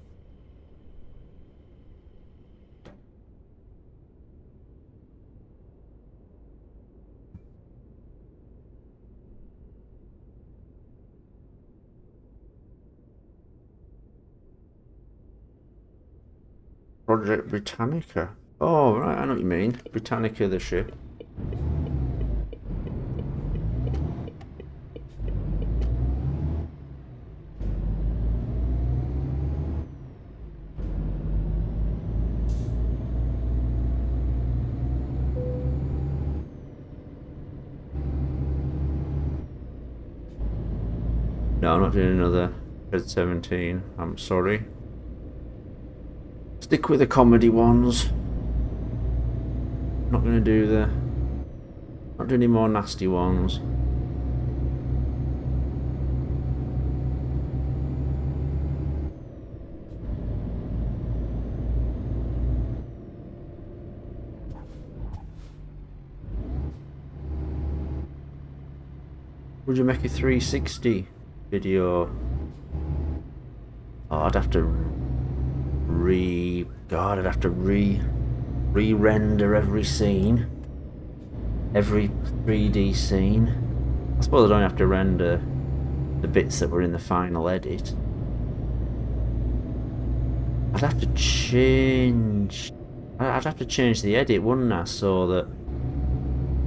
Project Britannica. Oh, right, I know what you mean. Britannica, the ship. No, I'm not doing another Red 17. I'm sorry. Stick with the comedy ones. Not gonna do the. Not do any more nasty ones. Would you make a 360 video? Oh, I'd have to re-render every scene, every 3D scene. I suppose I don't have to render the bits that were in the final edit. I'd have to change the edit, wouldn't I? So that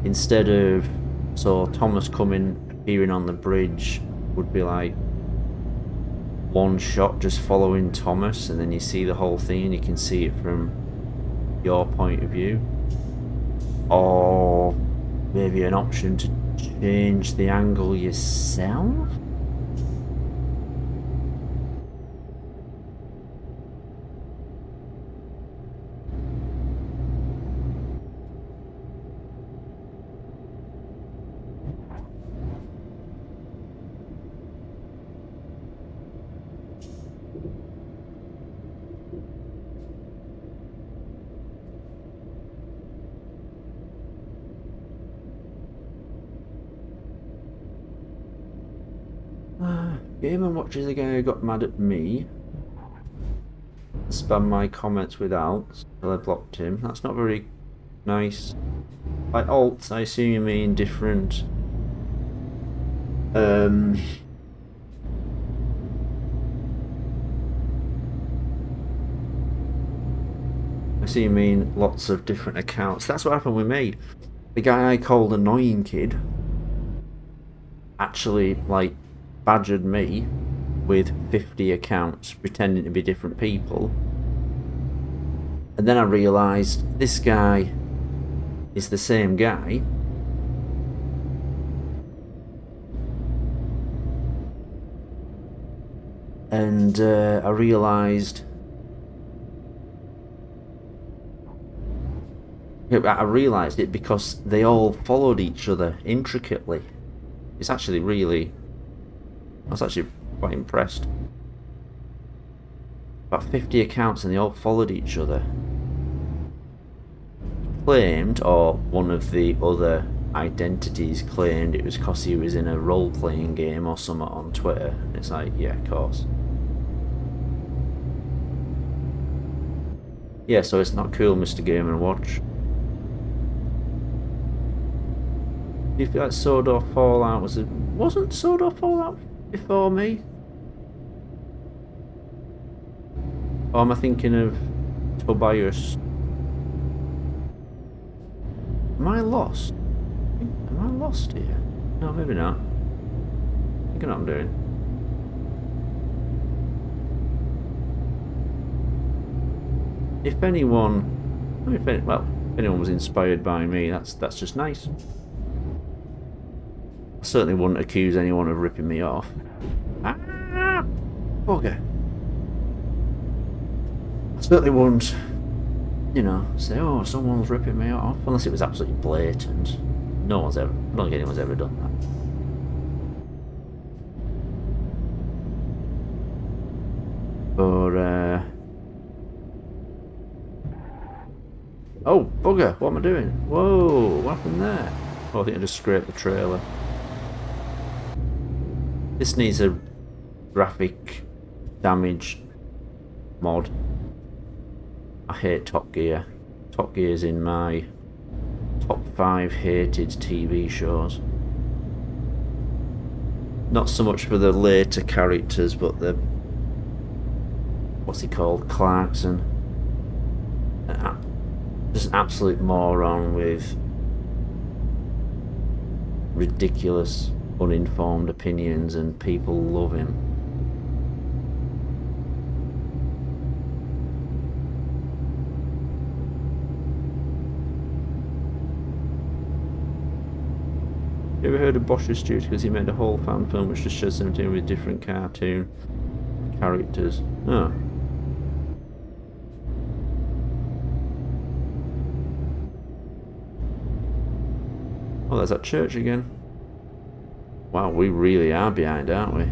instead of Thomas appearing on the bridge would be like one shot just following Thomas, and then you see the whole thing and you can see it from your point of view. Or maybe an option to change the angle yourself. Game and Watches the guy who got mad at me. Spam my comments with alts until I blocked him. That's not very nice. By alts, I assume you mean different. I assume you mean lots of different accounts. That's what happened with me. the guy I called annoying kid actually, like, badgered me with 50 accounts pretending to be different people. And then I realised this guy is the same guy. And I realised... I realised it because they all followed each other intricately. It's actually really... I was actually quite impressed. About 50 accounts and they all followed each other. He claimed, or one of the other identities claimed, it was because he was in a role-playing game or something on Twitter. It's like, yeah, of course. Yeah, so it's not cool, Mr. Game & Watch. Do you feel like Sodor Fallout was wasn't Sodor Fallout before me? Or am I thinking of Tobias? Am I lost? Am I lost here? No, maybe not. I think I know what I'm doing. If anyone, if anyone was inspired by me, that's just nice. I certainly wouldn't accuse anyone of ripping me off. Ah, bugger. I certainly wouldn't, you know, say, oh, someone's ripping me off, unless it was absolutely blatant. I don't think anyone's ever done that. But, oh, bugger, what am I doing? Whoa, what happened there? Oh, I think I just scraped the trailer. This needs a graphic damage mod. I hate Top Gear. Top Gear's in my top 5 hated TV shows. Not so much for the later characters, but the... what's he called? Clarkson. Just an absolute moron with ridiculous, uninformed opinions, and people love him. You ever heard of Bosch's Studio? Because he made a whole fan film which just shows 17 with different cartoon characters. Oh. Oh, there's that church again. Wow, we really are behind, aren't we?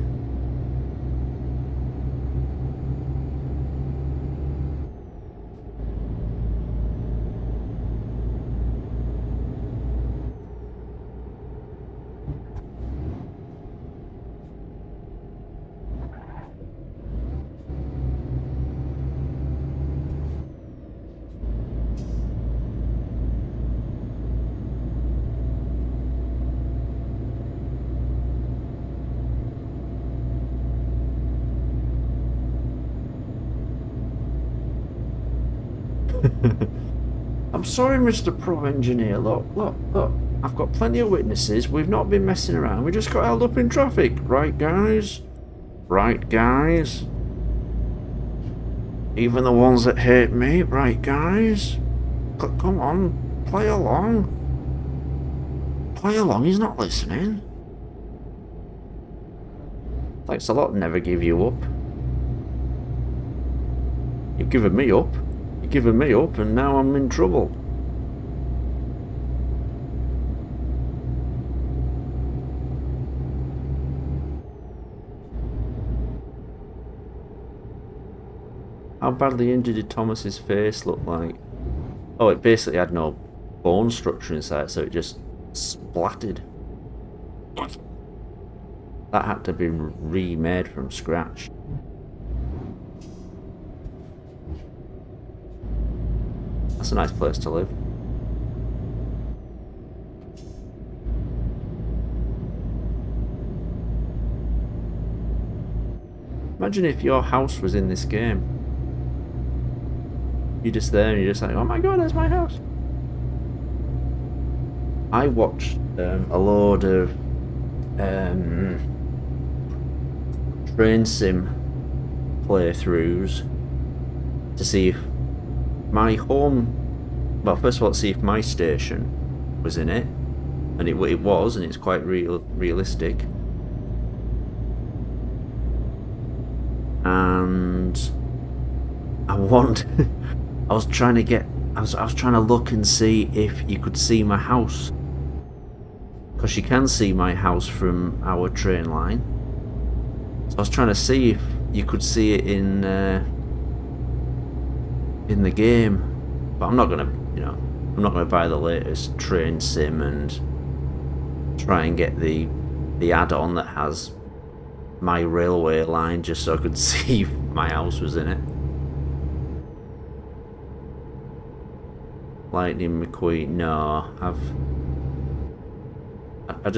I'm sorry, Mr. Pro Engineer. Look. I've got plenty of witnesses. We've not been messing around. We just got held up in traffic. Right, guys? Right, guys? Even the ones that hate me. Right, guys? Come on. Play along. Play along. He's not listening. Thanks a lot. Never give you up. You've given me up. You've given me up, and now I'm in trouble. How badly injured did Thomas's face look like? Oh, it basically had no bone structure inside, so it just splattered. That had to be remade from scratch. That's a nice place to live. Imagine if your house was in this game. You're just there and you're just like, oh my god, that's my house. I watched a load of train sim playthroughs to see if my home, well, first of all, to see if my station was in it, and it was, and it's quite realistic. And I was trying to look and see if you could see my house, because you can see my house from our train line. So I was trying to see if you could see it in the game, but I'm not gonna buy the latest train sim and try and get the add-on that has my railway line just so I could see if my house was in it. Lightning McQueen, no, I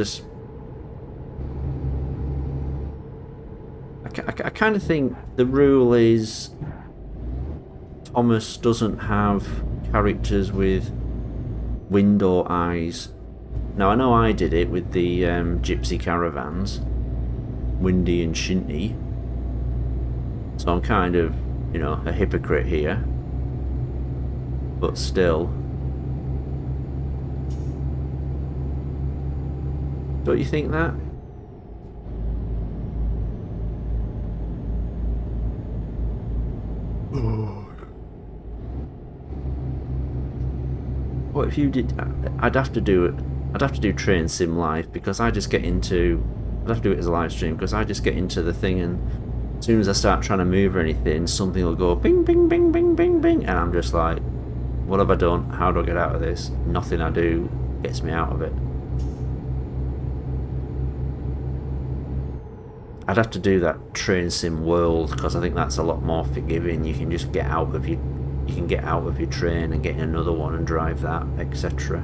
kind of think the rule is Thomas doesn't have characters with window eyes. Now I know I did it with the gypsy caravans, Windy and Shinty, so I'm kind of, a hypocrite here, but still. Don't you think that? What if you did? I'd have to do Train Sim Live, because I just get into. I'd have to do it as a live stream, because I just get into the thing, and as soon as I start trying to move or anything, something will go bing, bing, bing, bing, bing, bing, and I'm just like, what have I done? How do I get out of this? Nothing I do gets me out of it. I'd have to do that Train Sim World, because I think that's a lot more forgiving. You can just get out of your train and get in another one and drive that, etc.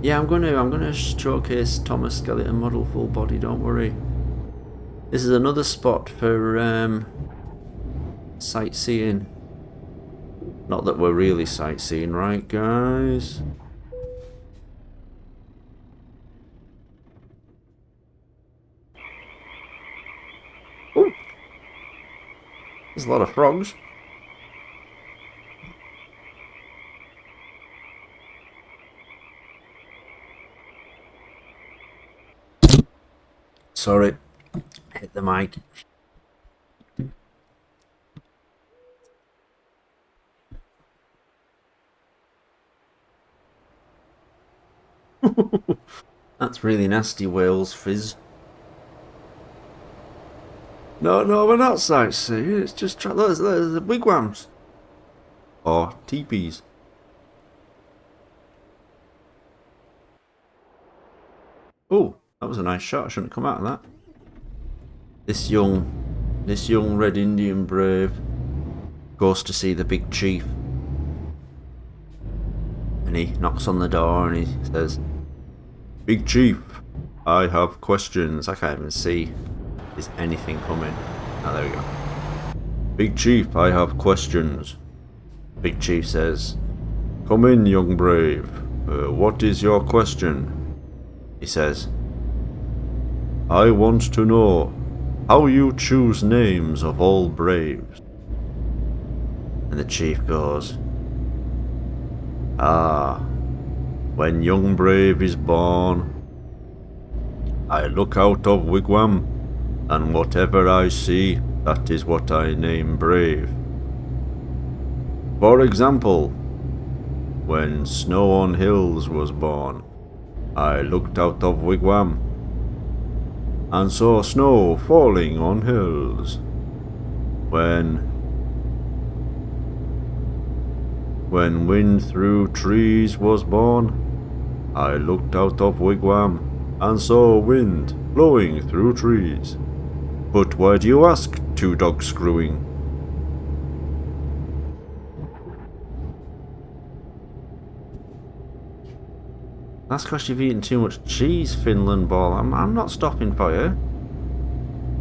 Yeah, I'm gonna showcase Thomas Skeleton model full body. Don't worry. This is another spot for sightseeing. Not that we're really sightseeing, right, guys? Oh, there's a lot of frogs. Sorry, hit the mic. That's really nasty, Wales fizz. No, we're not sightseeing. It's just there's the wigwams or teepees. Oh, that was a nice shot. I shouldn't have come out of that. This young Red Indian brave goes to see the big chief, and he knocks on the door and he says, "Big chief, I have questions." I can't even see. Is anything coming? Oh, there we go. "Big chief, I have questions." Big chief says, "Come in, young brave. What is your question?" He says, "I want to know how you choose names of all braves." And the chief goes, "Ah, when young brave is born, I look out of wigwam, and whatever I see, that is what I name brave. For example, when Snow on Hills was born, I looked out of wigwam and saw snow falling on hills. When Wind Through Trees was born, I looked out of wigwam and saw wind blowing through trees. But why do you ask, two dogs screwing?" That's because you've eaten too much cheese, Finland ball. I'm not stopping for you.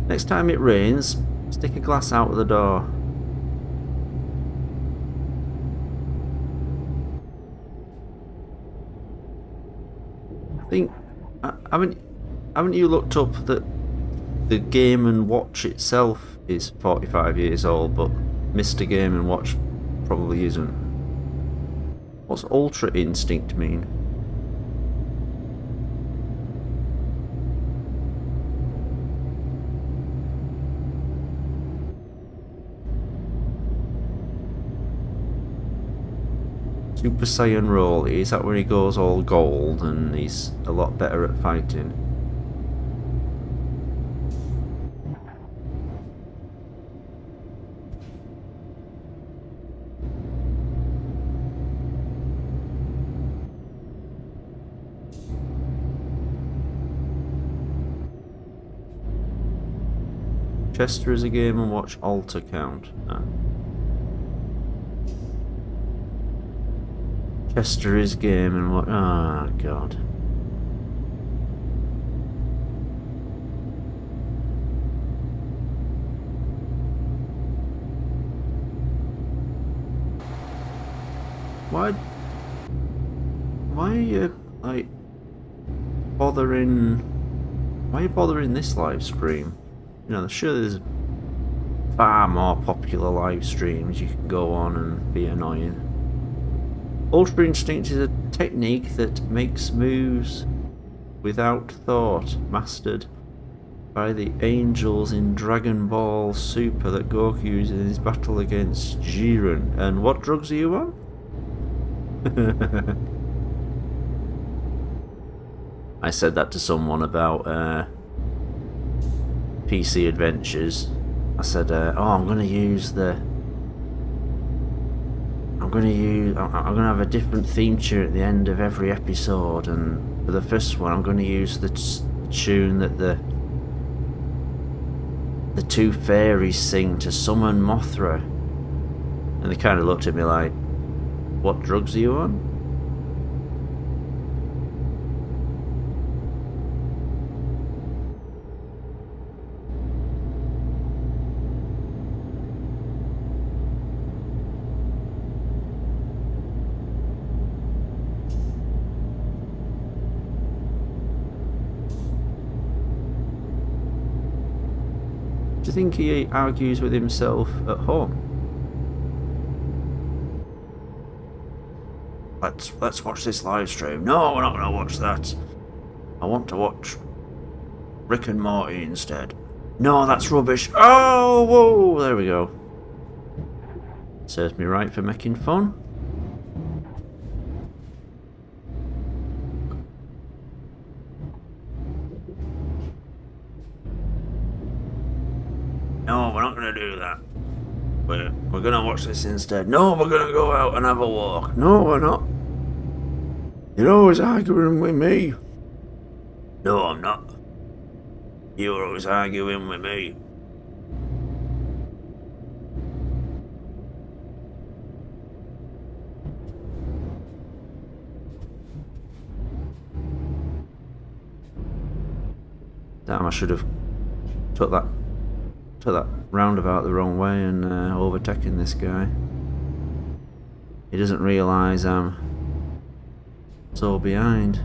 Next time it rains, stick a glass out of the door. think haven't you looked up that the Game and Watch itself is 45 years old, but Mr. Game and Watch probably isn't? What's Ultra Instinct mean? Super Saiyan Roll, is that where he goes all gold and he's a lot better at fighting? Chester is a Game and Watch alt account. Chester is Game and Watch. Oh god. Why are you like bothering? Why are you bothering this live stream? You know, sure there's far more popular live streams you can go on and be annoying. Ultra Instinct is a technique that makes moves without thought, mastered by the angels in Dragon Ball Super that Goku uses in his battle against Jiren. And what drugs are you on? I said that to someone about PC Adventures. I said, I'm gonna have a different theme tune at the end of every episode, and for the first one I'm gonna use the tune that the two fairies sing to summon Mothra. And they kind of looked at me like, what drugs are you on? Do you think he argues with himself at home? Let's watch this live stream. No, we're not going to watch that. I want to watch Rick and Morty instead. No, that's rubbish. Oh, whoa, there we go. Serves me right for making fun. No, we're not going to do that. We're going to watch this instead. No, we're going to go out and have a walk. No, we're not. You're always arguing with me. No, I'm not. You're always arguing with me. Damn, I should have took that roundabout the wrong way and overtaken this guy. He doesn't realise I'm so behind.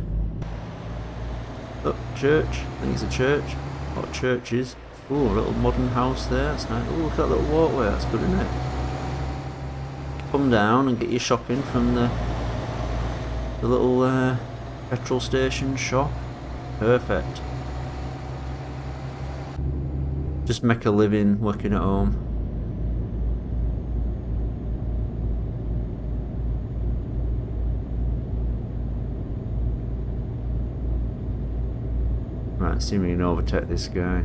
Oh, church. I think it's a church. A lot of churches. Ooh, a little modern house there. That's nice. Ooh, look at that little walkway. That's good, isn't it? Come down and get your shopping from the little petrol station shop. Perfect. Just make a living working at home. Right, see if we can overtake this guy.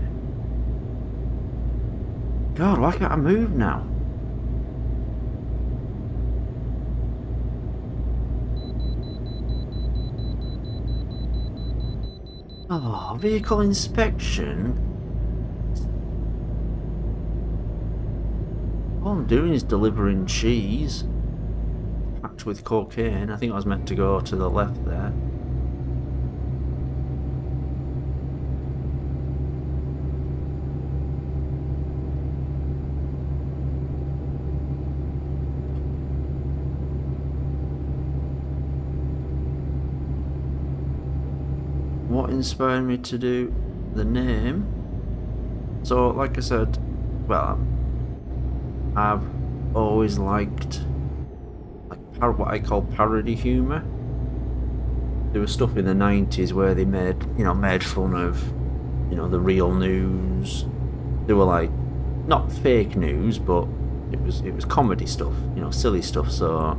God, why can't I move now? Oh, vehicle inspection? All I'm doing is delivering cheese packed with cocaine. I think I was meant to go to the left there. inspired me to do the name. So, like I said, well, I've always liked what I call parody humour. There was stuff in the 90s where they made fun of, the real news. They were like, not fake news, but it was comedy stuff, silly stuff. So,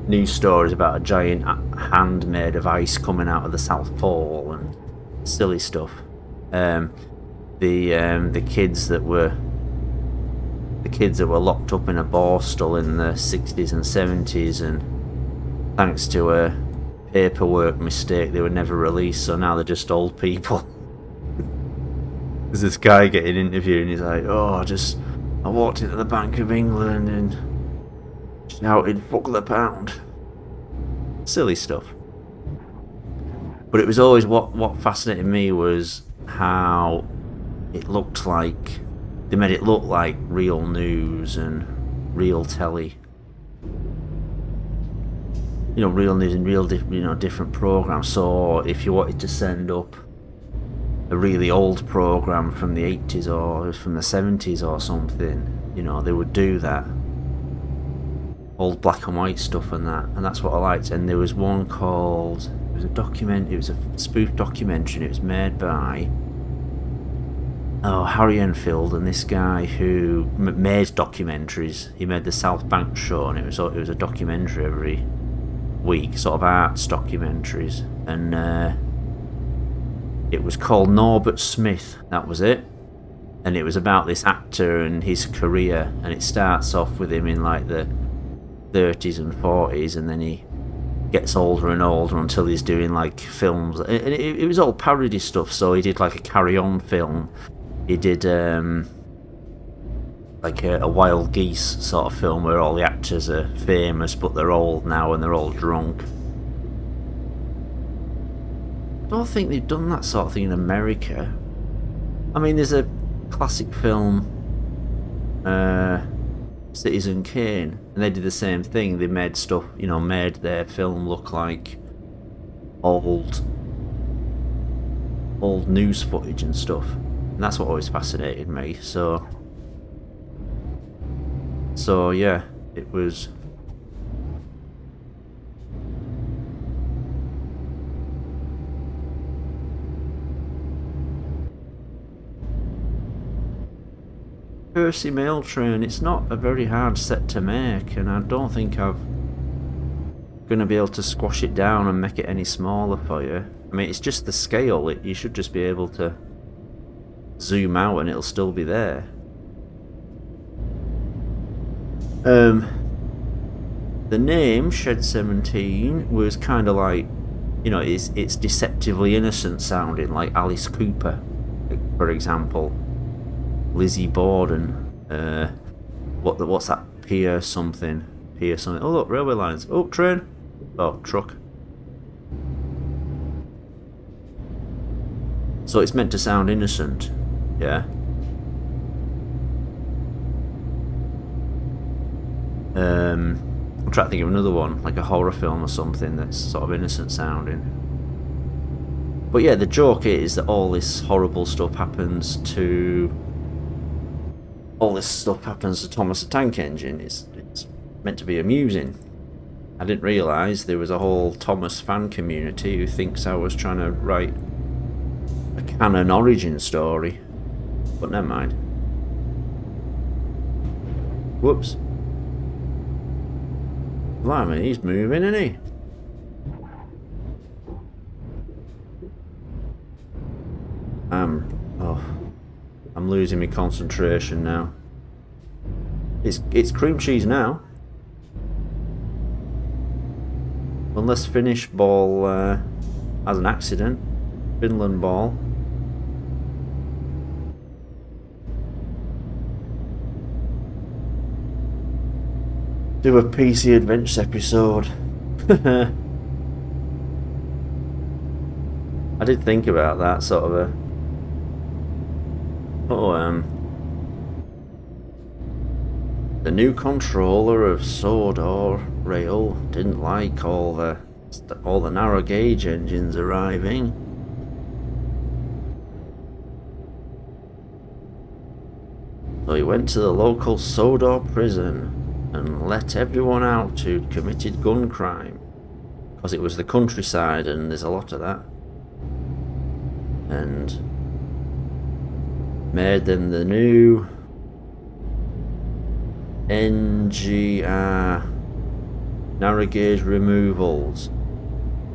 news stories about a giant hand made of ice coming out of the South Pole and silly stuff. The kids that were locked up in a borstal in the 60s and 70s, and thanks to a paperwork mistake they were never released, so now they're just old people. There's this guy getting interviewed and he's like, I walked into the Bank of England and shouted, "Fuck the pound." Silly stuff. But it was always what fascinated me was how it looked like they made it look like real news and real telly. Real news and real different programs. So if you wanted to send up a really old program from the 80s or from the 70s or something, they would do that. Old black and white stuff and that's what I liked. And there was one called, it was a spoof documentary, and it was made by Harry Enfield, and this guy who made documentaries. He made the South Bank show, and it was a documentary every week, sort of arts documentaries, and it was called Norbert Smith, that was it. And it was about this actor and his career, and it starts off with him in like the 30s and 40s, and then he gets older and older until he's doing like films, and it was all parody stuff. So he did like a Carry On film, he did like a Wild Geese sort of film where all the actors are famous but they're old now and they're all drunk. I don't think they've done that sort of thing in America. I mean, there's a classic film, Citizen Kane, and they did the same thing. They made stuff, made their film look like old news footage and stuff, and that's what always fascinated me. So yeah, it was. Percy Mail Train, it's not a very hard set to make, and I don't think I'm going to be able to squash it down and make it any smaller for you. I mean, it's just the scale, you should just be able to zoom out and it'll still be there. The name Shed 17 was kind of like, it's deceptively innocent sounding, like Alice Cooper, for example. Lizzie Borden, what's that? Pier something. Oh look, railway lines. Oh, train. Oh, truck. So it's meant to sound innocent, yeah. I'm trying to think of another one, like a horror film or something that's sort of innocent sounding. But yeah, the joke is that all this horrible stuff happens to Thomas the Tank Engine. It's meant to be amusing. I didn't realise there was a whole Thomas fan community who thinks I was trying to write a canon origin story. But never mind. Whoops. Blimey, he's moving, isn't he? I'm losing my concentration now. It's cream cheese now. Unless Finnish ball has an accident. Finland ball. Do a PC Adventures episode. I did think about that sort of a. The new controller of Sodor Rail didn't like all the all the narrow gauge engines arriving. So he went to the local Sodor prison and let everyone out who'd committed gun crime. Because it was the countryside and there's a lot of that. And made them the new NGR, narrow gauge removals.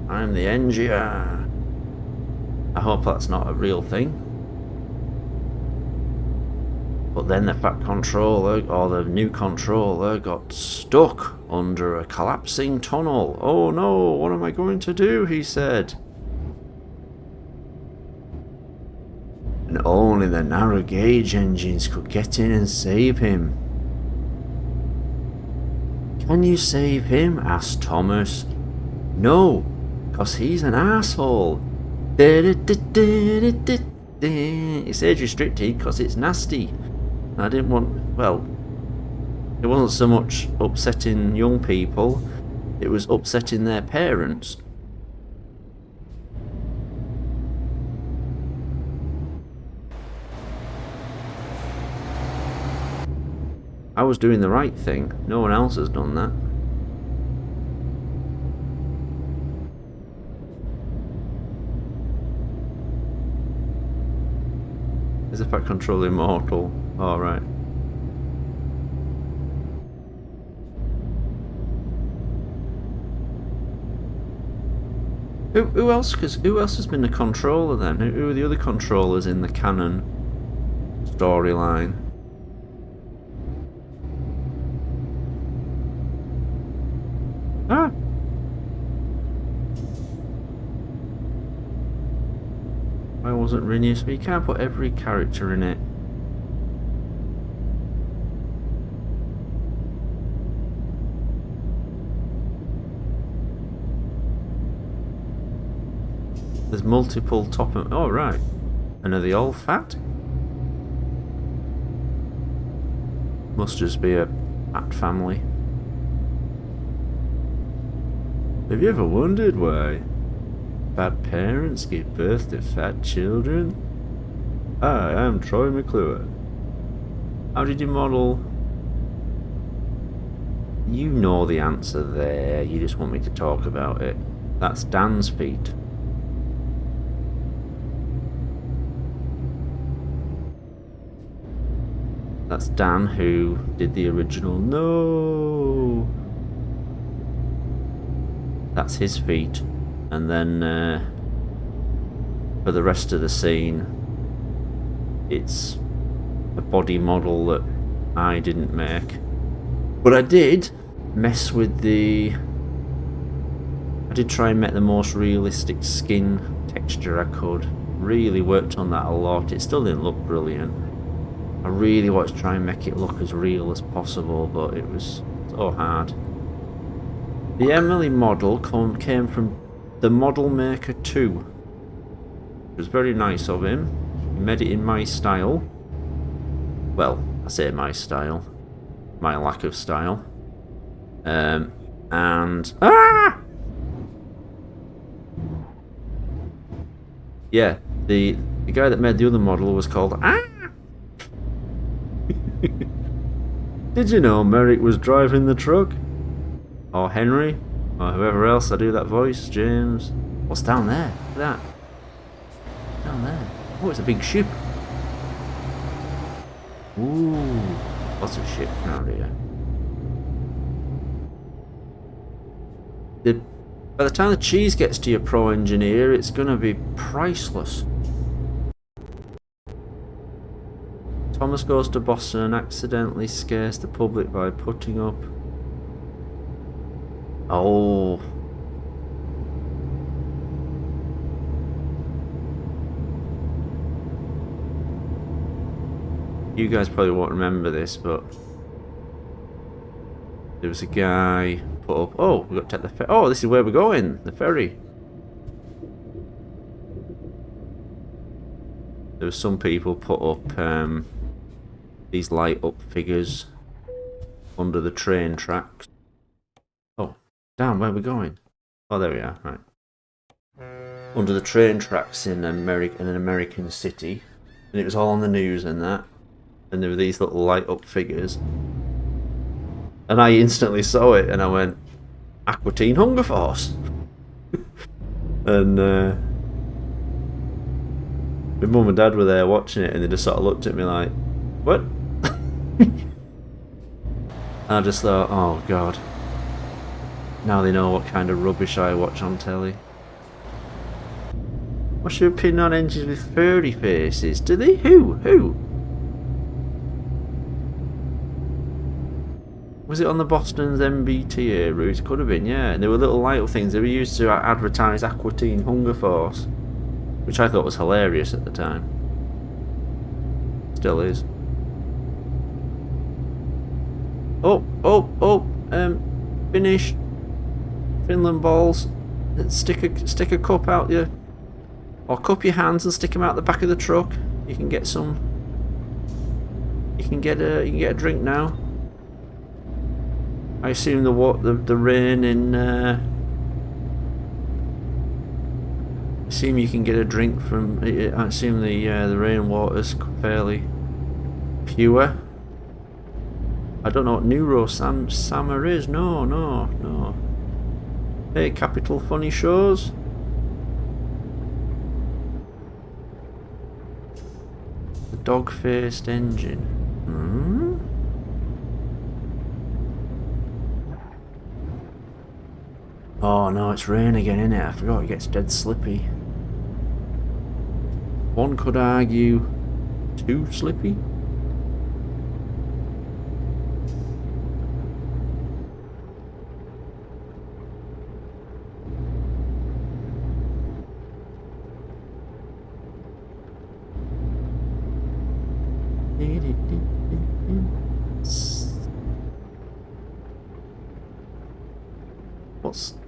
I'm the NGR. I hope that's not a real thing. But then the fat controller, or the new controller, got stuck under a collapsing tunnel. Oh no, what am I going to do? He said. And only the narrow gauge engines could get in and save him. Can you save him? Asked Thomas. No, because he's an asshole. It's age restricted because it's nasty. I didn't want, well, it wasn't so much upsetting young people, it was upsetting their parents. I was doing the right thing. No one else has done that. Is the Fat Controller immortal? Alright. Who else? Because who else has been a controller then? Who are the other controllers in the canon storyline? Ah. Why wasn't Rinius? But you can't put every character in it. There's multiple top. Oh right. And are they all fat? Must just be a fat family. Have you ever wondered why fat parents give birth to fat children? Hi, I'm Troy McClure. How did you model? You know the answer there, you just want me to talk about it. That's Dan's feet. That's Dan who did the original. No! That's his feet. And then for the rest of the scene, it's a body model that I didn't make. But I did mess with the... I did try and make the most realistic skin texture I could. Really worked on that a lot. It still didn't look brilliant. I really wanted to try and make it look as real as possible, but it was so hard. The Emily model came from the Model Maker 2. It was very nice of him. He made it in my style. Well, I say my style. My lack of style. And... Ah! Yeah, the guy that made the other model was called... Ah! Did you know Merrick was driving the truck? Or Henry? Or whoever else I do that voice? James? What's down there? Look at that. Down there. Oh, it's a big ship. Ooh. Lots of ships around here. By the time the cheese gets to your pro engineer, it's gonna be priceless. Thomas goes to Boston and accidentally scares the public by putting up... Oh. You guys probably won't remember this, but... There was a guy put up... Oh, we've got to take the ferry. Oh, this is where we're going. The ferry. There were some people put up... these light up figures under the train tracks. Oh, damn, where are we going? Oh, there we are. Right. Under the train tracks in an American city, and it was all on the news and that, and there were these little light up figures, and I instantly saw it, and I went, Aqua Teen Hunger Force, and my mum and dad were there watching it, and they just sort of looked at me like, what? And I just thought, oh god, now they know what kind of rubbish I watch on telly. What's your opinion on engines with furry faces? Do they? Who? Was it on the Boston's MBTA route? Could have been, yeah. And there were little light things. They were used to advertise Aqua Teen Hunger Force, which I thought was hilarious at the time. Still is. Finish. Finland balls. Stick a cup out your, or cup your hands and stick them out the back of the truck. You can get some. You can get a drink now. I assume the rain in. I assume you can get a drink from. I assume the rainwater's fairly pure. I don't know what Neuro-Summer is. No. Hey, Capital Funny Shows. The dog-faced engine. Hmm? Oh no, it's rain again, innit? I forgot it gets dead slippy. One could argue too slippy.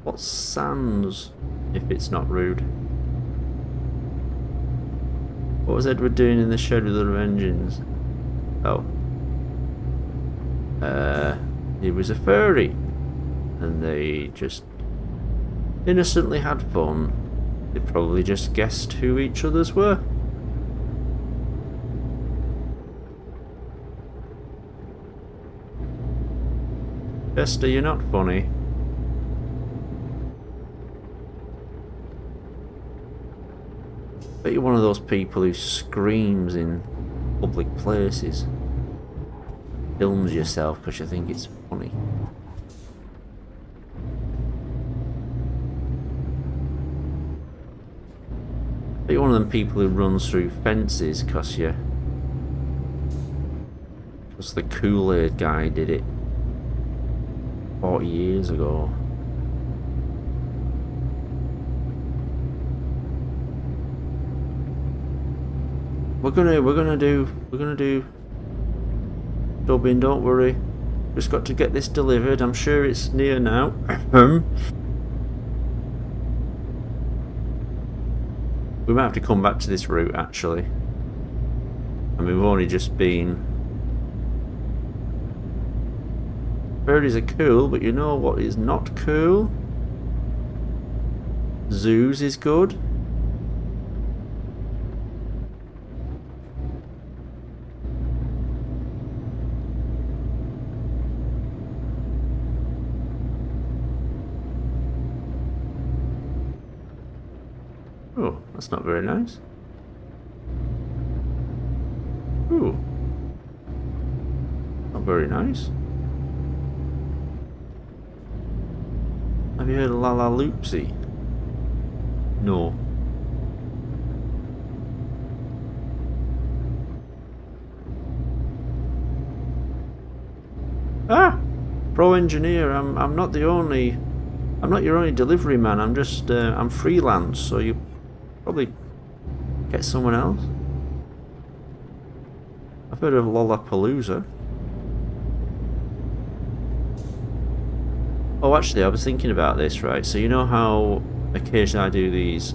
What's Sans, if it's not rude? What was Edward doing in the shed with other engines? Oh. He was a furry. And they just innocently had fun. They probably just guessed who each other's were. Chester, you're not funny. Bet you're one of those people who screams in public places. Films yourself because you think it's funny. Bet you're one of them people who runs through fences because the Kool-Aid guy did it 40 years ago. We're gonna do dubbing, don't worry. Just got to get this delivered. I'm sure it's near now. We might have to come back to this route actually. I mean, we've only just been. Birdies are cool, but you know what is not cool? Zoos is good. Oh, that's not very nice. Ooh. Not very nice. Have you heard of La La Loopsy? No. Ah! Pro engineer, I'm not your only delivery man. I'm just I'm freelance, so you probably get someone else. I've heard of Lollapalooza. Oh, actually, I was thinking about this, right? So you know how occasionally I do these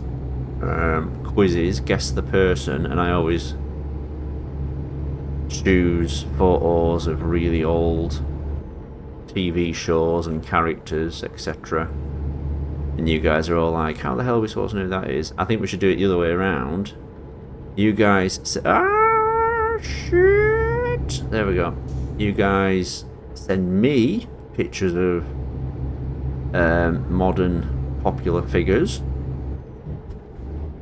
quizzes, guess the person, and I always choose photos of really old TV shows and characters, etc. And you guys are all like, how the hell are we supposed to know who that is? I think we should do it the other way around. You guys say, ah, shit. There we go. You guys send me pictures of modern popular figures.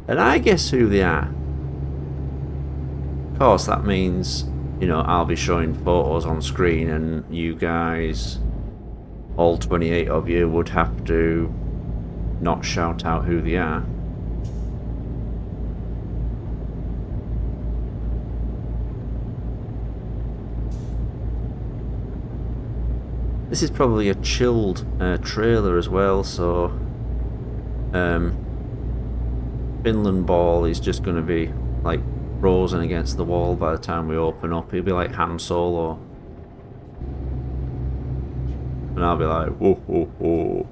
And I guess who they are. Of course, that means, you know, I'll be showing photos on screen and you guys, all 28 of you, would have to not shout out who they are. This is probably a chilled trailer as well, so Finland Ball is just going to be like frozen against the wall by the time we open up. He'll be like Han Solo. And I'll be like, ho ho ho.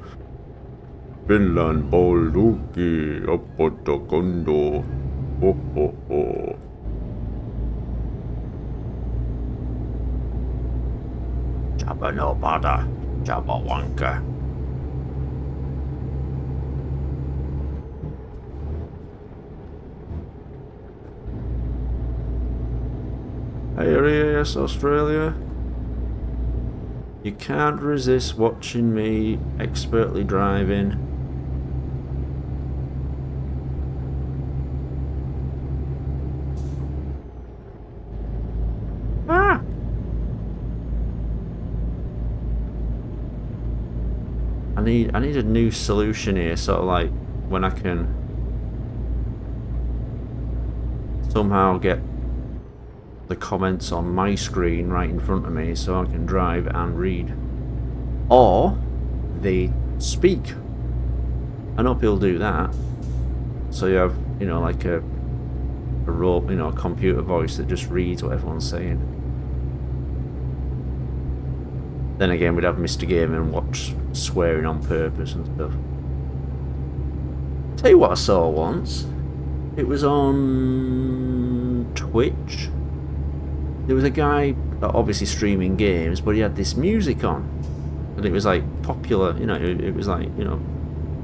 Finland Ball Luki, Apotokondo. Ho ho ho. Jabba no bada, Jabba wanka. Hey, yes, Australia. You can't resist watching me expertly driving. Ah! I need a new solution here, sort of like when I can somehow get the comments on my screen right in front of me so I can drive and read. Or they speak. I know people do that. So you have, you know, like a computer voice that just reads what everyone's saying. Then again, we'd have Mr. Game and watch swearing on purpose and stuff. Tell you what I saw once. It was on Twitch. There was a guy obviously streaming games, but he had this music on, and it was like popular, you know, it was like, you know,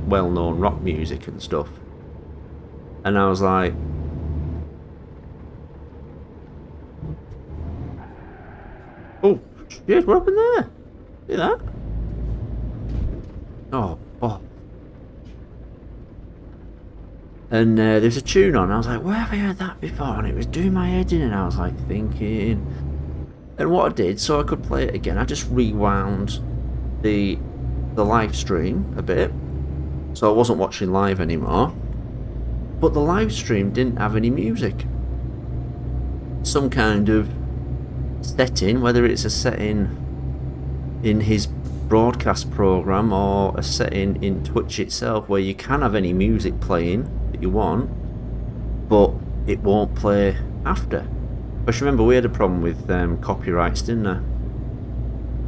well-known rock music and stuff. And I was like, oh shit, what happened there? See that? Oh. And there's a tune on, I was like, where have I heard that before? And it was doing my head in, and I was like thinking. And what I did, so I could play it again, I just rewound the live stream a bit. So I wasn't watching live anymore. But the live stream didn't have any music. Some kind of setting, whether it's a setting in his broadcast program or a setting in Twitch itself where you can have any music playing that you want, but it won't play after. But remember, we had a problem with copyrights, didn't I?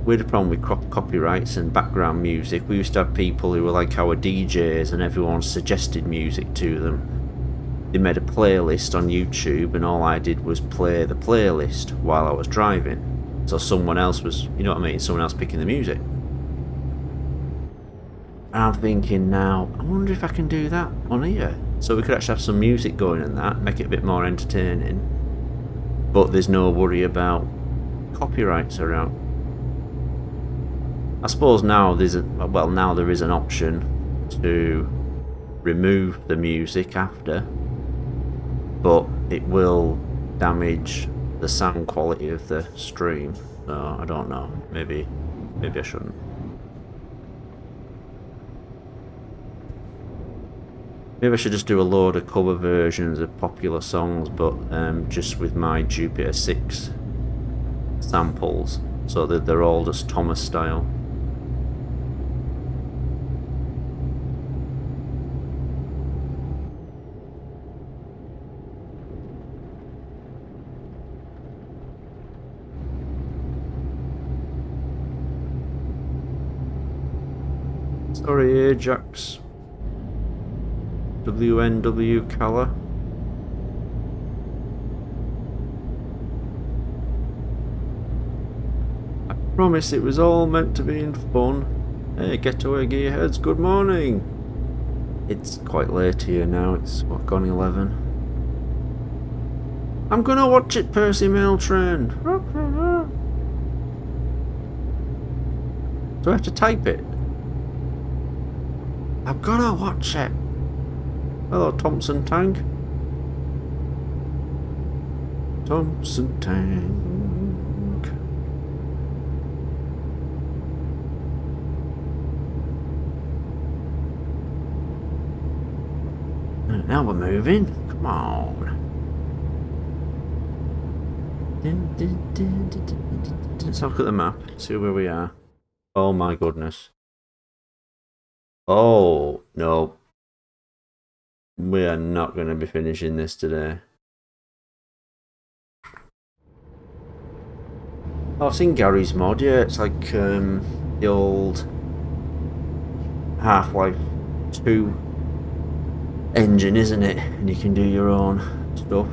We had a problem with copyrights and background music. We used to have people who were like our DJs and everyone suggested music to them. They made a playlist on YouTube and all I did was play the playlist while I was driving. So someone else was, you know what I mean, someone else picking the music. And I'm thinking now, I wonder if I can do that on here. So we could actually have some music going in that, make it a bit more entertaining. But there's no worry about copyrights around. I suppose now there is an option to remove the music after, but it will damage the sound quality of the stream. So I don't know. Maybe I shouldn't. Maybe I should just do a load of cover versions of popular songs, but just with my Jupiter 6 samples, so that they're all just Thomas style. Sorry, Ajax. WNW Colour. I promise it was all meant to be in fun. Hey, Getaway Gearheads, good morning. It's quite late here now. It's what, gone 11. I'm gonna watch it, Percy Mail Train. Do I have to type it? I'm gonna watch it. Hello, Thompson Tank. Thompson Tank. Now we're moving. Come on. Let's look at the map. See where we are. Oh my goodness. Oh no. We are not going to be finishing this today. Oh, I've seen Gary's mod, yeah. It's like the old Half-Life 2 engine, isn't it? And you can do your own stuff.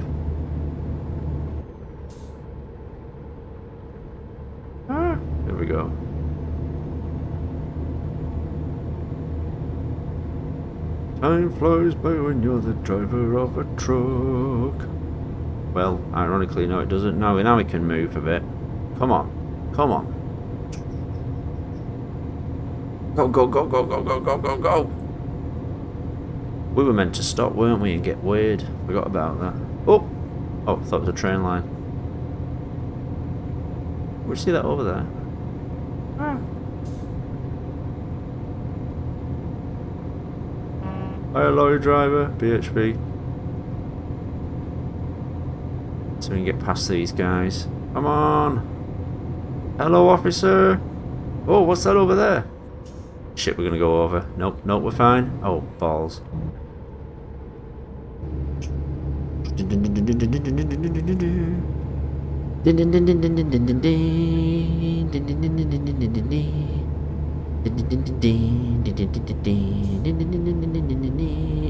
There we go. Time flies by when you're the driver of a truck. Well, ironically, no, it doesn't. Now we can move a bit. Come on. Come on. Go, go, go, go, go, go, go, go, go. We were meant to stop, weren't we, and get weird. Forgot about that. Oh! Oh, I thought it was a train line. Where'd you see that over there? Hi, lorry driver, BHP. So we can get past these guys. Come on! Hello, officer! Oh, what's that over there? Shit, we're gonna go over. Nope, nope, we're fine. Oh, balls.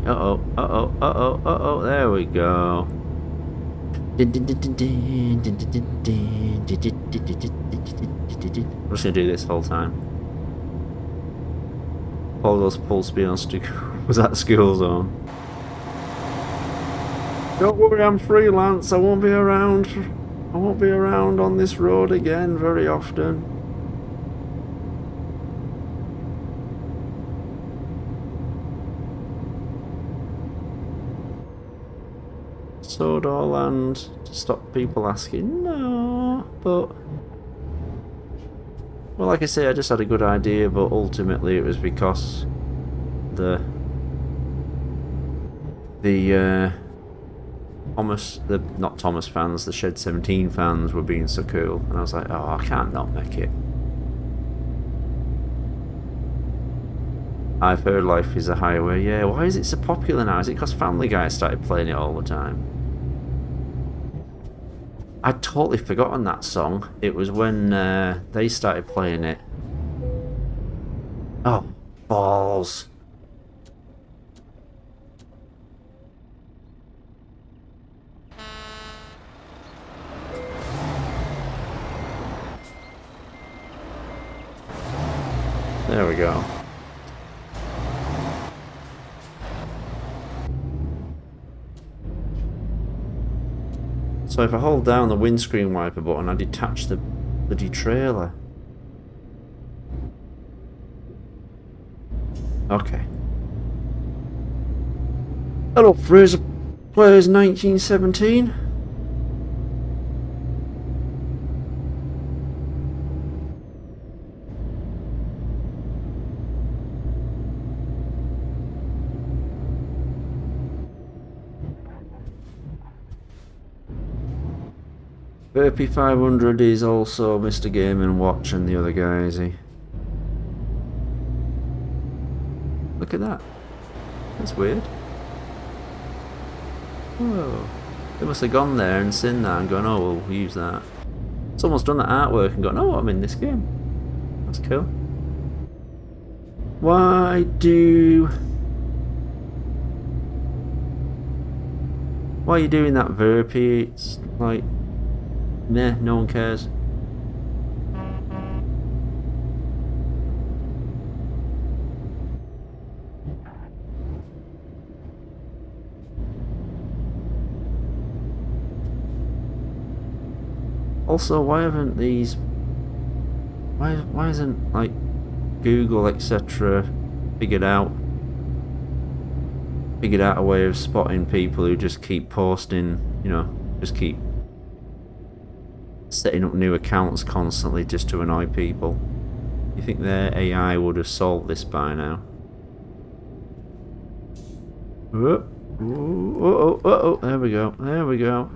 Uh-oh, uh-oh, uh-oh, uh-oh, there we go. I'm just gonna do this whole time. All those full speed on stick was at school zone. Don't worry, I'm freelance. I won't be around. I won't be around on this road again very often. Sodor land to stop people asking. No, but well, like I say, I just had a good idea, but ultimately it was because the not Thomas fans, the Shed 17 fans were being so cool, and I was like, oh, I can't not make it. I've heard Life is a Highway. Yeah, why is it so popular now? Is it because Family Guy started playing it all the time? I'd totally forgotten that song. It was when they started playing it. Oh, balls. There we go. So if I hold down the windscreen wiper button, I detach the bloody trailer. Okay. Hello, Fraser Players 1917. Burpee 500 is also Mr. Game & Watch and the other guy, is he? Look at that. That's weird. Whoa. They must have gone there and seen that and gone, oh, we'll use that. Someone's done that artwork and gone, oh, I'm in this game. That's cool. Why are you doing that, Burpee? It's like... Nah, no one cares. Also, why haven't these... Why isn't, like, Google, etc. figured out a way of spotting people who just keep posting, you know, just keep setting up new accounts constantly just to annoy people? You think their AI would have solved this by now? Oh, there we go, there we go.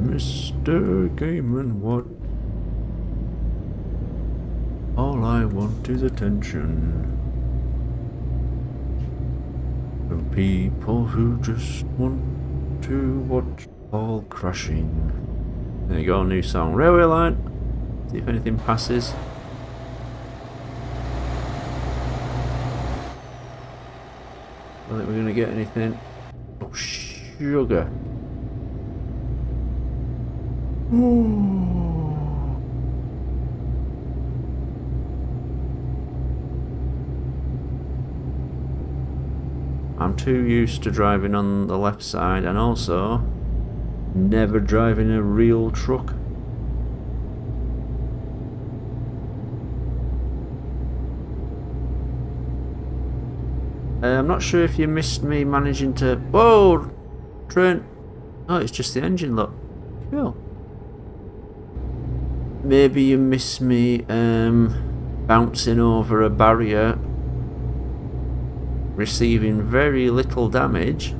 Mr. Gaiman, what? All I want is attention from people who just want to watch all crashing. There you go, new song. Railway line. See if anything passes. I don't think we're gonna get anything. Oh, sugar. Ooh. I'm too used to driving on the left side and also never driving a real truck. I'm not sure if you missed me managing to... Whoa! Train! Oh, it's just the engine, look. Cool. Maybe you missed me bouncing over a barrier, receiving very little damage,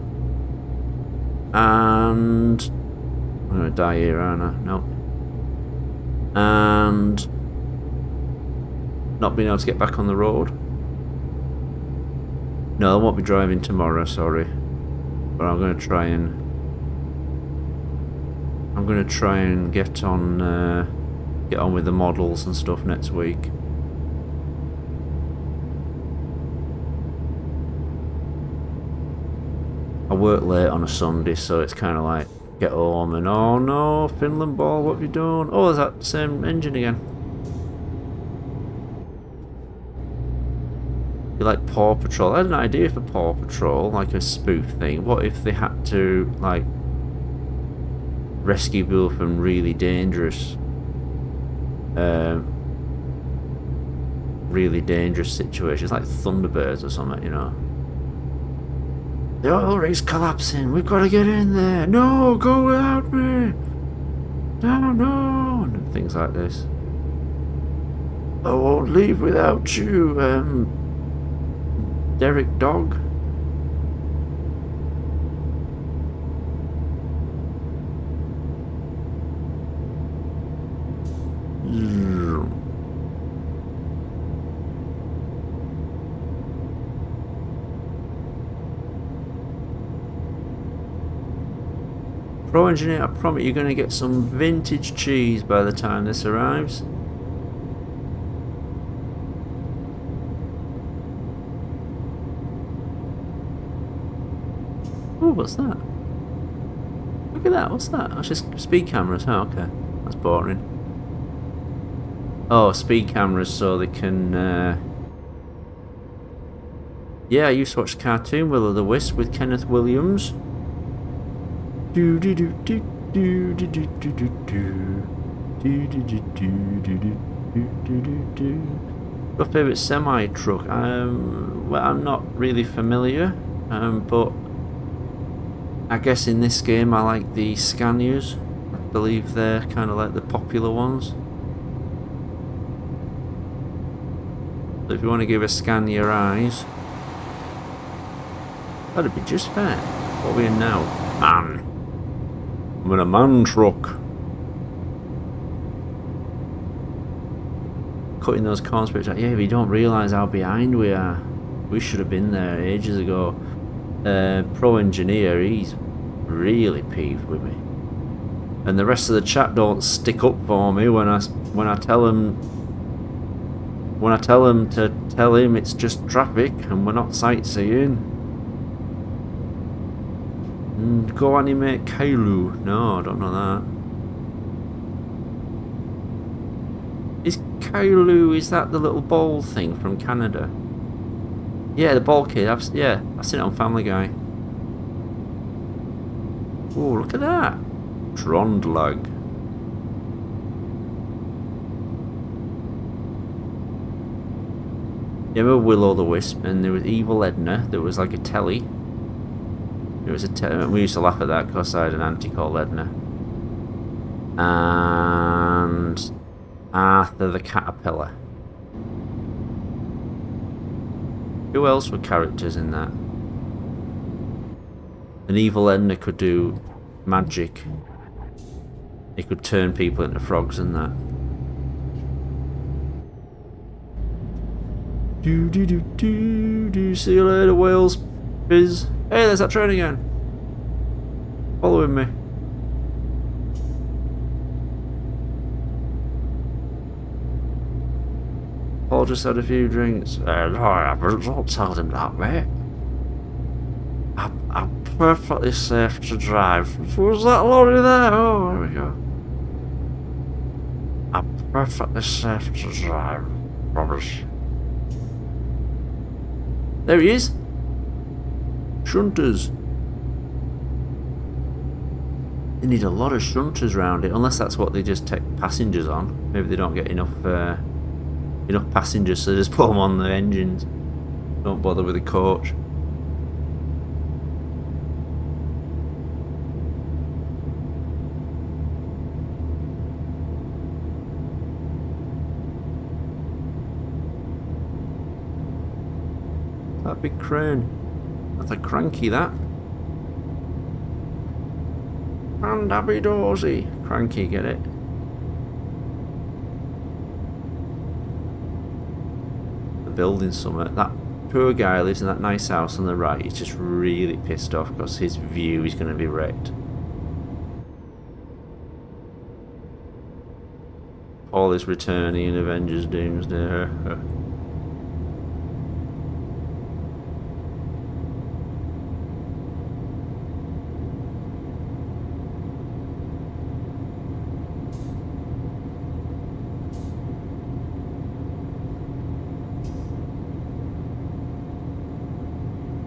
and I'm gonna die here, aren't I? No. And not being able to get back on the road. No, I won't be driving tomorrow, sorry. But I'm gonna try and get on with the models and stuff next week. I work late on a Sunday, so it's kind of like get home and oh no, Finland ball, what have you done? Oh, there's that same engine again. You like Paw Patrol? I had an idea for Paw Patrol, like a spoof thing. What if they had to like rescue people from really dangerous situations, like Thunderbirds or something, you know? The oil rig's collapsing, we've got to get in there. No, go without me. No, and things like this. I won't leave without you, Derek Dog. Pro Engineer, I promise you're going to get some vintage cheese by the time this arrives. Oh, what's that? Look at that, what's that? That's just speed cameras. Oh, okay. That's boring. Oh, speed cameras so they can... Yeah, I used to watch the cartoon Will o' the Wisp with Kenneth Williams. Do do do do do do do do do do do do do do do do do. Your favourite semi truck? Well, I'm not really familiar, but I guess in this game I like the Scanias. I believe they're kind of like the popular ones. So if you want to give a Scania eyes, that'd be just fair. What are we in now? Man. I'm in a man truck. Cutting those corners, but yeah, if you don't realise how behind we are, we should have been there ages ago. Pro Engineer, he's really peeved with me, and the rest of the chat don't stick up for me when I tell him to tell him it's just traffic and we're not sightseeing. Go animate Kailu. No, I don't know Is Kailuu, is that the little ball thing from Canada? Yeah, the ball kid. I've seen it on Family Guy. Oh, look at that. Trondlag. You remember Will-O-the-Wisp, and there was Evil Edna. There was like a telly. There was a we used to laugh at that because I had an auntie called Edna. And Arthur the Caterpillar. Who else were characters in that? An Evil Edna could do magic. He could turn people into frogs and that. Do. See you later, Wales. Biz. Hey, there's that train again. Following me. Paul just had a few drinks. No, I haven't. Don't tell them that, mate. I'm perfectly safe to drive. Was that lorry there? Oh, there we go. I'm perfectly safe to drive. Promise. There he is. Shunters. They need a lot of shunters round it, unless that's what they just take passengers on. Maybe they don't get enough passengers, so they just put them on the engines. Don't bother with the coach. That big crane. That's a cranky, that. And Abby Dorsey. Cranky, get it? The building summit. That poor guy lives in that nice house on the right. He's just really pissed off because his view is going to be wrecked. Paul is returning in Avengers Doomsday.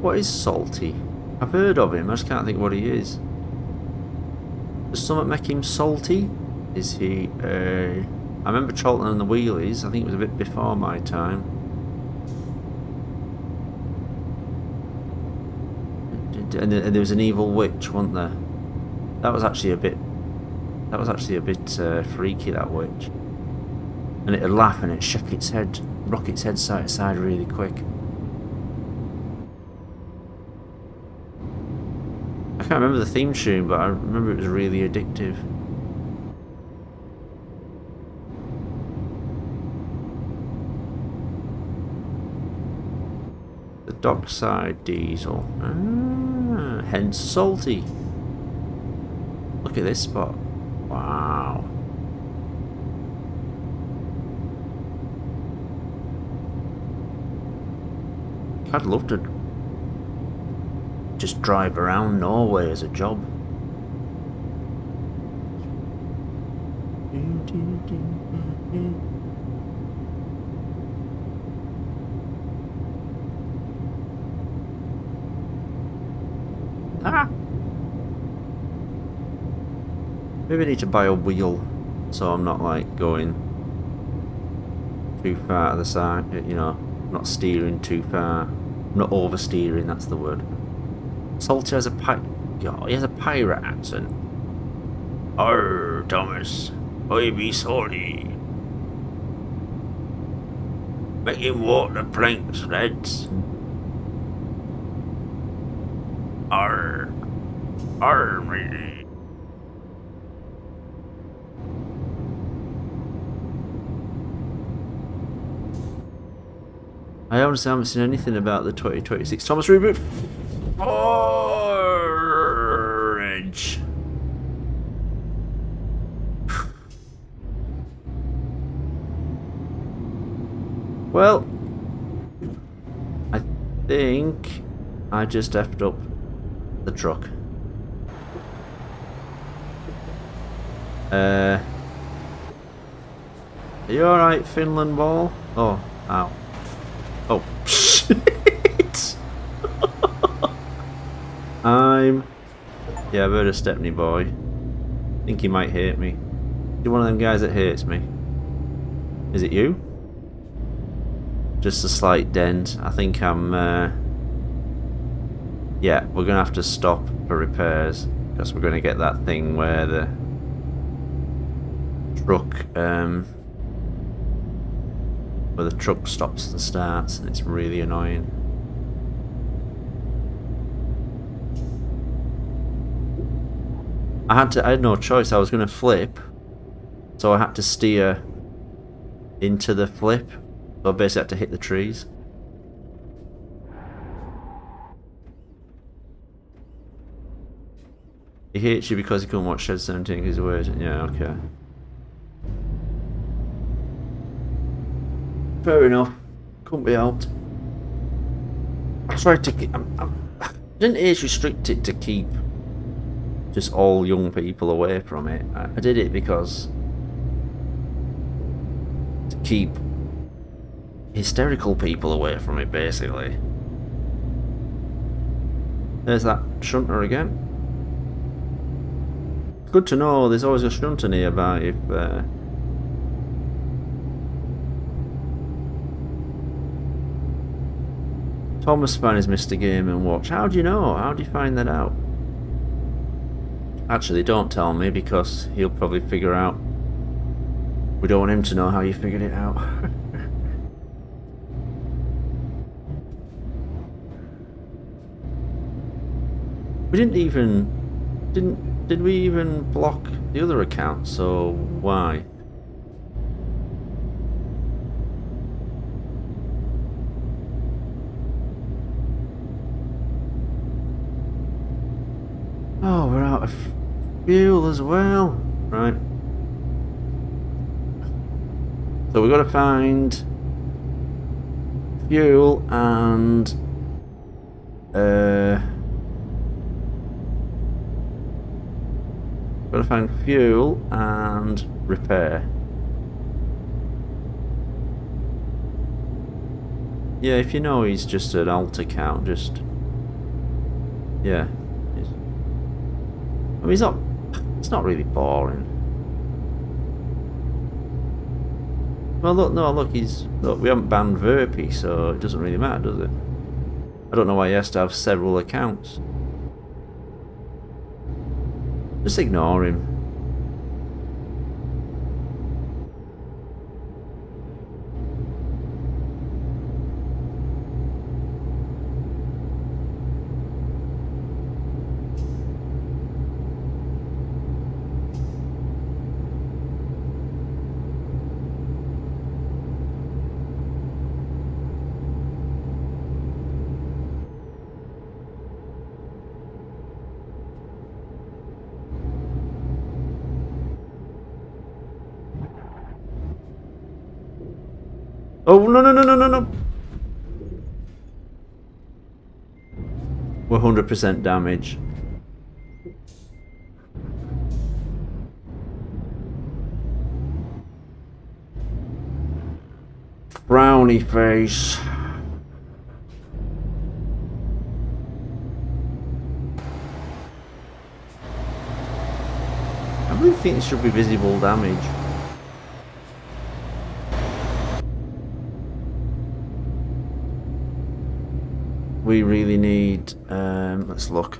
What is Salty? I've heard of him, I just can't think what he is. Does something make him salty? Is he I remember Charlton and the Wheelies, I think it was a bit before my time. And there was an evil witch, wasn't there? That was actually a bit freaky, that witch. And it'd laugh and it'd shake its head, rock its head side to side really quick. I can't remember the theme tune, but I remember it was really addictive. The Dockside Diesel. Ah, hence Salty. Look at this spot. Wow. I'd love to just drive around Norway as a job. Ah! Maybe I need to buy a wheel so I'm not like going too far to the side, you know, not steering too far, not oversteering, that's the word. Salty has a he has a pirate accent. Arr, Thomas, I be salty. Make him walk the planks, lads. Arr, arr, matey. I honestly haven't seen anything about the 2026 Thomas reboot. Orange. Well, I think I just effed up the truck. Are you alright, Finland ball? Oh, ow. Oh, shit! Yeah, I've heard of Stepney boy. I think he might hate me. You're one of them guys that hates me. Is it you? Just a slight dent. I think I'm, yeah, we're gonna have to stop for repairs. Because we're gonna get that thing where the truck, where the truck stops and starts, and it's really annoying. I had no choice. I was going to flip, so I had to steer into the flip. So I basically had to hit the trees. He hates you because he couldn't watch Shed 17 because he's away. Yeah, okay. Fair enough. Couldn't be helped. I tried to keep... I didn't age restrict it to keep just all young people away from it. I did it because to keep hysterical people away from it, basically. There's that shunter again. Good to know there's always a shunter nearby if Thomas fan is Mr. Game and Watch. How do you know? How do you find that out? Actually, don't tell me because he'll probably figure out. We don't want him to know how you figured it out. We didn't even... Did we even block the other account? So why? Oh, we're out of fuel as well. Right. So we've got to find fuel and got to find fuel and repair. Yeah, if you know he's just an alt account, just yeah. I mean, it's not really boring. Well, look, no, look, we haven't banned Verpy, so it doesn't really matter, does it? I don't know why he has to have several accounts. Just ignore him. Oh, no, no, no, no, no, no. We're 100% damage. Brownie face. I really think this should be visible damage. We really need, let's look.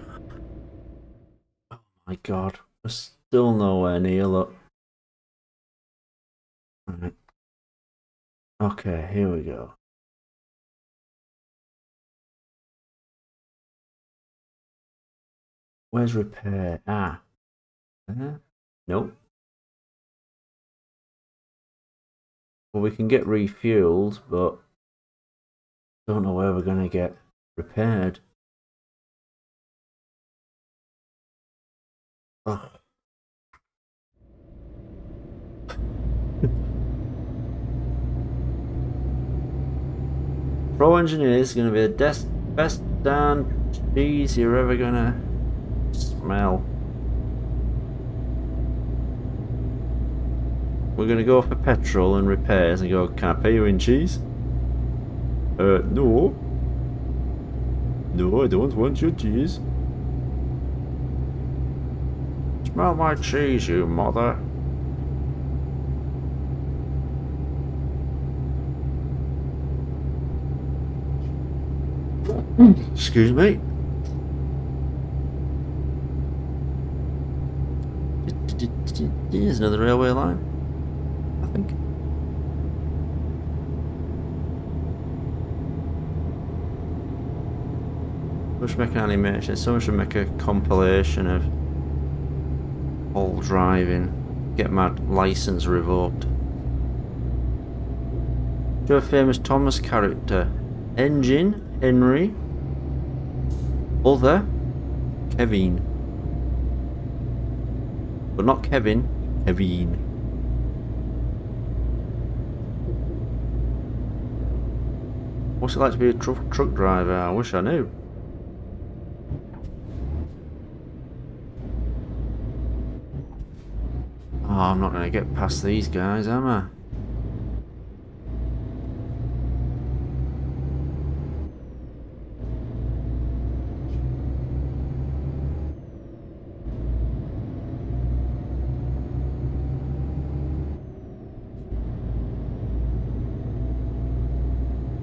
Oh my god, we're still nowhere near, look. Right. Okay, here we go. Where's repair? Ah. Nope. Well, we can get refueled, but don't know where we're gonna get repaired. Oh. Pro engineer is going to be the best damn cheese you're ever gonna smell. we're going to go for petrol and repairs and go, can I pay you in cheese? No. No, I don't want your cheese. Smell my cheese, you mother. Excuse me. There's another railway line, I think. We should make an animation. Someone should make a compilation of all driving. Get my license revoked. Do you have a famous Thomas character? Engine, Henry. Other, Kevin. But not Kevin, Kevin. What's it like to be a truck driver? I wish I knew. Oh, I'm not going to get past these guys, am I?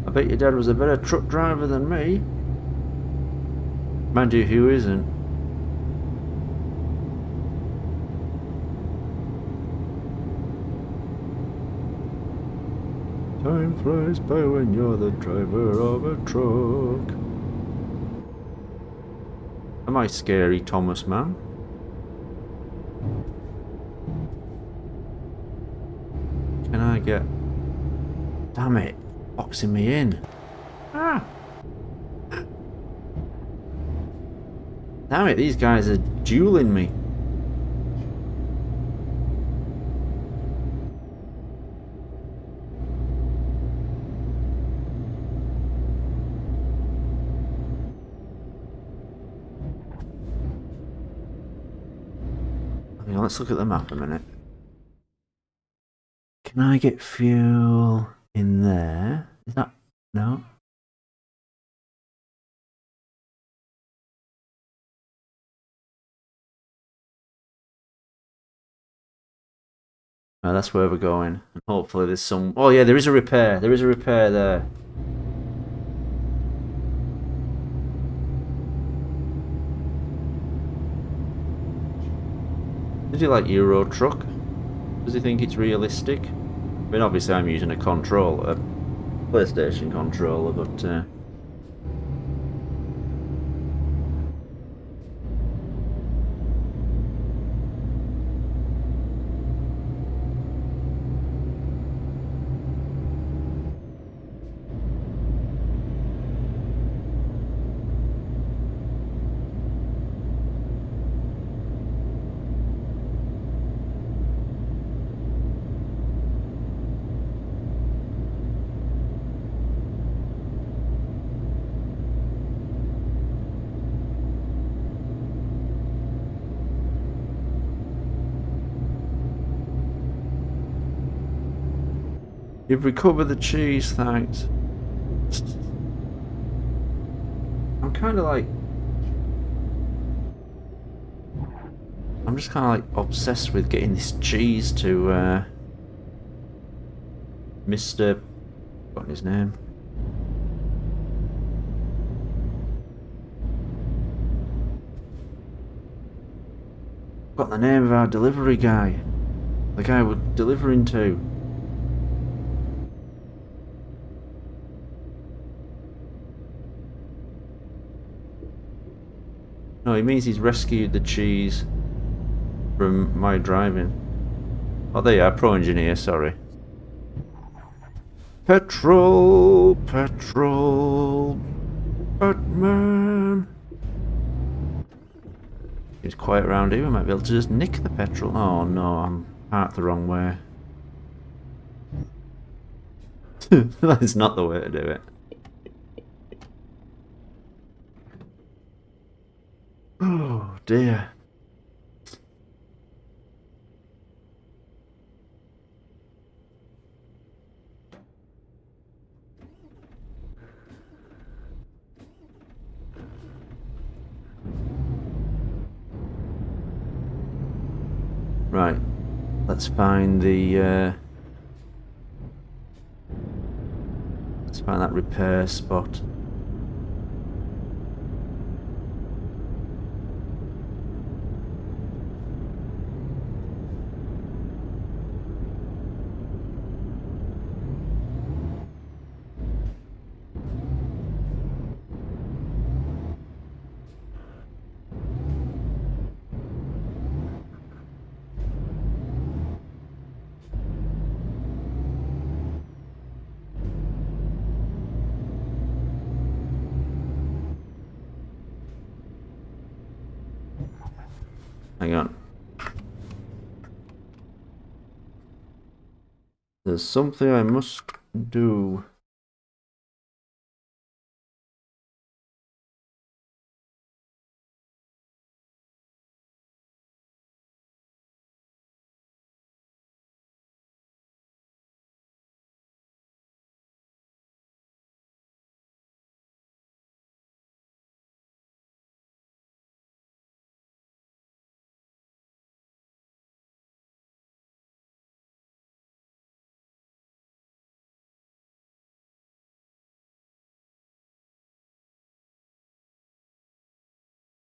I bet your dad was a better truck driver than me. Mind you, who isn't? Time flies by when you're the driver of a truck. Am I scary, Thomas, man? Can I get... Damn it. Boxing me in. Ah! Damn it, these guys are dueling me. Hang on, let's look at the map a minute. Can I get fuel in there? Is that... No? Oh, that's where we're going. And hopefully there's some... Oh yeah, there is a repair. There is a repair there. Does he like Euro Truck? Does he think it's realistic? I mean, obviously I'm using a controller, a PlayStation controller, but... You've recovered the cheese, thanks. I'm kind of like... I'm just kind of like obsessed with getting this cheese to Mr... What's his name? Got the name of our delivery guy. The guy we're delivering to. No, he means he's rescued the cheese from my driving. Oh, there you are, pro engineer, sorry. Petrol, petrol, Batman. It's quiet around here, we might be able to just nick the petrol. Oh no, I'm parked the wrong way. That's not the way to do it. Oh dear. let's find the let's find that repair spot. Hang on. There's something I must do.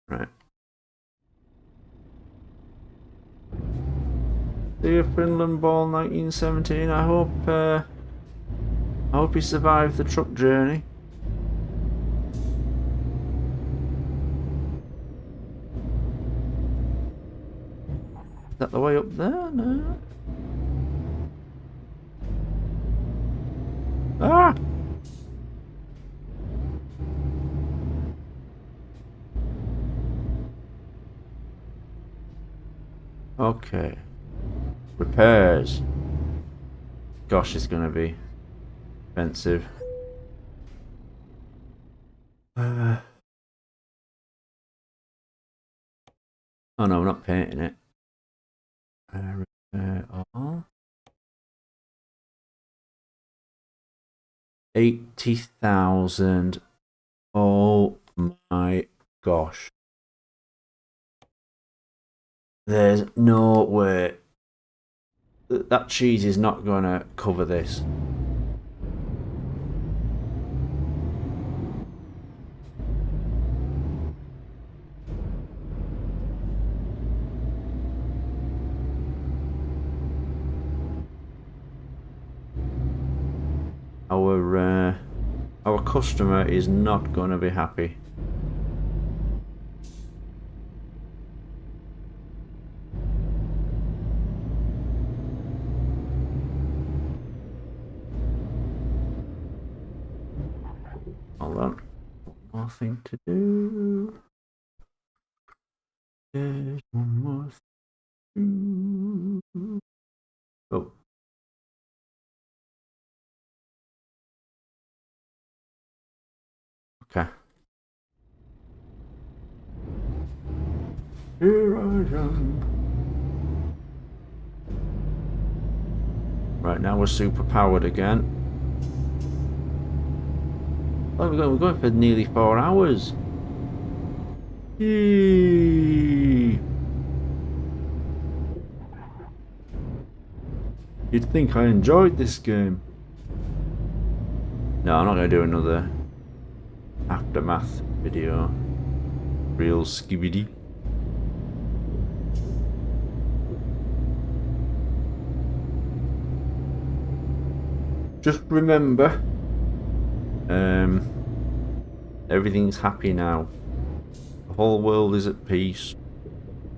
Right. Dear Finland Ball 1917, I hope you survived the truck journey. Is that the way up there? No. Ah! Okay. Repairs. Gosh, it's gonna be expensive. Oh no, I'm not painting it. Repair all. 80,000. Oh my gosh. There's no way. That cheese is not gonna cover this. Our customer is not gonna be happy. Hold on. One more thing to do. There's one more thing to do. Oh. Okay. Here I am. Right, now we're super powered again. Oh, we're going for nearly 4 hours. Yee. You'd think I enjoyed this game. No, I'm not going to do another aftermath video. Real skibidi. Just remember, everything's happy now. The whole world is at peace.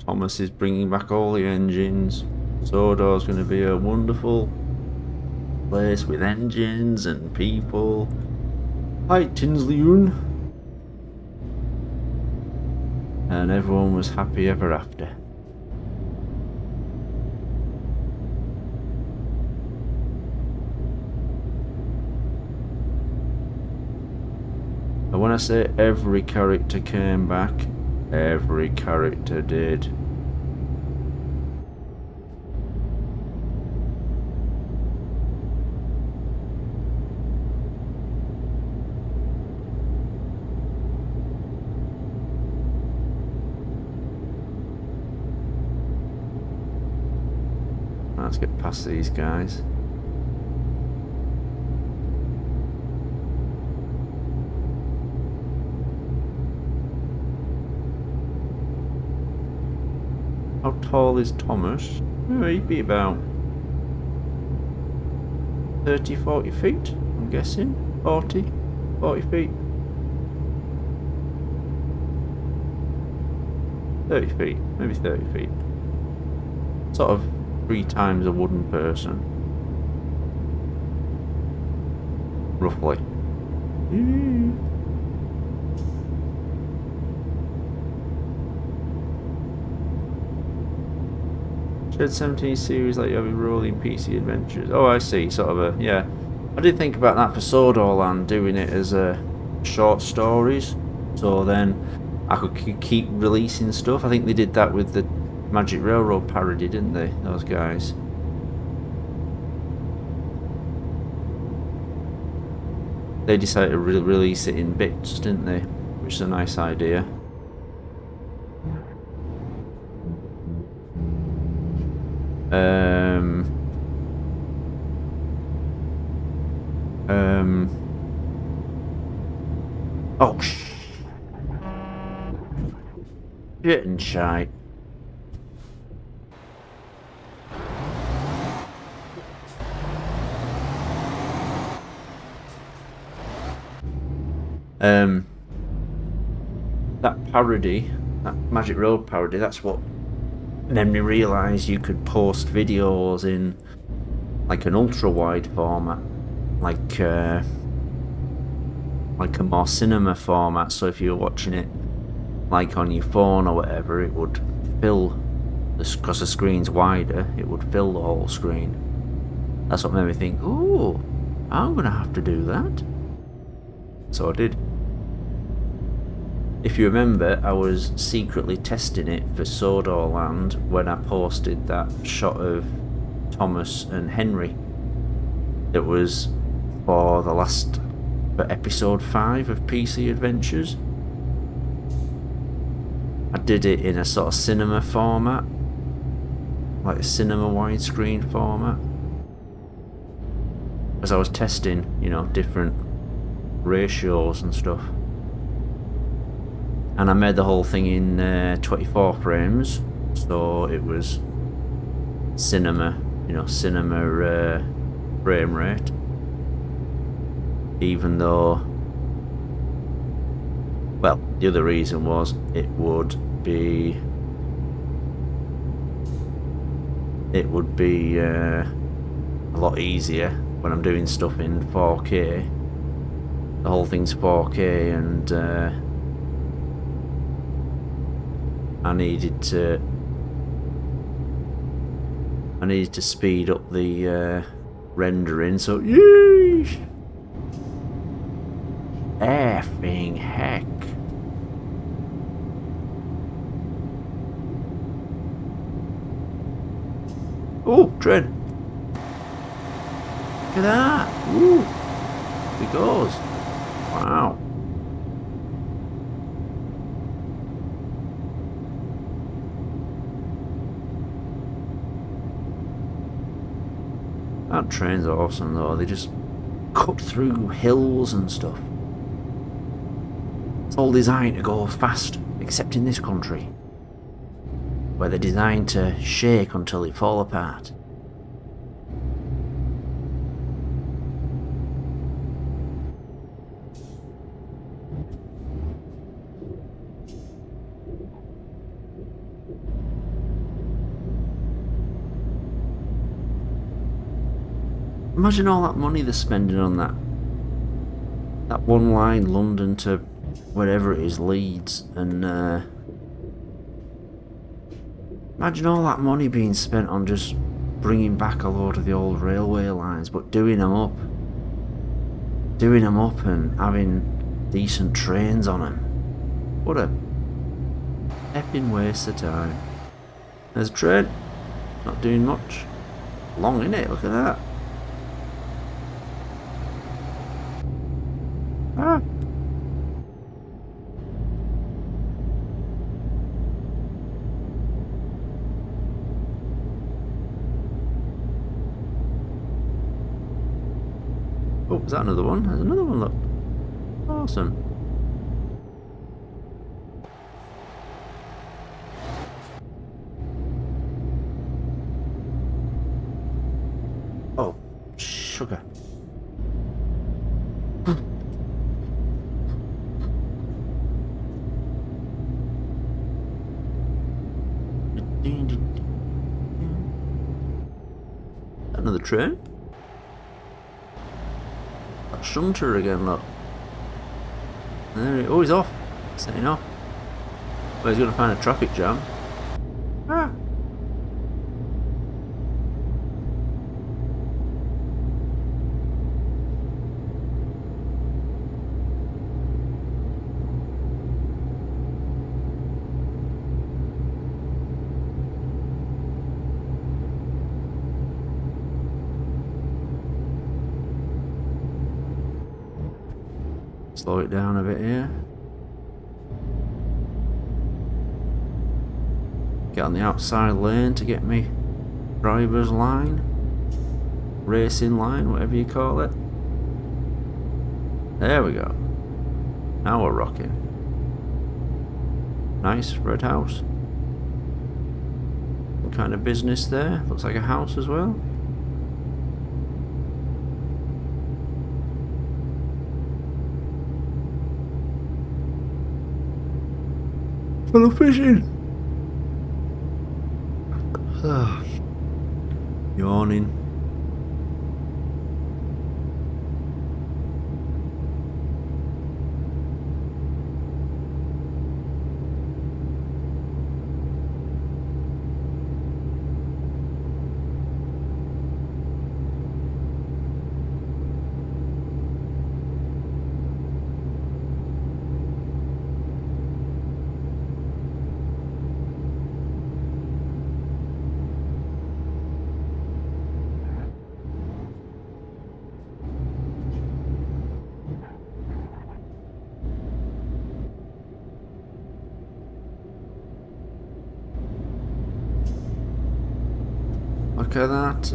Thomas is bringing back all the engines. Sodor's going to be a wonderful place with engines and people. Hi, Tinsleyun. And everyone was happy ever after. And when I say every character came back, every character did. Let's get past these guys. How tall is Thomas? Oh, he'd be about 30, 40 feet, I'm guessing. 40 feet. 30 feet, maybe 30 feet. Sort of 3 times a wooden person. Roughly. Shed 17 series like you have in rolling PC adventures. Oh, I see, sort of a, yeah. I did think about that for Sodor Land, doing it as short stories. So then I could keep releasing stuff. I think they did that with the Magic Railroad parody, didn't they, those guys? They decided to release it in bits, didn't they? Which is a nice idea. Oh, shit and shite. That parody, that Magic Road parody, that's what made me realise you could post videos in like an ultra wide format, like a more cinema format. So if you were watching it like on your phone or whatever, it would fill, because the screen's wider, it would fill the whole screen. That's what made me think, ooh, I'm gonna have to do that. So I did. If you remember, I was secretly testing it for Sodor Land when I posted that shot of Thomas and Henry. It was for episode 5 of PC Adventures. I did it in a sort of cinema format, like a cinema widescreen format, as I was testing, you know, different ratios and stuff. And I made the whole thing in 24 frames, so it was cinema, you know, cinema frame rate. Even though, well, the other reason was it would be a lot easier when I'm doing stuff in 4K. The whole thing's 4K, and I needed to speed up the rendering, so yeesh! Effing heck. Oh, train. Look at that. Woo. It goes. Wow. That train's awesome though. They just cut through hills and stuff. It's all designed to go fast, except in this country, where they're designed to shake until they fall apart. Imagine all that money they're spending on that one line, London to wherever it is, Leeds, and imagine all that money being spent on just bringing back a load of the old railway lines, but doing them up and having decent trains on them. What a epping waste of time. There's a train, not doing much. Long, innit? Look at that. Ah. Oh, is that another one? There's another one, look. Awesome. Oh, sugar. Another train. That shunter again, look. There he, oh, he's off. Setting off. Well, he's going to find a traffic jam. Ah. Slow it down a bit here. Get on the outside lane to get me driver's line, racing line, whatever you call it. There we go. Now we're rocking. Nice red house. What kind of business there? Looks like a house as well. Full of fishing. Yawning. Look at that.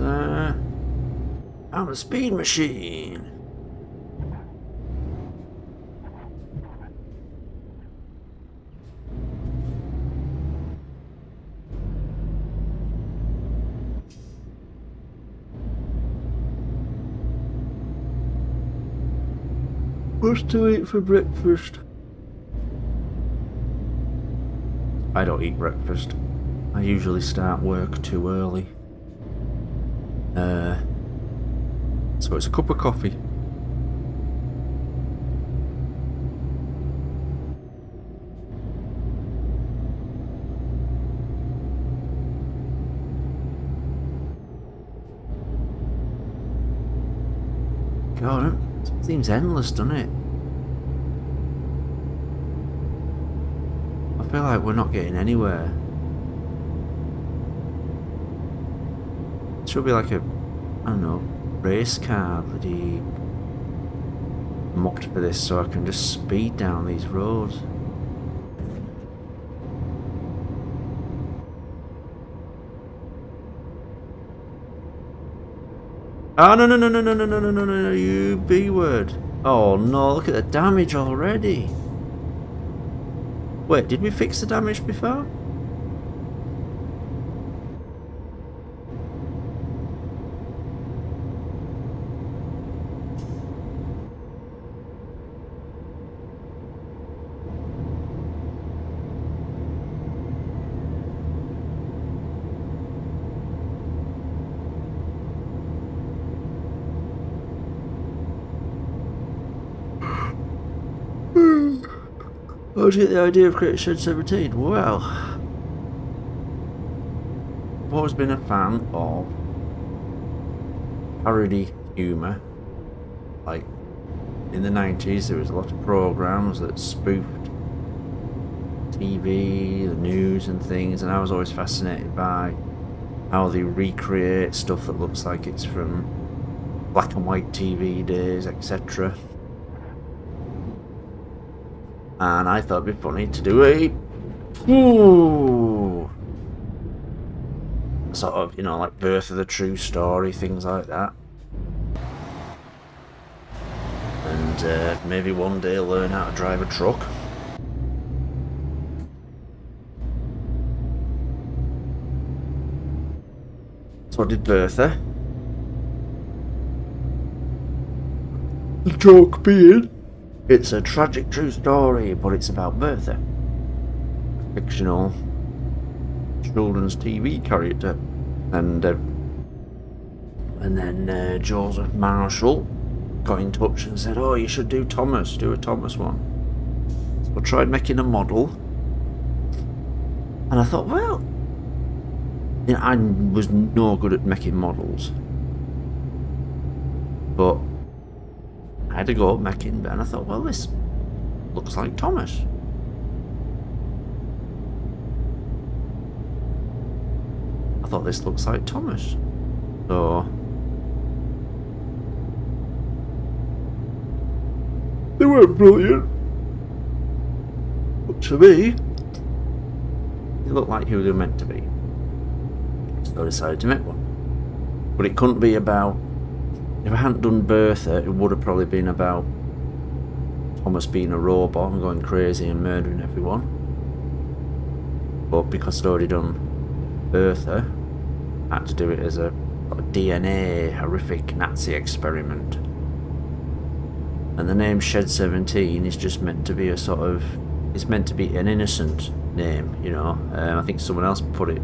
I'm a speed machine. What's to eat for breakfast? I don't eat breakfast. I usually start work too early. So it's a cup of coffee. God, it seems endless, doesn't it? I feel like we're not getting anywhere. It should be like a, I don't know, race car bloody mocked for this so I can just speed down these roads. Oh, no, no, no, no, no, no, no, no, no, no, you B word. Oh no, look at the damage already. Wait, did we fix the damage before? How did you get the idea of creating Shed 17? Well, I've always been a fan of parody humour. Like, in the 90s there was a lot of programmes that spoofed TV, the news and things, and I was always fascinated by how they recreate stuff that looks like it's from black and white TV days, etc. And I thought it'd be funny to do a sort of, you know, like Birth of the True Story, things like that. and maybe one day learn how to drive a truck. So did Bertha. The joke being, it's a tragic true story, but it's about Bertha, a fictional children's TV character, and then Joseph Marshall got in touch and said, "Oh, you should do a Thomas one." So I tried making a model, and I thought, well, you know, I was no good at making models, but I had to go making, and I thought, well, this looks like Thomas. So they weren't brilliant, but to me, they looked like who they were meant to be. So I decided to make one. But it couldn't be about, if I hadn't done Bertha, it would have probably been about Thomas being a robot and going crazy and murdering everyone. But because I'd already done Bertha, I had to do it as a DNA horrific Nazi experiment. And the name Shed 17 is just meant to be a sort of, it's meant to be an innocent name, you know. I think someone else put it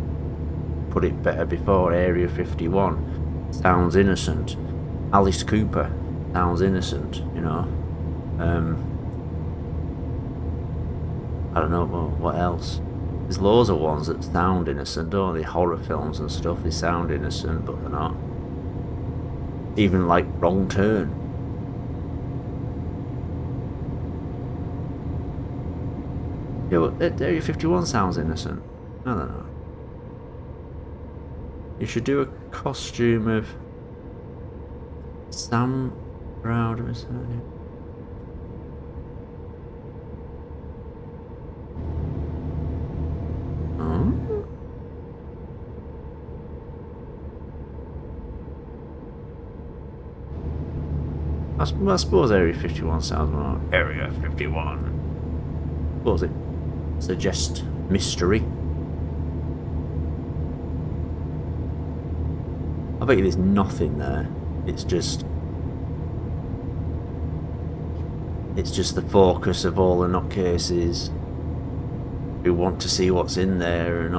better before. Area 51 sounds innocent. Alice Cooper sounds innocent, you know. I don't know what else. There's loads of ones that sound innocent, don't they? Horror films and stuff, they sound innocent, but they're not. Even like Wrong Turn. Yeah, but Area 51 sounds innocent. I don't know. You should do a costume of Sam Browder, is that it? I suppose Area 51 sounds more Area 51. I suppose it suggests mystery. I bet you there's nothing there. It's just the focus of all the nutcases who want to see what's in there, and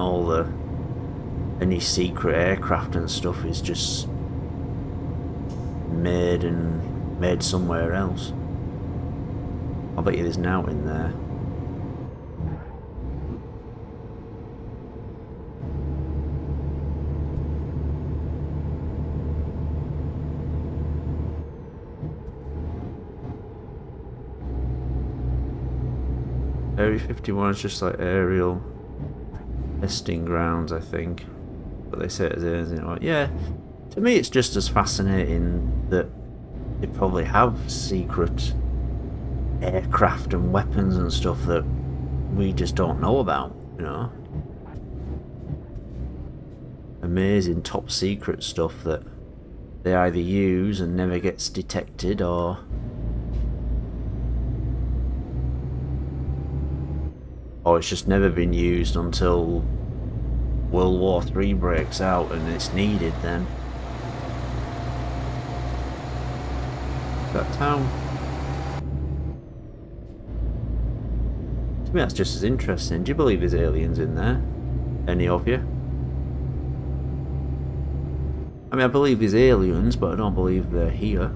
any secret aircraft and stuff is just made somewhere else. I bet you there's now in there. Area 51 is just like aerial testing grounds, I think. But they say it as anything like, yeah. To me, it's just as fascinating that they probably have secret aircraft and weapons and stuff that we just don't know about, you know. Amazing top secret stuff that they either use and never gets detected, or it's just never been used until World War III breaks out and it's needed then. That town. To me that's just as interesting. Do you believe there's aliens in there? Any of you? I mean, I believe there's aliens, but I don't believe they're here.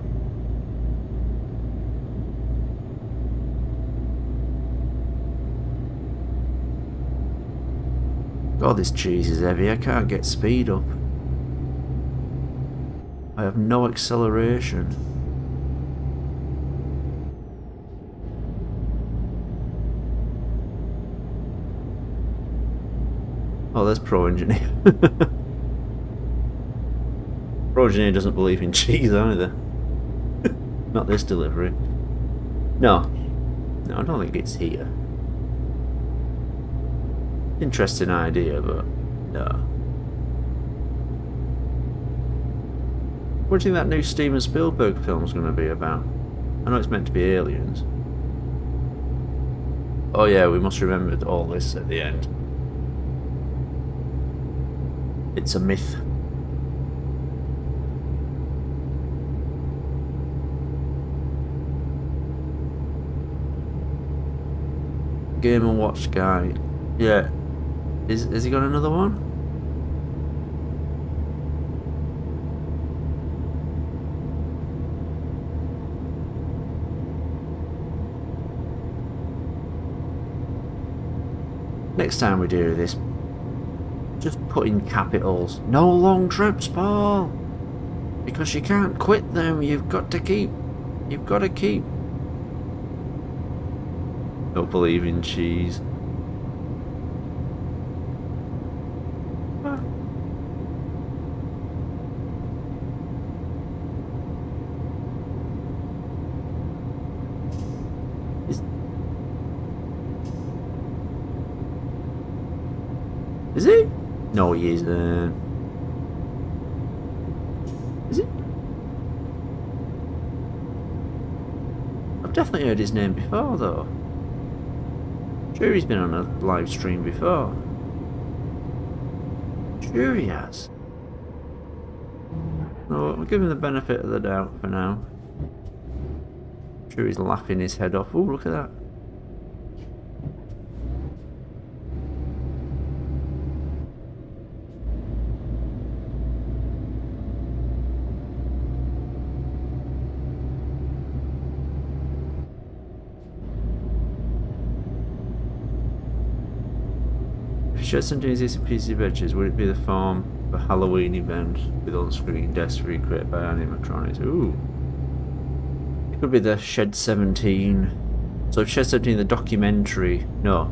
God, this cheese is heavy. I can't get speed up. I have no acceleration. Oh, there's Pro Engineer. Pro Engineer doesn't believe in cheese either. Not this delivery. No, I don't think it's here. Interesting idea, but no. What do you think that new Steven Spielberg film's going to be about? I know it's meant to be aliens. Oh yeah, we must remember all this at the end. It's a myth. Game & Watch guy. Yeah. Has he got another one? Next time we do this, just put in capitals. No long trips, Paul. Because you can't quit them. You've got to keep. You've got to keep. Don't believe in cheese. Is he? No, he isn't. Is he? I've definitely heard his name before, though. Sure, he's been on a live stream before. Sure, he has. No, we'll give him the benefit of the doubt for now. Sure, he's laughing his head off. Oh, look at that. Shed 17 existing PC adventures, would it be the farm for Halloween event with on-screen deaths recreated by animatronics? Ooh. It could be the Shed 17. So if Shed 17 the documentary, no.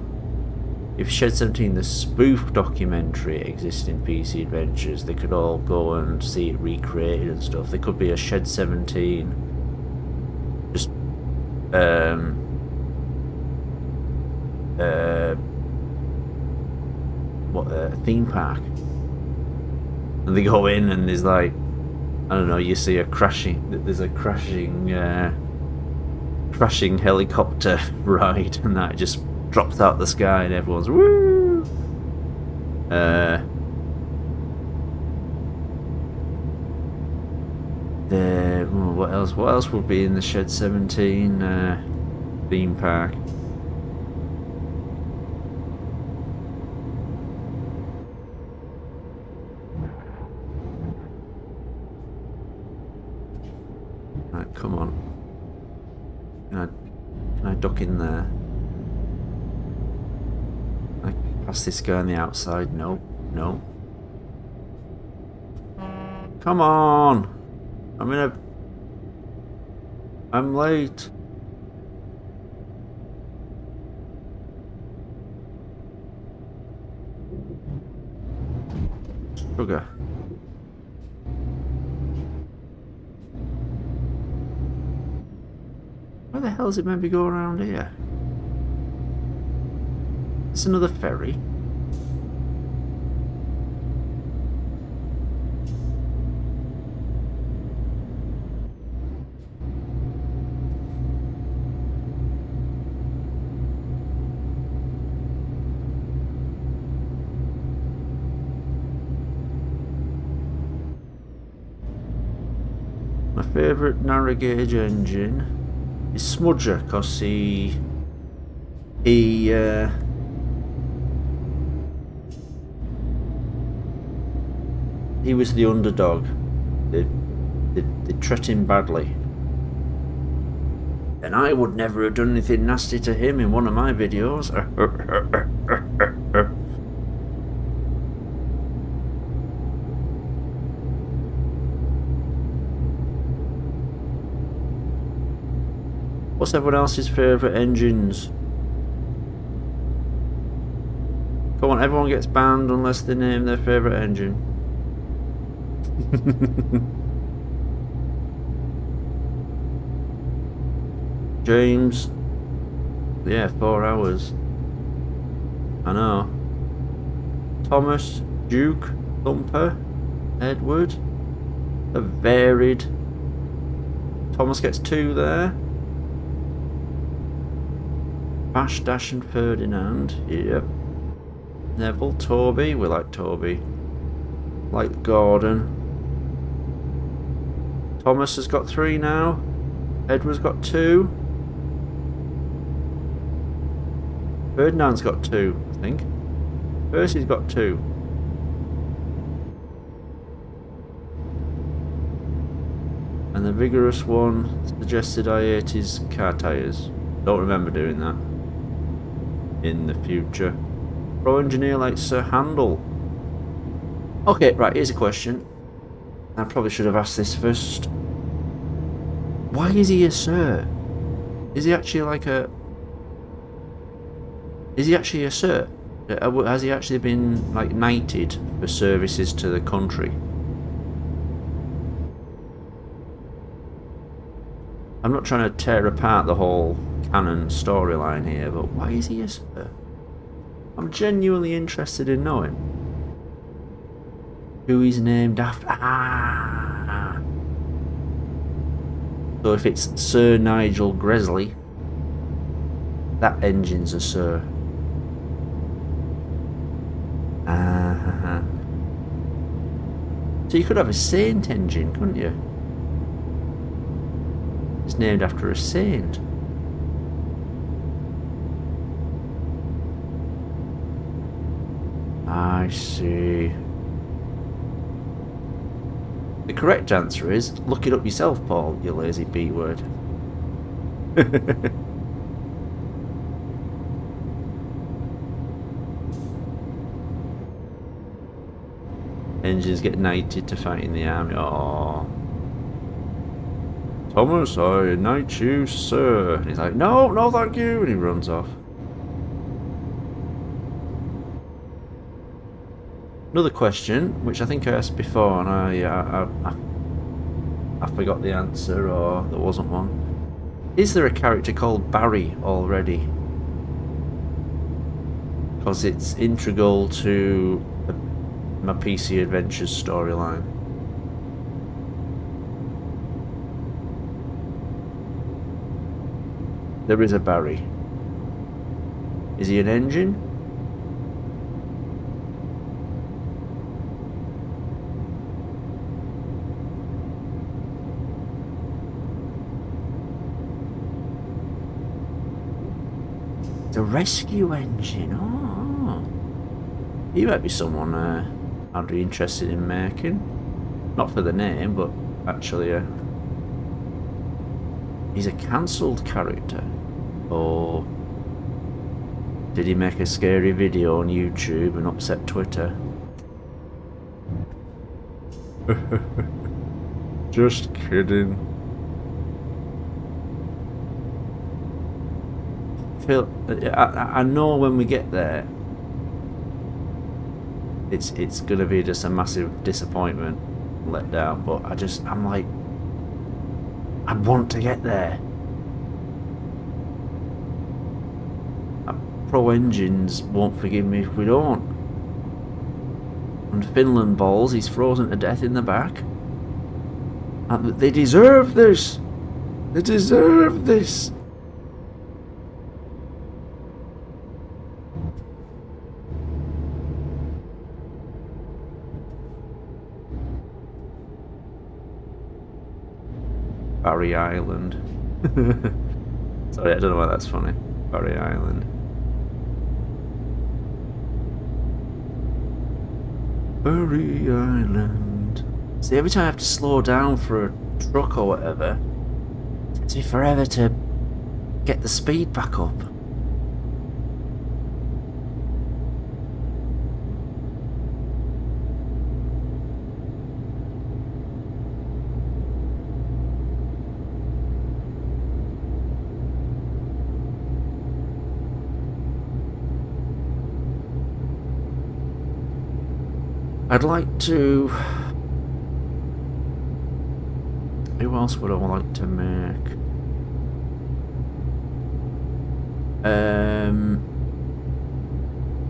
If Shed 17 the spoof documentary exists in PC adventures, they could all go and see it recreated and stuff. There could be a Shed 17 just theme park, and they go in and there's like, I don't know, you see a crashing helicopter ride, and that just drops out the sky and everyone's woo. What else would be in the Shed 17 theme park? Right, come on. Can I duck in there? Can I pass this guy on the outside? No, no. Come on! I'm late. Sugar. Where the hell is it meant to be going around here? It's another ferry. My favourite narrow gauge engine is Smudger, because he was the underdog. They treat him badly, and I would never have done anything nasty to him in one of my videos. What's everyone else's favourite engines? Come on, everyone gets banned unless they name their favourite engine. James. Yeah, 4 hours. I know. Thomas, Duke, Thumper, Edward. A varied. Thomas gets 2 there. Bash, Dash and Ferdinand. Yep. Neville, Toby. We like Toby. Like Gordon. Thomas has got 3 now. Edward's got 2. Ferdinand's got 2, I think. Percy's got 2. And the vigorous one suggested I ate his car tyres. Don't remember doing that. In the future. Pro engineer like Sir Handel. Okay, right, here's a question. I probably should have asked this first. Why is he a sir? Is he actually like a... Is he actually a sir? Has he actually been like knighted for services to the country? I'm not trying to tear apart the whole canon storyline here, but why is he a sir? I'm genuinely interested in knowing who he's named after. Ah! So if it's Sir Nigel Gresley, that engine's a sir. So you could have a saint engine, couldn't you? It's named after a saint. I see. The correct answer is, look it up yourself, Paul, you lazy B-word. Engines get knighted to fight in the army. Oh, Thomas, I knight you, sir. And he's like, no, no, thank you. And he runs off. Another question, which I think I asked before, and I forgot the answer, or there wasn't one. Is there a character called Barry already? Because it's integral to my PC Adventures storyline. There is a Barry. Is he an engine? The rescue engine. Oh, he might be someone I'd be interested in making. Not for the name, but actually, he's a cancelled character. Or did he make a scary video on YouTube and upset Twitter? Just kidding. I know when we get there, it's gonna be just a massive disappointment, let down. But I'm like, I want to get there. Pro Engines won't forgive me if we don't. And Finland balls, he's frozen to death in the back. And they deserve this. They deserve this. Barry Island. Sorry, I don't know why that's funny. Barry Island. Barry Island. See, every time I have to slow down for a truck or whatever, it takes me forever to get the speed back up. I'd like to... Who else would I like to make?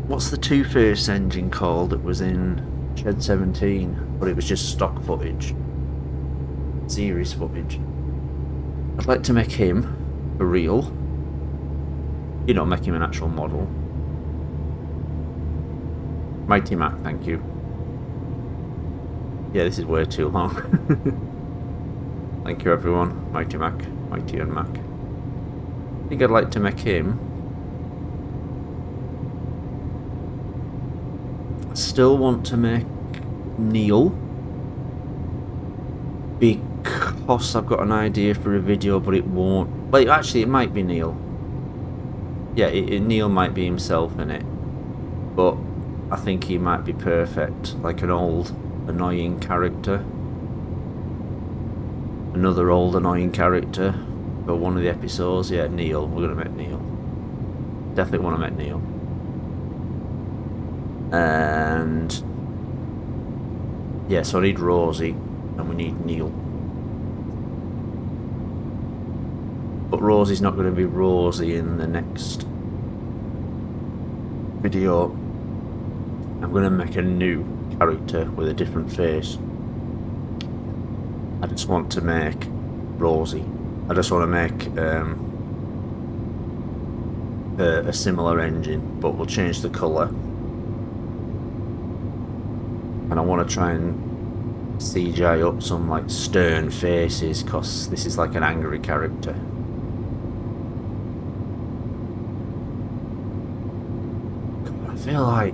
What's the Two-Face engine called that was in Shed 17? But it was just stock footage. Series footage. I'd like to make him for real. You know, make him an actual model. Mighty Mac, thank you. Yeah, this is way too long. Thank you, everyone. Mighty Mac, Mighty and Mac. I think I'd like to make him. I still want to make Neil, because I've got an idea for a video, but it won't. Well, actually, it might be Neil. Yeah, Neil might be himself in it, but I think he might be perfect, like an old, annoying character. Another old, annoying character for one of the episodes. Yeah, Neil. We're gonna make Neil. Definitely want to make Neil. And yeah, so I need Rosie, and we need Neil. But Rosie's not going to be Rosie in the next video. I'm going to make a new character with a different face. I just want to make Rosie. I just want to make a similar engine, but we'll change the colour. And I want to try and CGI up some like stern faces, because this is like an angry character. God, I feel like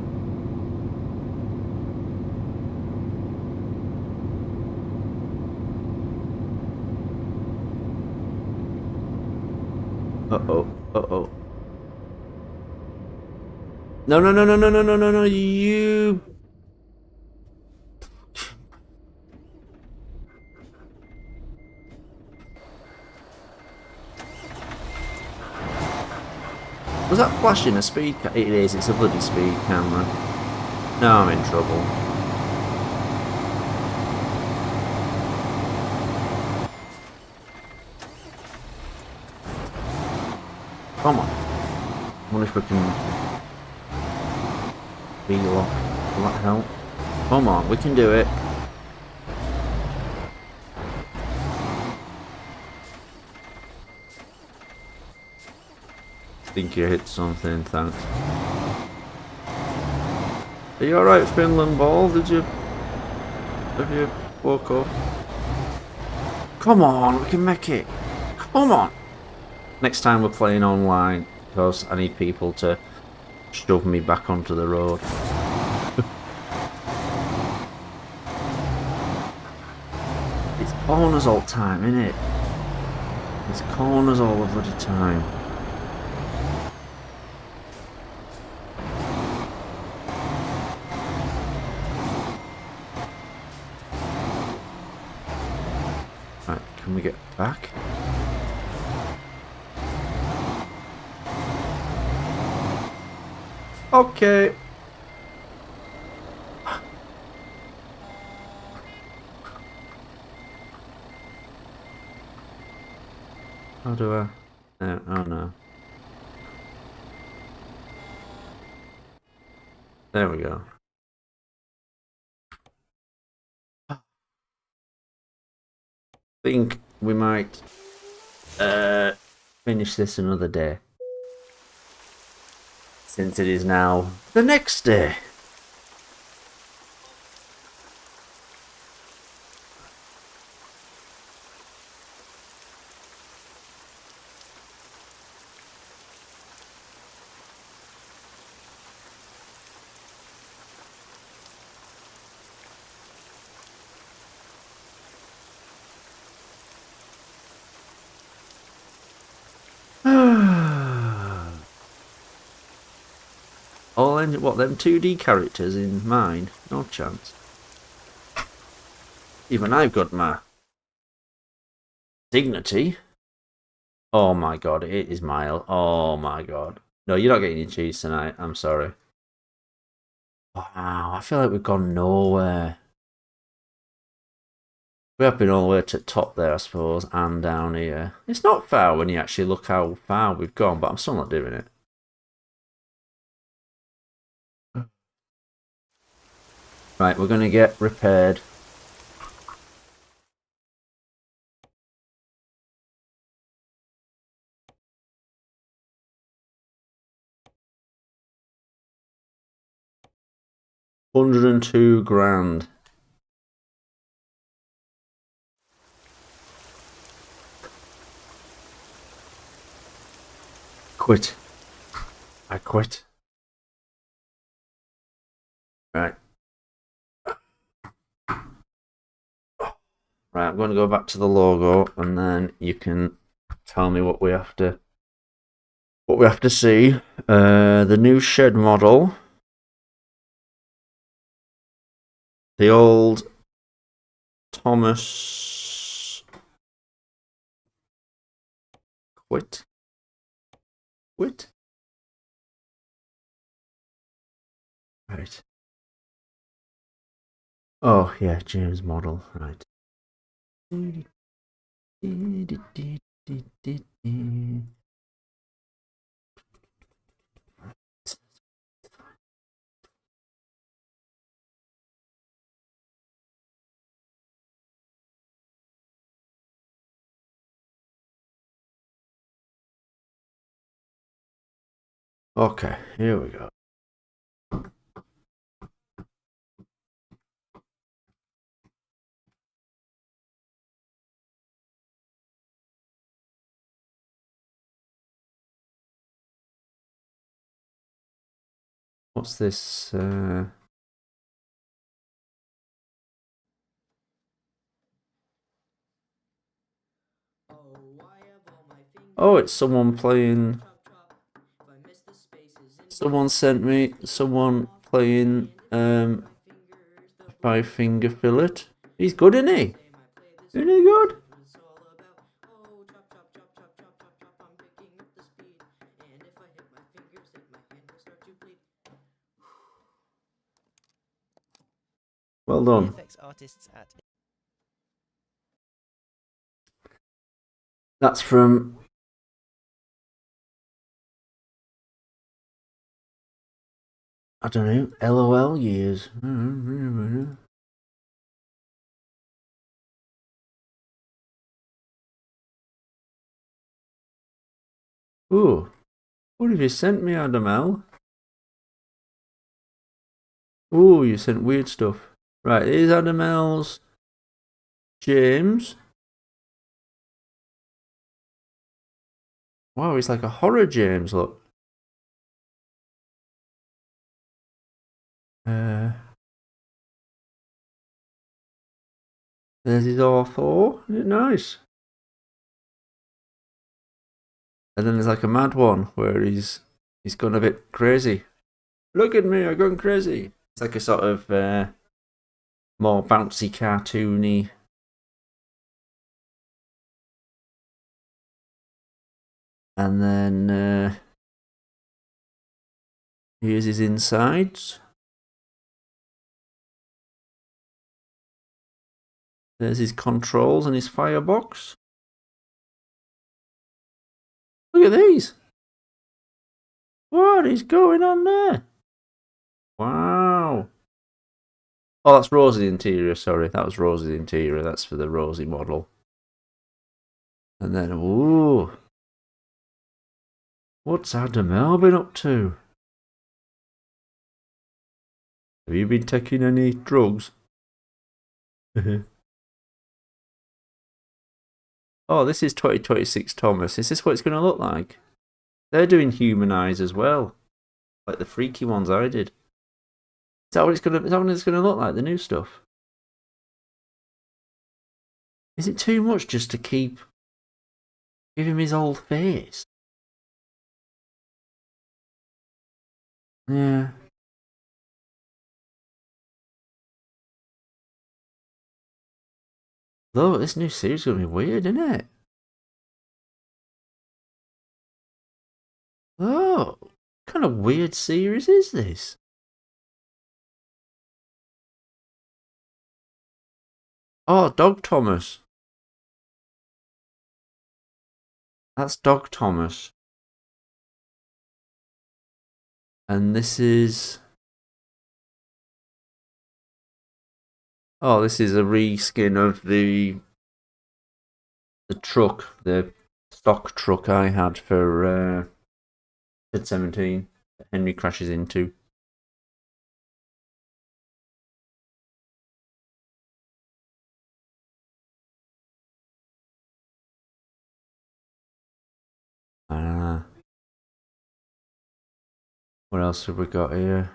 uh-oh. No, you... Was that flashing a speed camera? It is, it's a bloody speed camera. Now I'm in trouble. Come on. I wonder if we can V-lock. Will that help? Come on, we can do it. I think you hit something, thanks. Are you alright, Finland Ball? Have you woke up? Come on, we can make it. Come on. Next time we're playing online, because I need people to shove me back onto the road. It's corners all the time, innit? It's corners all the bloody time. Right, can we get back? Okay. How do I? No, oh no. There we go. I think we might finish this another day, since it is now the next day. What, them 2D characters in mine? No chance. Even I've got my dignity. Oh my god, it is mild. Oh my god. No, you're not getting your cheese tonight. I'm sorry. Wow, I feel like we've gone nowhere. We have been all the way to the top there, I suppose, and down here. It's not far when you actually look how far we've gone, but I'm still not doing it. Right, we're going to get repaired. 102 grand. Quit. I quit. Right. Right, I'm going to go back to the logo, and then you can tell me what we have to see. The new shed model, the old Thomas quit. Right. Oh yeah, James model. Right. Okay, here we go. What's this? Oh, it's someone playing. Someone sent me someone playing 5-finger fillet. He's good, isn't he? Isn't he good? Well done. That's from I don't know, LOL years. Ooh, what have you sent me, Adam L? Ooh, you sent weird stuff. Right, here's Adam L's James. Wow, he's like a horror James, look. There's his author. Isn't it nice? And then there's like a mad one where he's gone a bit crazy. Look at me, I've gone crazy. It's like a sort of more bouncy, cartoony. And then here's his insides. There's his controls and his firebox. Look at these. What is going on there? Wow. Oh, that's Rosie interior, sorry. That was Rosie interior. That's for the Rosie model. And then, ooh. What's Adam L been up to? Have you been taking any drugs? Oh, this is 2026 Thomas. Is this what it's going to look like? They're doing human eyes as well. Like the freaky ones I did. Is that what it's going to look like, the new stuff? Is it too much just to give him his old face? Yeah. Though this new series is going to be weird, isn't it? Oh, what kind of weird series is this? Oh, Dog Thomas. That's Dog Thomas. And this is... Oh, this is a reskin of the truck, the stock truck I had for Shed 17 that Henry crashes into. What else have we got here?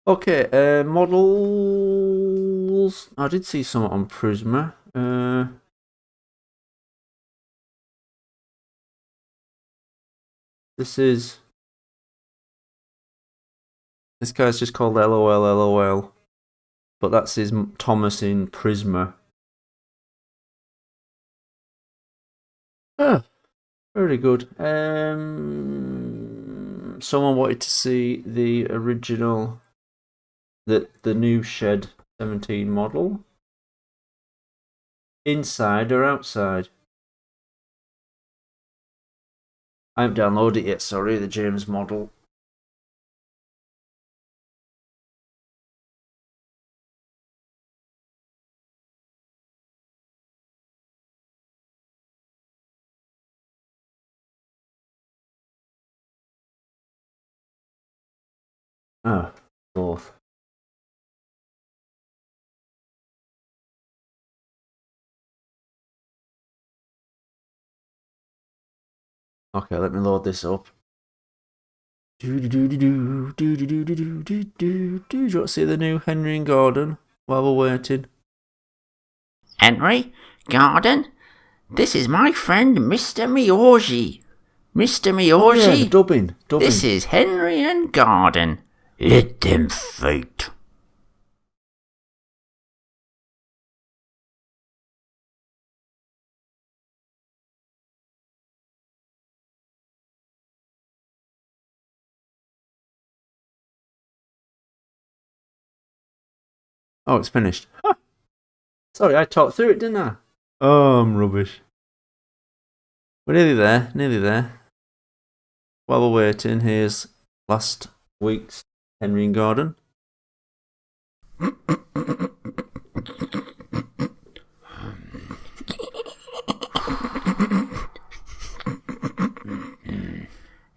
Okay, models. I did see some on Prisma. This guy's just called LOL, but that's his Thomas in Prisma. Oh, very good. Someone wanted to see the original, the new Shed 17 model. Inside or outside? I haven't downloaded it yet, sorry, the James model. Ah, both. Okay, let me load this up. Do you want to see the new Henry and Gordon while we're waiting? Henry? Gordon? This is my friend Mr. Miyoshi. Mr. Miyoshi? Oh yeah, the dubbing. This is Henry and Gordon. Let them fight. Oh, it's finished. Huh. Sorry, I talked through it, didn't I? Oh, I'm rubbish. We're nearly there. While we're waiting, here's last week's Henry and Gordon.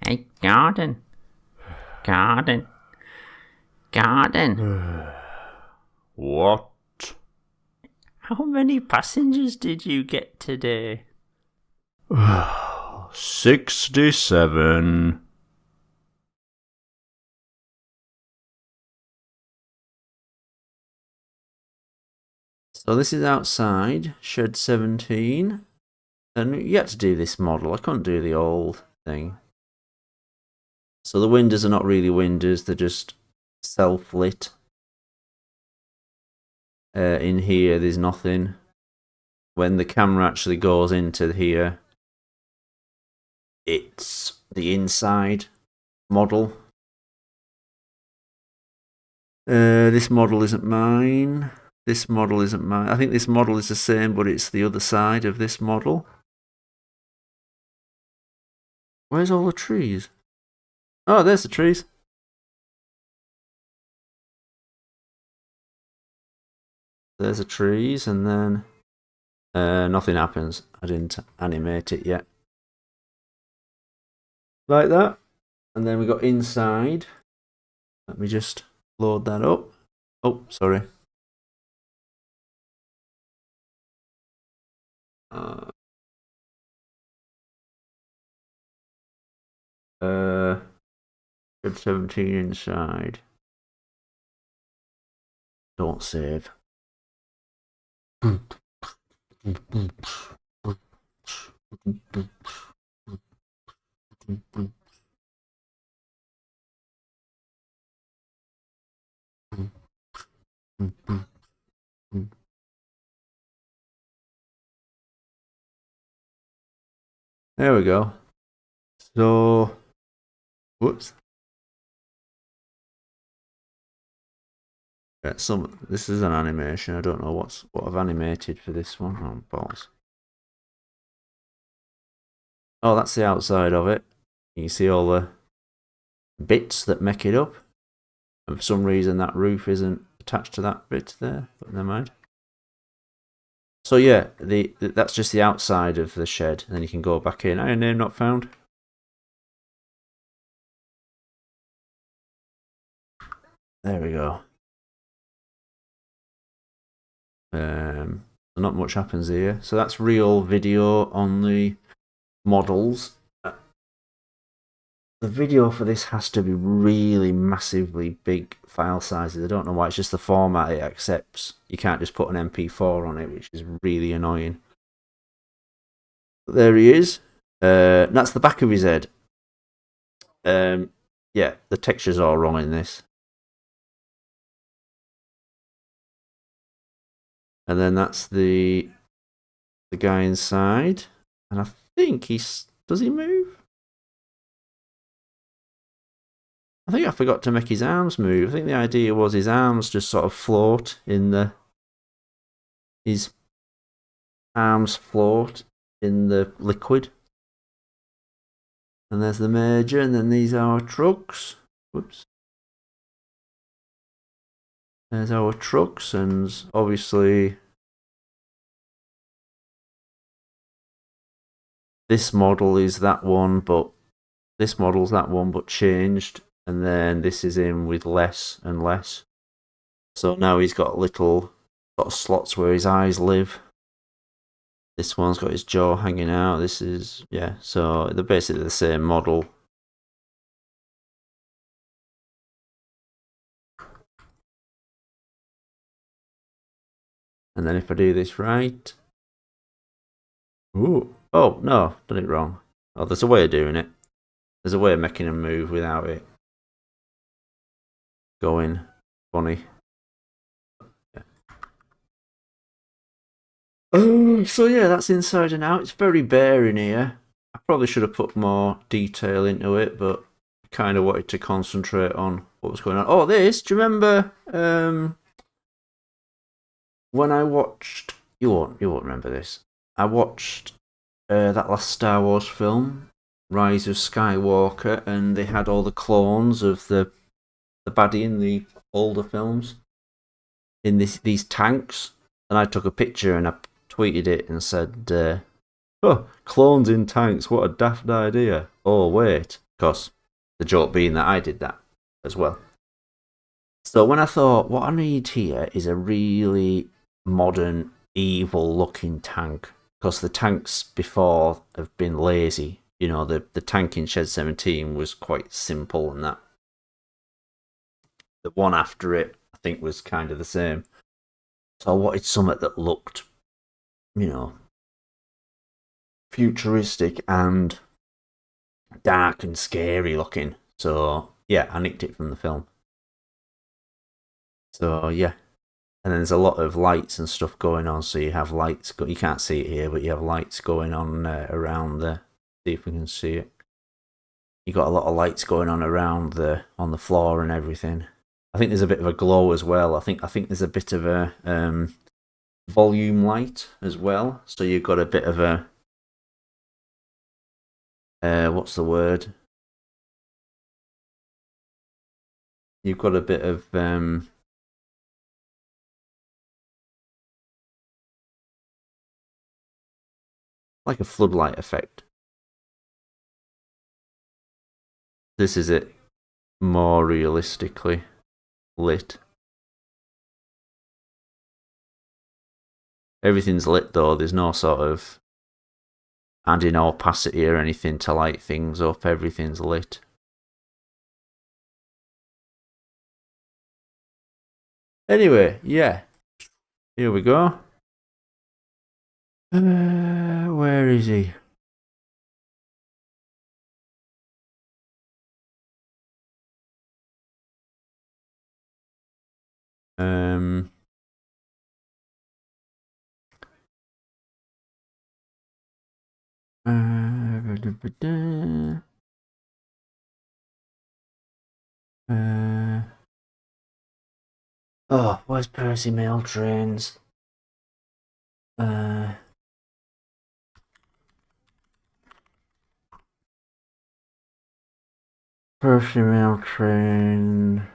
Hey, Gordon. What? How many passengers did you get today? 67. So this is outside, Shed 17. And you had to do this model. I couldn't do the old thing. So the windows are not really windows, they're just self-lit. In here, there's nothing. When the camera actually goes into here, it's the inside model. This model isn't mine. This model isn't mine. I think this model is the same, but it's the other side of this model. Where's all the trees? Oh, there's the trees. There's the trees, and then nothing happens. I didn't animate it yet. Like that. And then we got inside. Let me just load that up. Oh, sorry. Good 17 inside. Don't save. There we go. So, whoops. Yeah, this is an animation. I don't know what I've animated for this one. Oh, balls. Oh, that's the outside of it. You can see all the bits that make it up. And for some reason, that roof isn't attached to that bit there. But never mind. So yeah, that's just the outside of the shed. And then you can go back in. Iron name not found. There we go. Not much happens here. So that's real video on the models. the video for this has to be really massively big file sizes. I don't know why. It's just the format it accepts. You can't just put an MP4 on it, which is really annoying. But there he is. That's the back of his head. Yeah, the texture's all wrong in this. And then that's the guy inside. And I think does he move? I think I forgot to make his arms move. I think the idea was his arms just sort of float his arms float in the liquid. And there's the Major, and then these are our trucks. Whoops. There's our trucks, and obviously this model is that one, but this model's that one, but changed. And then this is in with less and less. So now he's got little sort of slots where his eyes live. This one's got his jaw hanging out. This is, yeah, so they're basically the same model. And then if I do this right. Ooh. Oh, no, done it wrong. Oh, there's a way of doing it. There's a way of making him move without it going funny. Yeah. So yeah, that's inside and out. It's very bare in here. I probably should have put more detail into it, but I kind of wanted to concentrate on what was going on. Oh, this, do you remember when I watched, you won't remember this. I watched that last Star Wars film, Rise of Skywalker, and they had all the clones of the baddie in the older films in these tanks, and I took a picture and I tweeted it and said, "Oh, clones in tanks! What a daft idea!" Oh wait, because the joke being that I did that as well. So when I thought, what I need here is a really modern, evil-looking tank, because the tanks before have been lazy. You know, the tank in Shed 17 was quite simple, and that. The one after it, I think, was kind of the same. So I wanted something that looked, you know, futuristic and dark and scary looking. So yeah, I nicked it from the film. So yeah, and then there's a lot of lights and stuff going on. So you have lights. You can't see it here, but you have lights going on around there. See if we can see it. You got a lot of lights going on around on the floor and everything. I think there's a bit of a glow as well. I think there's a bit of a volume light as well. So you've got a bit of a what's the word? You've got a bit of like a floodlight effect. This is it more realistically lit. Everything's lit though, there's no sort of adding opacity or anything to light things up, everything's lit. Anyway, yeah, here we go. Where is he? Oh, where's Percy Mail Trains? Percy Mail Train.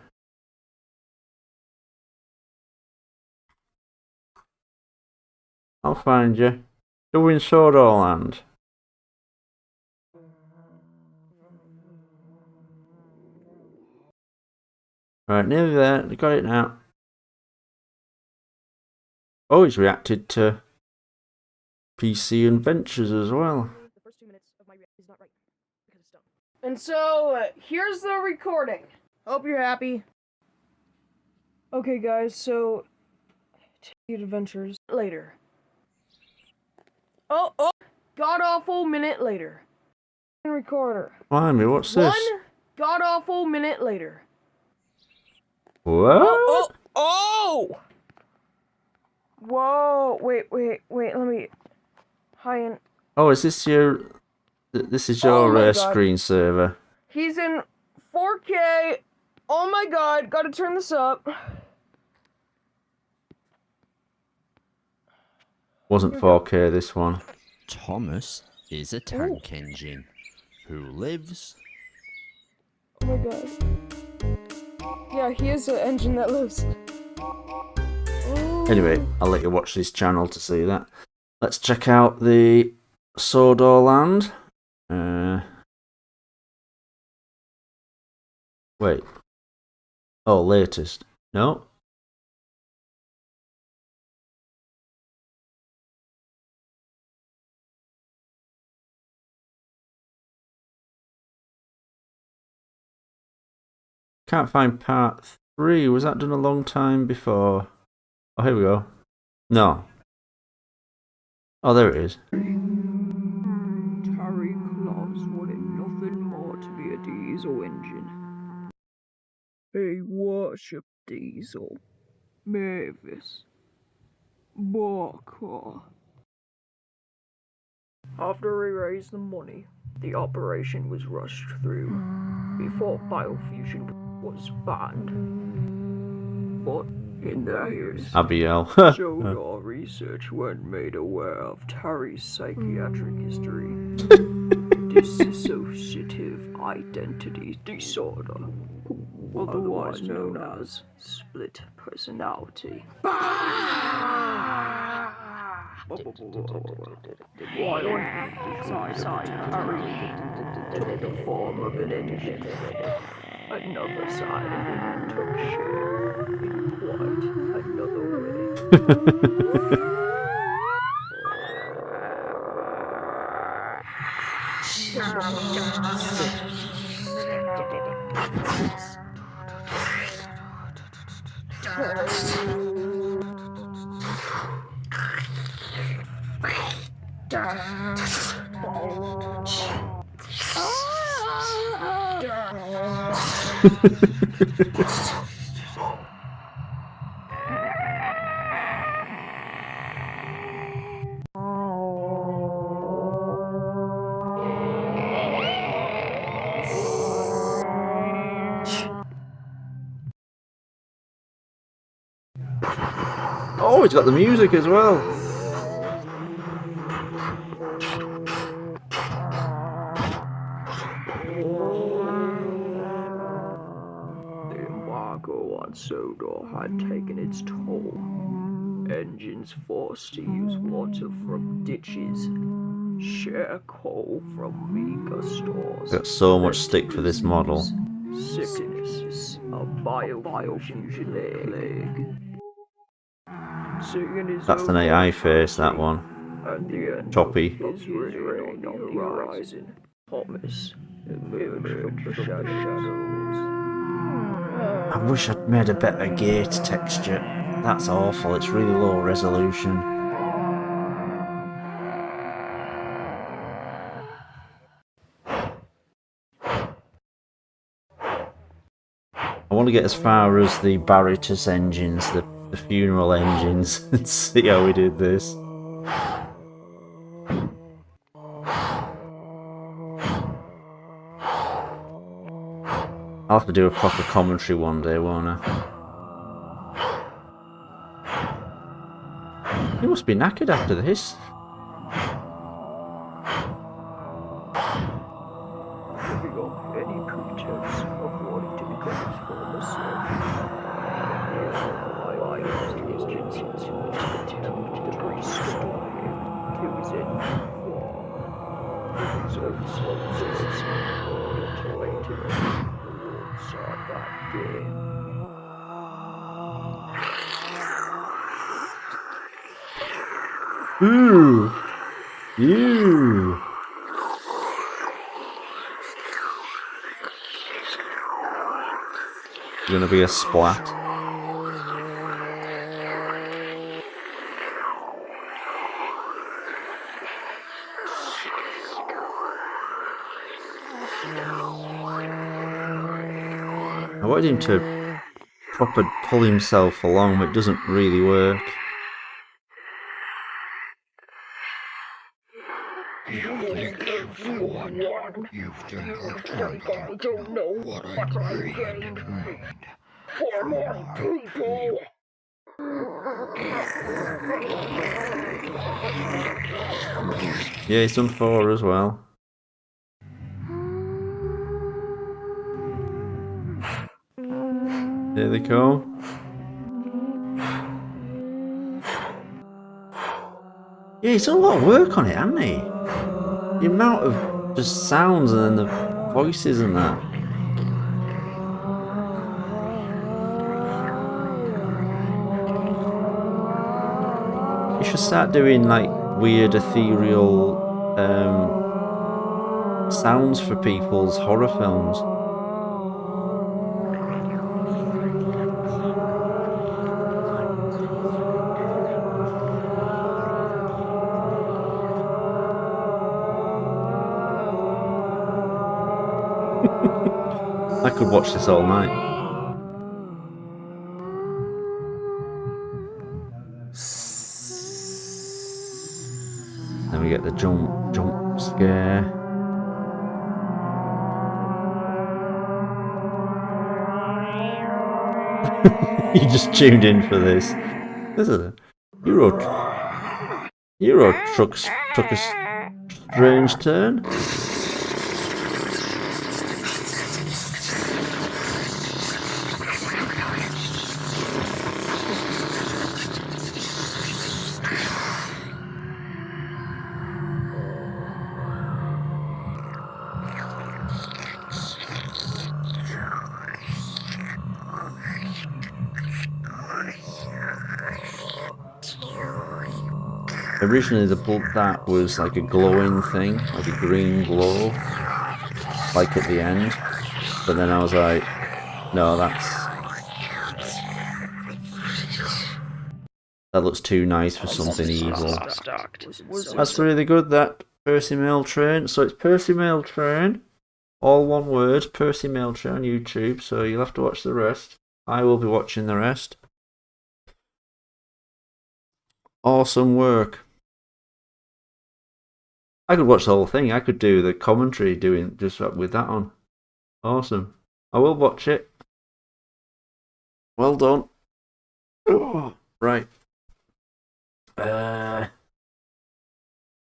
I'll find you. Doing Sodor land. Right, nearly there. Got it now. Oh, he's reacted to PC Adventures as well. The first 2 minutes of my react is not right because it's dumb. And so, here's the recording. Hope you're happy. Okay, guys, so... Take adventures later. Oh! God-awful minute later. Recorder. Blimey, what's this? One god-awful minute later. What? Oh! Whoa! Wait, let me... Hi, in... Oh, is this your... This is Oh your my God. screensaver. He's in 4K. Oh my God, gotta turn this up. Wasn't 4K, this one. Thomas is a tank engine who lives. Oh my God. Yeah, he is an engine that lives. Anyway, I'll let you watch this channel to see that. Let's check out the Sodor land. Wait. Oh, latest. No. Can't find part 3. Was that done a long time before? Oh, here we go. No. Oh, there it is. Terry Claus wanted nothing more to be a diesel engine. He worshipped diesel, Mavis, Barker. After he raised the money, the operation was rushed through before biofusion was banned. But in their years, Abiel. Sodor research when made aware of Terry's psychiatric history. Dissociative identity disorder, otherwise known as split personality. While inside Terry took the form of an engine, another side of him took shape in quite another way. Oh, it's got the music as well. The embargo on Sodor had taken its toll. Engines forced to use water from ditches, share coal from meager stores. Got so much stick for this model. Sickness, a biofusion plague. That's an AI face, that one. And the end Choppy. of his reign on the horizon. Thomas emerged from the shadows. I wish I'd made a better gate texture. That's awful, it's really low resolution. I want to get as far as the Barritus engines, the funeral engines, and see how we did this. I'll have to do a proper commentary one day, won't I? You must be knackered after this. Giving up any pretense of wanting to become his former self. I used his instincts to attempt to restore him to his engine form. With his own substance, mutilated alongside that day. Ooh! Ew! going to be a splat. I wanted him to proper pull himself along, but it doesn't really work. You think everyone, you think I don't know what I gained for my people. Yeah, he's done 4 as well. There they go. Yeah, he's done a lot of work on it, hasn't he? The amount of just sounds and then the voices and that. You should start doing like weird ethereal sounds for people's horror films. I could watch this all night. Then we get the jump scare. You just tuned in for this. This is a Euro truck took a strange turn. Originally that was like a glowing thing, like a green glow, like at the end. But then I was like, no, that looks too nice for something evil. That's really good, that Percy Mail Train. So it's Percy Mail Train, all one word, Percy Mail Train on YouTube, so you'll have to watch the rest. I will be watching the rest. Awesome work. I could watch the whole thing. I could do the commentary doing just with that on. Awesome. I will watch it. Well done. Oh, right.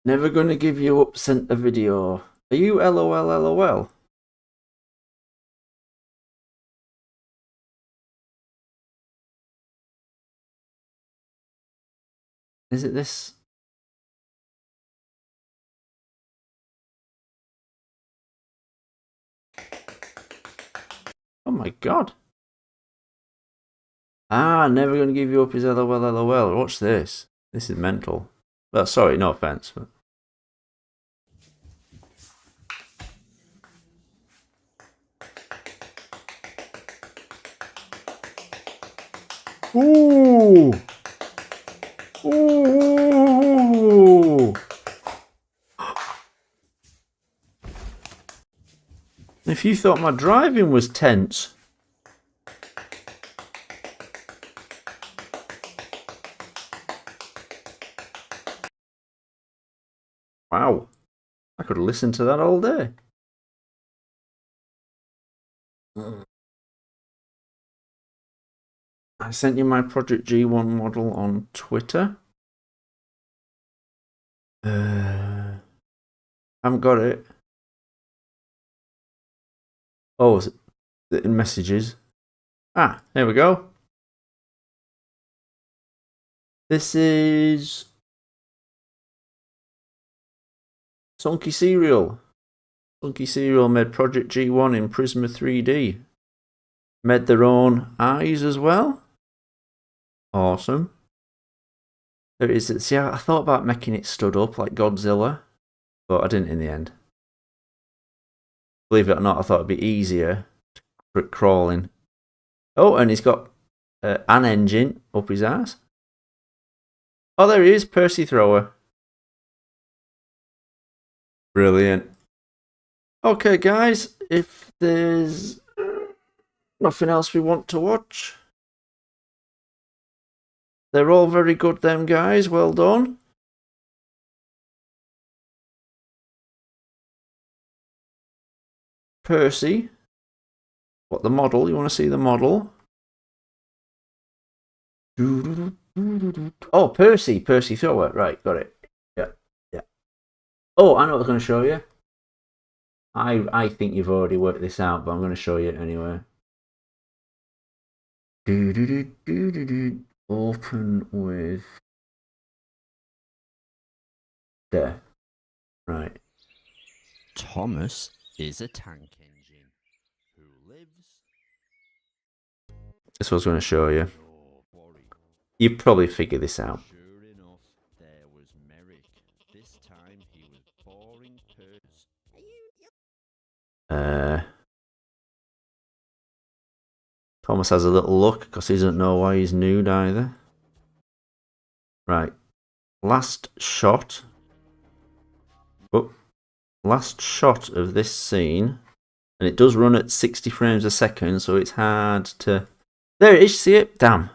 Never gonna give you up sent a video. Are you LOL? Is it this? Oh my god. Never gonna give you up is LOL. Watch this. This is mental. Well, sorry, no offense, but. Ooh! Ooh! If you thought my driving was tense. Wow. I could listen to that all day. I sent you my Project G1 model on Twitter. Haven't got it. Oh, is it in messages? There we go. This is Sunky Cereal. Sunky Cereal made Project G1 in Prisma 3D. Made their own eyes as well. Awesome. There it is. See, I thought about making it stood up like Godzilla, but I didn't in the end. Believe it or not, I thought it'd be easier for crawling. Oh, and he's got an engine up his ass. Oh, there he is, Percy Thrower. Brilliant. Okay, guys, if there's nothing else we want to watch, they're all very good, them guys. Well done. Percy. What, the model? You want to see the model? Oh, Percy Thrower. Right, got it. Yeah, yeah. Oh, I know what I was going to show you. I think you've already worked this out, but I'm going to show you it anyway. Open with there. Right. Thomas is a tank engine who lives. This was going to show you. You probably figured this out. Sure enough, there was Merrick. This time he was boring Percy. Thomas has a little look because he doesn't know why he's nude either. Right. Last shot. Oh, last shot of this scene. And it does run at 60 frames a second, so it's hard to... There it is, see it? Damn.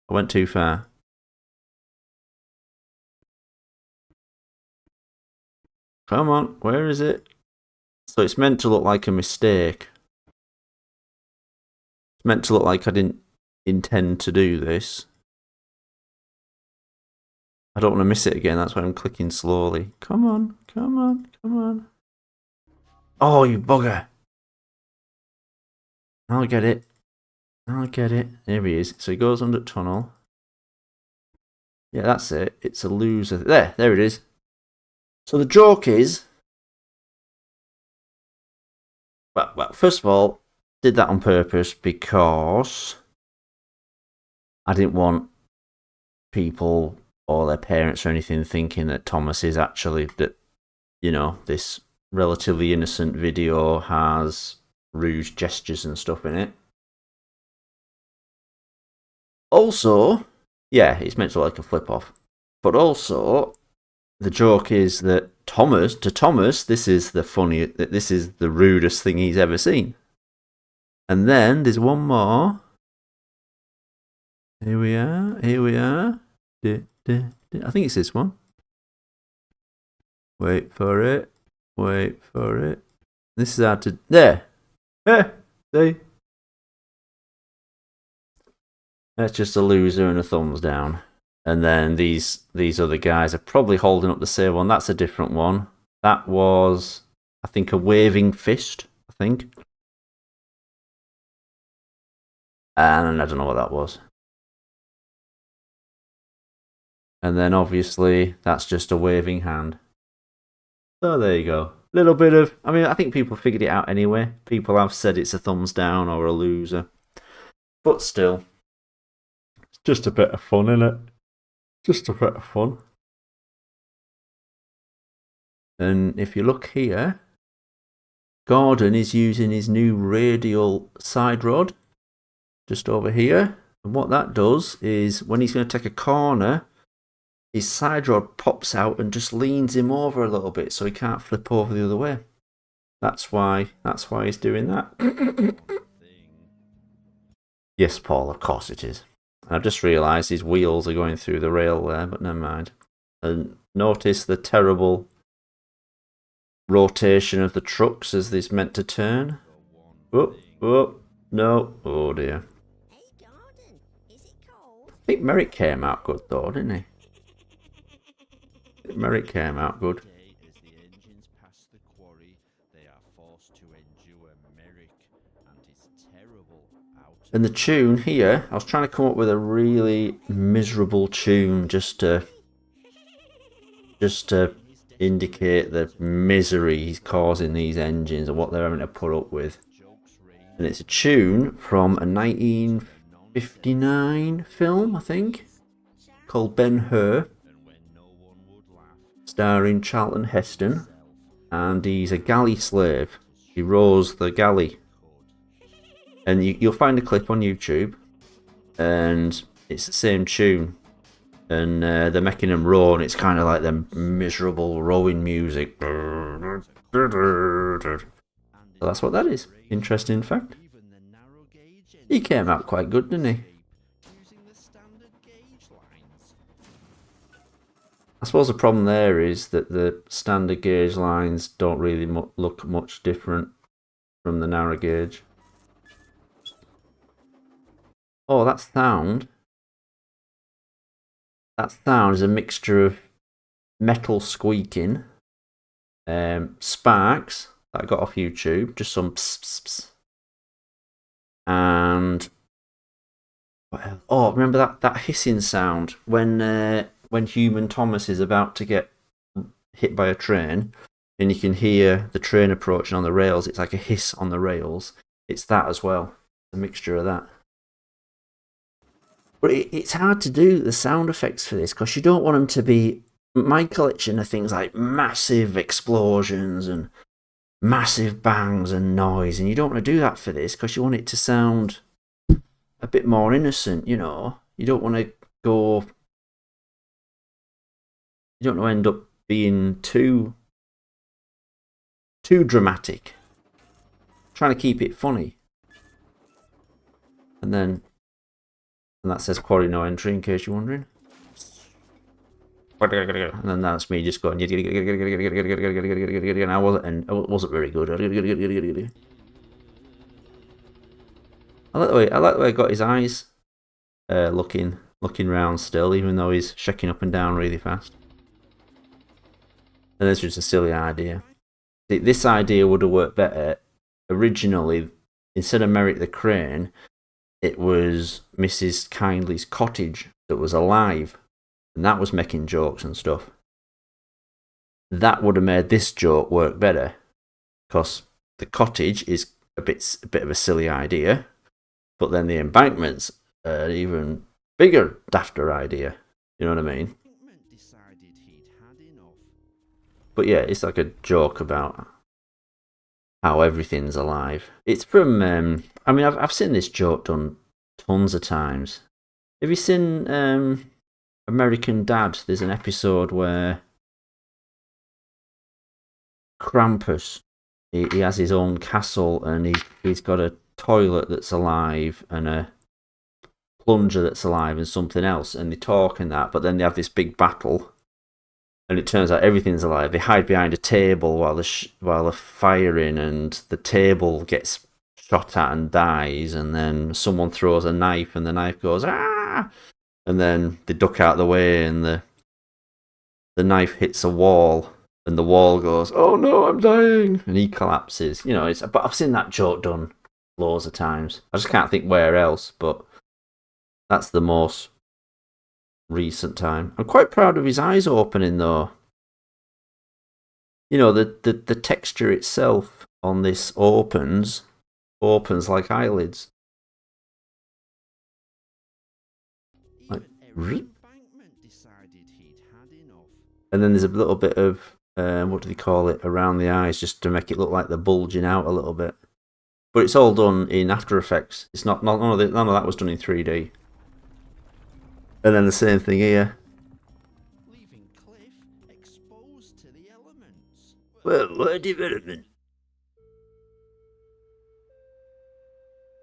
I went too far. Come on, where is it? So it's meant to look like a mistake. It's meant to look like I didn't intend to do this. I don't want to miss it again, that's why I'm clicking slowly. Come on, come on, come on. Oh, you bugger. I'll get it. I'll get it. There he is. So he goes under tunnel. Yeah, that's it. It's a loser. There it is. So the joke is... Well, first of all, did that on purpose because I didn't want people or their parents or anything thinking that Thomas is actually, that, you know, this relatively innocent video has rude gestures and stuff in it. Also, yeah, it's meant to look like a flip-off. But also, the joke is that to Thomas, this is the rudest thing he's ever seen. And then there's one more. Here we are. I think it's this one. Wait for it. This is hard to... There! See? That's just a loser and a thumbs down. And then these other guys are probably holding up the same one. That's a different one. That was, I think, a waving fist, I think. And I don't know what that was. And then obviously that's just a waving hand. So there you go. Little bit of, I mean, I think people figured it out anyway. People have said it's a thumbs down or a loser. But still, it's just a bit of fun, innit? Just a bit of fun. And if you look here, Gordon is using his new radial side rod just over here. And what that does is when he's going to take a corner, his side rod pops out and just leans him over a little bit so he can't flip over the other way. That's why he's doing that. Yes, Paul, of course it is. I've just realised his wheels are going through the rail there, but never mind. And notice the terrible rotation of the trucks as this meant to turn. Oh, no. Oh dear. Hey, Gordon, is it cold? I think Merrick came out good though, didn't he? Merrick came out good. As the engines pass the quarry, they are forced to endure Merrick and his terrible out. And the tune here, I was trying to come up with a really miserable tune just to indicate the misery he's causing these engines and what they're having to put up with. And it's a tune from a 1959 film, I think, called Ben-Hur, starring Charlton Heston, and he's a galley slave. He rows the galley. And you'll find a clip on YouTube, and it's the same tune, and they're making them row, and it's kind of like them miserable rowing music. So that's what that is. Interesting fact. He came out quite good, didn't he? I suppose the problem there is that the standard gauge lines don't really look much different from the narrow gauge. Oh, that sound. That sound is a mixture of metal squeaking, sparks that I got off YouTube, just some pss, pss, pss. And oh, remember that hissing sound when Human Thomas is about to get hit by a train, and you can hear the train approaching on the rails. It's like a hiss on the rails. It's that as well, a mixture of that. But it's hard to do the sound effects for this because you don't want them to be. My collection of things like massive explosions and massive bangs and noise, and you don't want to do that for this because you want it to sound a bit more innocent, you know. You don't want to go. You don't want to end up being too dramatic. Trying to keep it funny. And that says quarry no entry in case you're wondering. And then that's me just going. And I wasn't very good. I like the way I got his eyes looking round still, even though he's shaking up and down really fast. And it's just a silly idea. This idea would have worked better. Originally, instead of Merrick the Crane, it was Mrs. Kindly's cottage that was alive, and that was making jokes and stuff. That would have made this joke work better, because the cottage is a bit of a silly idea, but then the embankment's an even bigger, dafter idea. You know what I mean? But yeah, it's like a joke about how everything's alive. It's from, I mean, I've seen this joke done tons of times. Have you seen American Dad? There's an episode where Krampus, he has his own castle, and he's got a toilet that's alive and a plunger that's alive and something else, and they talk and that, but then they have this big battle. And it turns out everything's alive. They hide behind a table while they're firing, and the table gets shot at and dies. And then someone throws a knife, and the knife goes ah! And then they duck out of the way, and the knife hits a wall, and the wall goes, "Oh no, I'm dying!" And he collapses. You know, but I've seen that joke done loads of times. I just can't think where else, but that's the most recent time. I'm quite proud of his eyes opening though. You know, the texture itself on this opens like eyelids. Like, and then there's a little bit of what do they call it around the eyes, just to make it look like they're bulging out a little bit. But it's all done in After Effects. It's none of that was done in 3D. And then the same thing here. Leaving cliff exposed to the elements. Well, what development?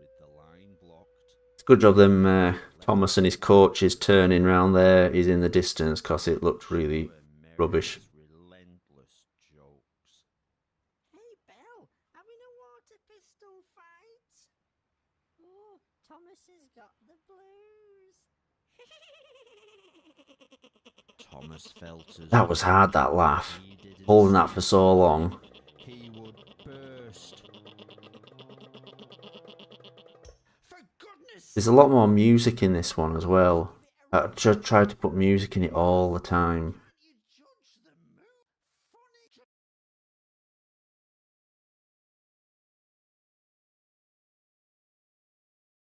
With the line blocked. It's a good job them Thomas and his coach is turning round there. He's in the distance because it looked really rubbish. Relentless jokes. Hey, Belle, having a water pistol fight? Oh, Thomas has got the blues. Thomas felt as That was hard, that laugh. Holding that for so long. he would burst. For goodness There's a lot more music in this one as well. I tried to put music in it all the time. you judge the move.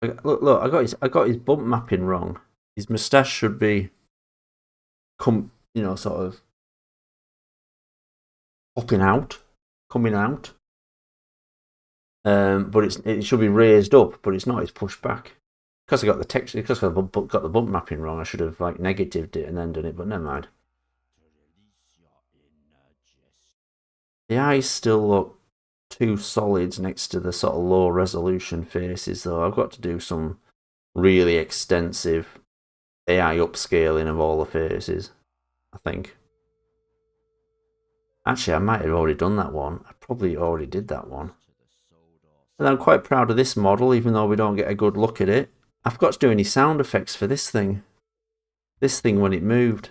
Funny. Look! I got his bump mapping wrong. His moustache should be sort of coming out, but it should be raised up, but it's not. It's pushed back. Because I got the texture, because I got the bump mapping wrong, I should have like negatived it and then done it, but never mind. The eyes still look too solid next to the sort of low resolution faces, though. I've got to do some really extensive AI upscaling of all the faces, I think. Actually, I might have already done that one. I probably already did that one. And I'm quite proud of this model, even though we don't get a good look at it. I forgot to do any sound effects for this thing. This thing when it moved.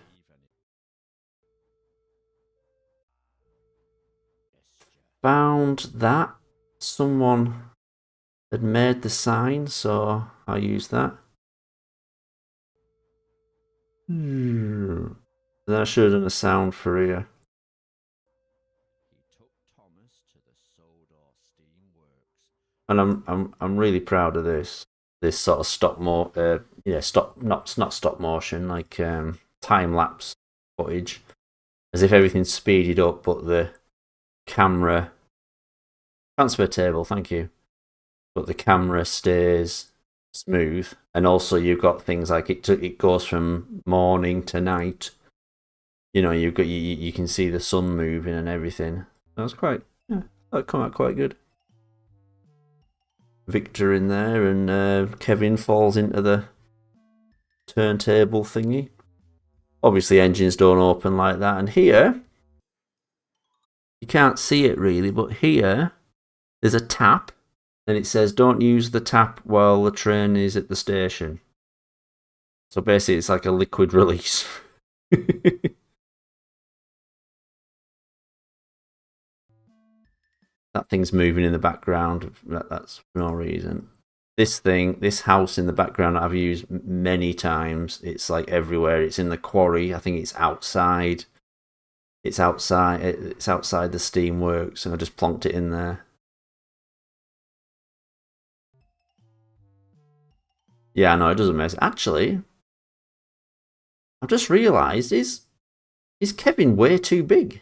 Found that someone had made the sign, so I used that. Then I should have done a sound for here. He took Thomas to the Sodor steamworks. And I'm really proud of this. This sort of not stop motion, like time lapse footage, as if everything's speeded up, but the camera transfer table, thank you, but the camera stays smooth, and also you've got things like it goes from morning to night. You know, you can see the sun moving and everything. That come out quite good. Victor in there, and Kevin falls into the turntable thingy. Obviously, engines don't open like that. And here, you can't see it really, but here, there's a tap, and it says, don't use the tap while the train is at the station. So basically, it's like a liquid release. That thing's moving in the background. That's for no reason. This house in the background I've used many times. It's like everywhere. It's in the quarry. I think it's outside. It's outside the steamworks, and I just plonked it in there. Yeah, no, it doesn't mess. Actually, I've just realised is Kevin way too big?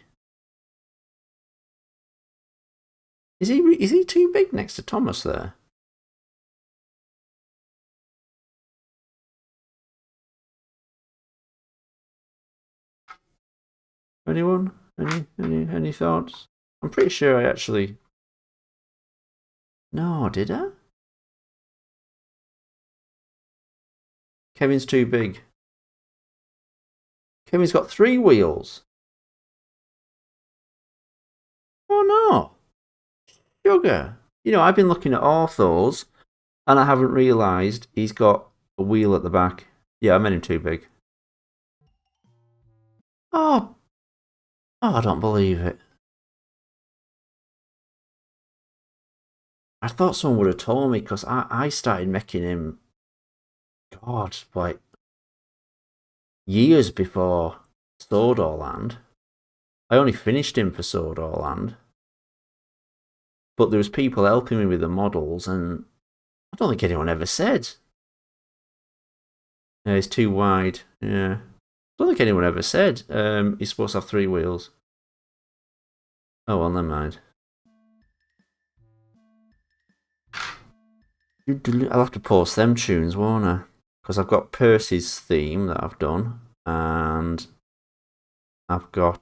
Is he too big next to Thomas there? Anyone? Any thoughts? I'm pretty sure I actually. No, did I? Kevin's too big. Kevin's got 3 wheels. Oh no. Sugar. You know, I've been looking at orthos, and I haven't realised he's got a wheel at the back. Yeah, I made him too big. Oh, I don't believe it. I thought someone would have told me, because I started making him, God, like years before Sodor Land. I only finished him for Sodor Land. But there was people helping me with the models, and I don't think anyone ever said. Yeah, it's too wide. Yeah. I don't think anyone ever said he's supposed to have 3 wheels. Oh well, never mind. I'll have to post them tunes, won't I? Because I've got Percy's theme that I've done, and I've got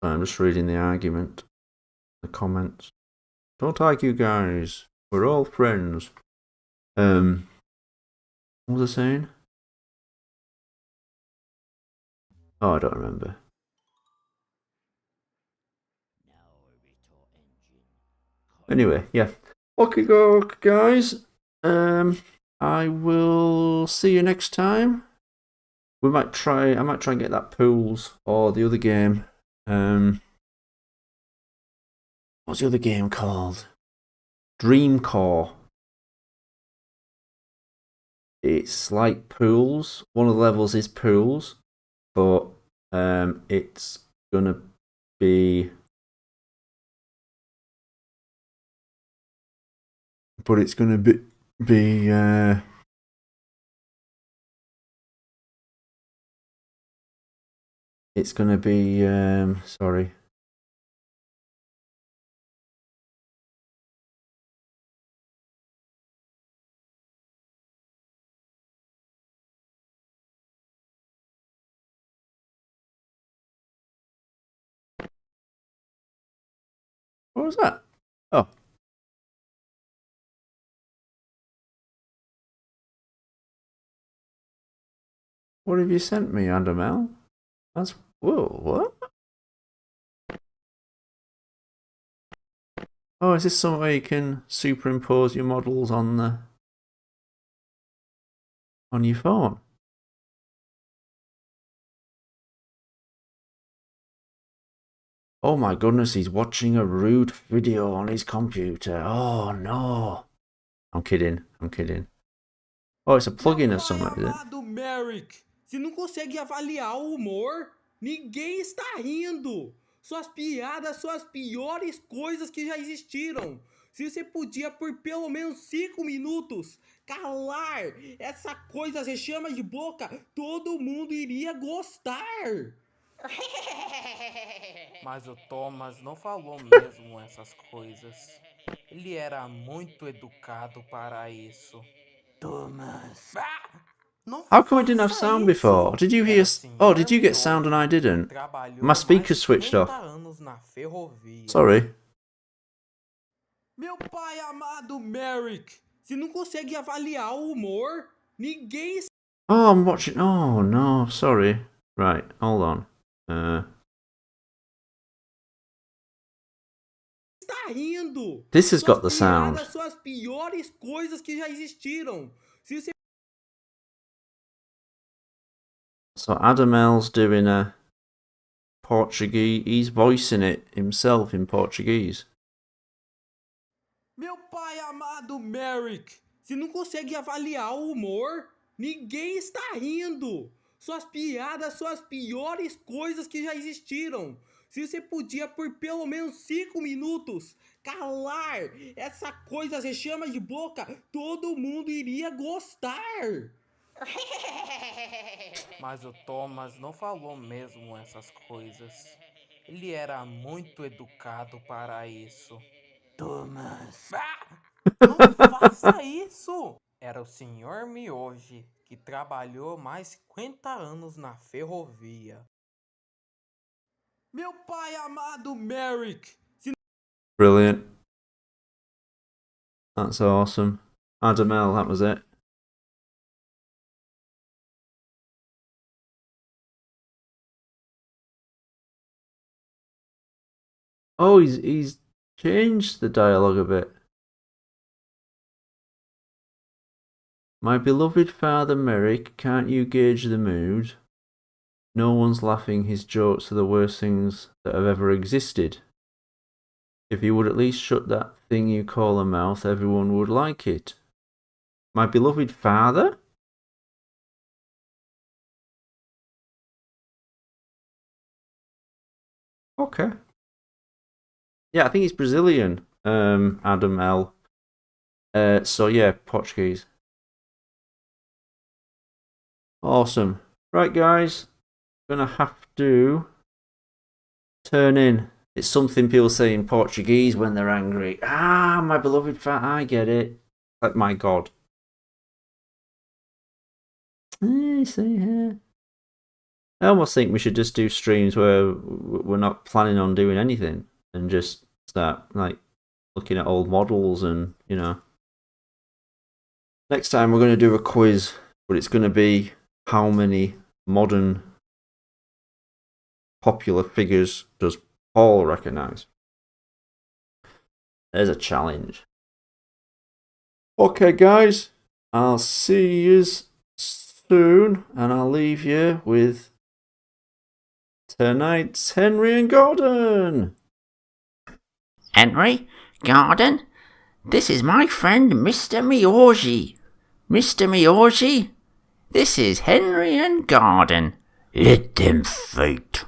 I'm just reading the argument, the comments. Don't argue, guys. We're all friends. What was I saying? Oh, I don't remember. Anyway, yeah. Okay, go, guys. I will see you next time. I might try and get that Pools or the other game. What's the other game called? Dreamcore. It's like Pools. One of the levels is Pools, but it's gonna be. I'm but it's going to be it's going to be sorry. What was that? Oh. What have you sent me, Andamel? That's... Whoa, what? Oh, is this some way you can superimpose your models on your phone? Oh my goodness, he's watching a rude video on his computer. Oh no. I'm kidding. Oh, it's a plugin or something, is it? Amado Merrick, se não consegue avaliar o humor, ninguém está rindo. Suas piadas são as piores coisas que já existiram. Se você podia por pelo menos 5 minutos calar essa coisa se chama de boca, todo mundo iria gostar. Mas o Thomas não falou mesmo essas coisas. Ele era muito educado para isso. Thomas. How come I didn't have sound before? Did you hear... Oh, did you get sound and I didn't? My speakers switched off. Sorry. Meu pai amado Merrick, se não consegue avaliar o humor, ninguém... Oh, I'm watching... Oh, no, sorry. Right, hold on. Está rindo. This has got the sound. Piadas são as piores coisas que já existiram. Se você... So Adamel's doing a Portuguese... He's voicing it himself in Portuguese. Meu pai amado Merrick, se não consegue avaliar o humor, ninguém está rindo. Suas piadas são as piores coisas que já existiram. Se você podia por pelo menos 5 minutos calar essa coisa se chama de boca, todo mundo iria gostar. Mas o Thomas não falou mesmo essas coisas. Ele era muito educado para isso. Thomas. Não faça isso! Era o Sr. Mioji, que trabalhou mais 50 anos na ferrovia. Meu pai amado Merrick! Brilliant. That's awesome. Adamel, that was it. Oh, he's changed the dialogue a bit. My beloved father Merrick, can't you gauge the mood? No one's laughing, his jokes are the worst things that have ever existed. If you would at least shut that thing you call a mouth, everyone would like it. My beloved father? Okay. Yeah, I think he's Brazilian, Adam L. So yeah, Portuguese. Awesome. Right, guys. Gonna have to turn in. It's something people say in Portuguese when they're angry. Ah, my beloved fat, I get it. Like my God. See here. I almost think we should just do streams where we're not planning on doing anything and just start like looking at old models and, you know. Next time we're going to do a quiz, but it's going to be how many modern popular figures does Paul recognise? There's a challenge. Okay, guys, I'll see you soon, and I'll leave you with tonight's Henry and Gordon. Henry? Gordon? This is my friend Mr. Mioji. Mr. Mioji? This is Henry and Gordon. Let them fight.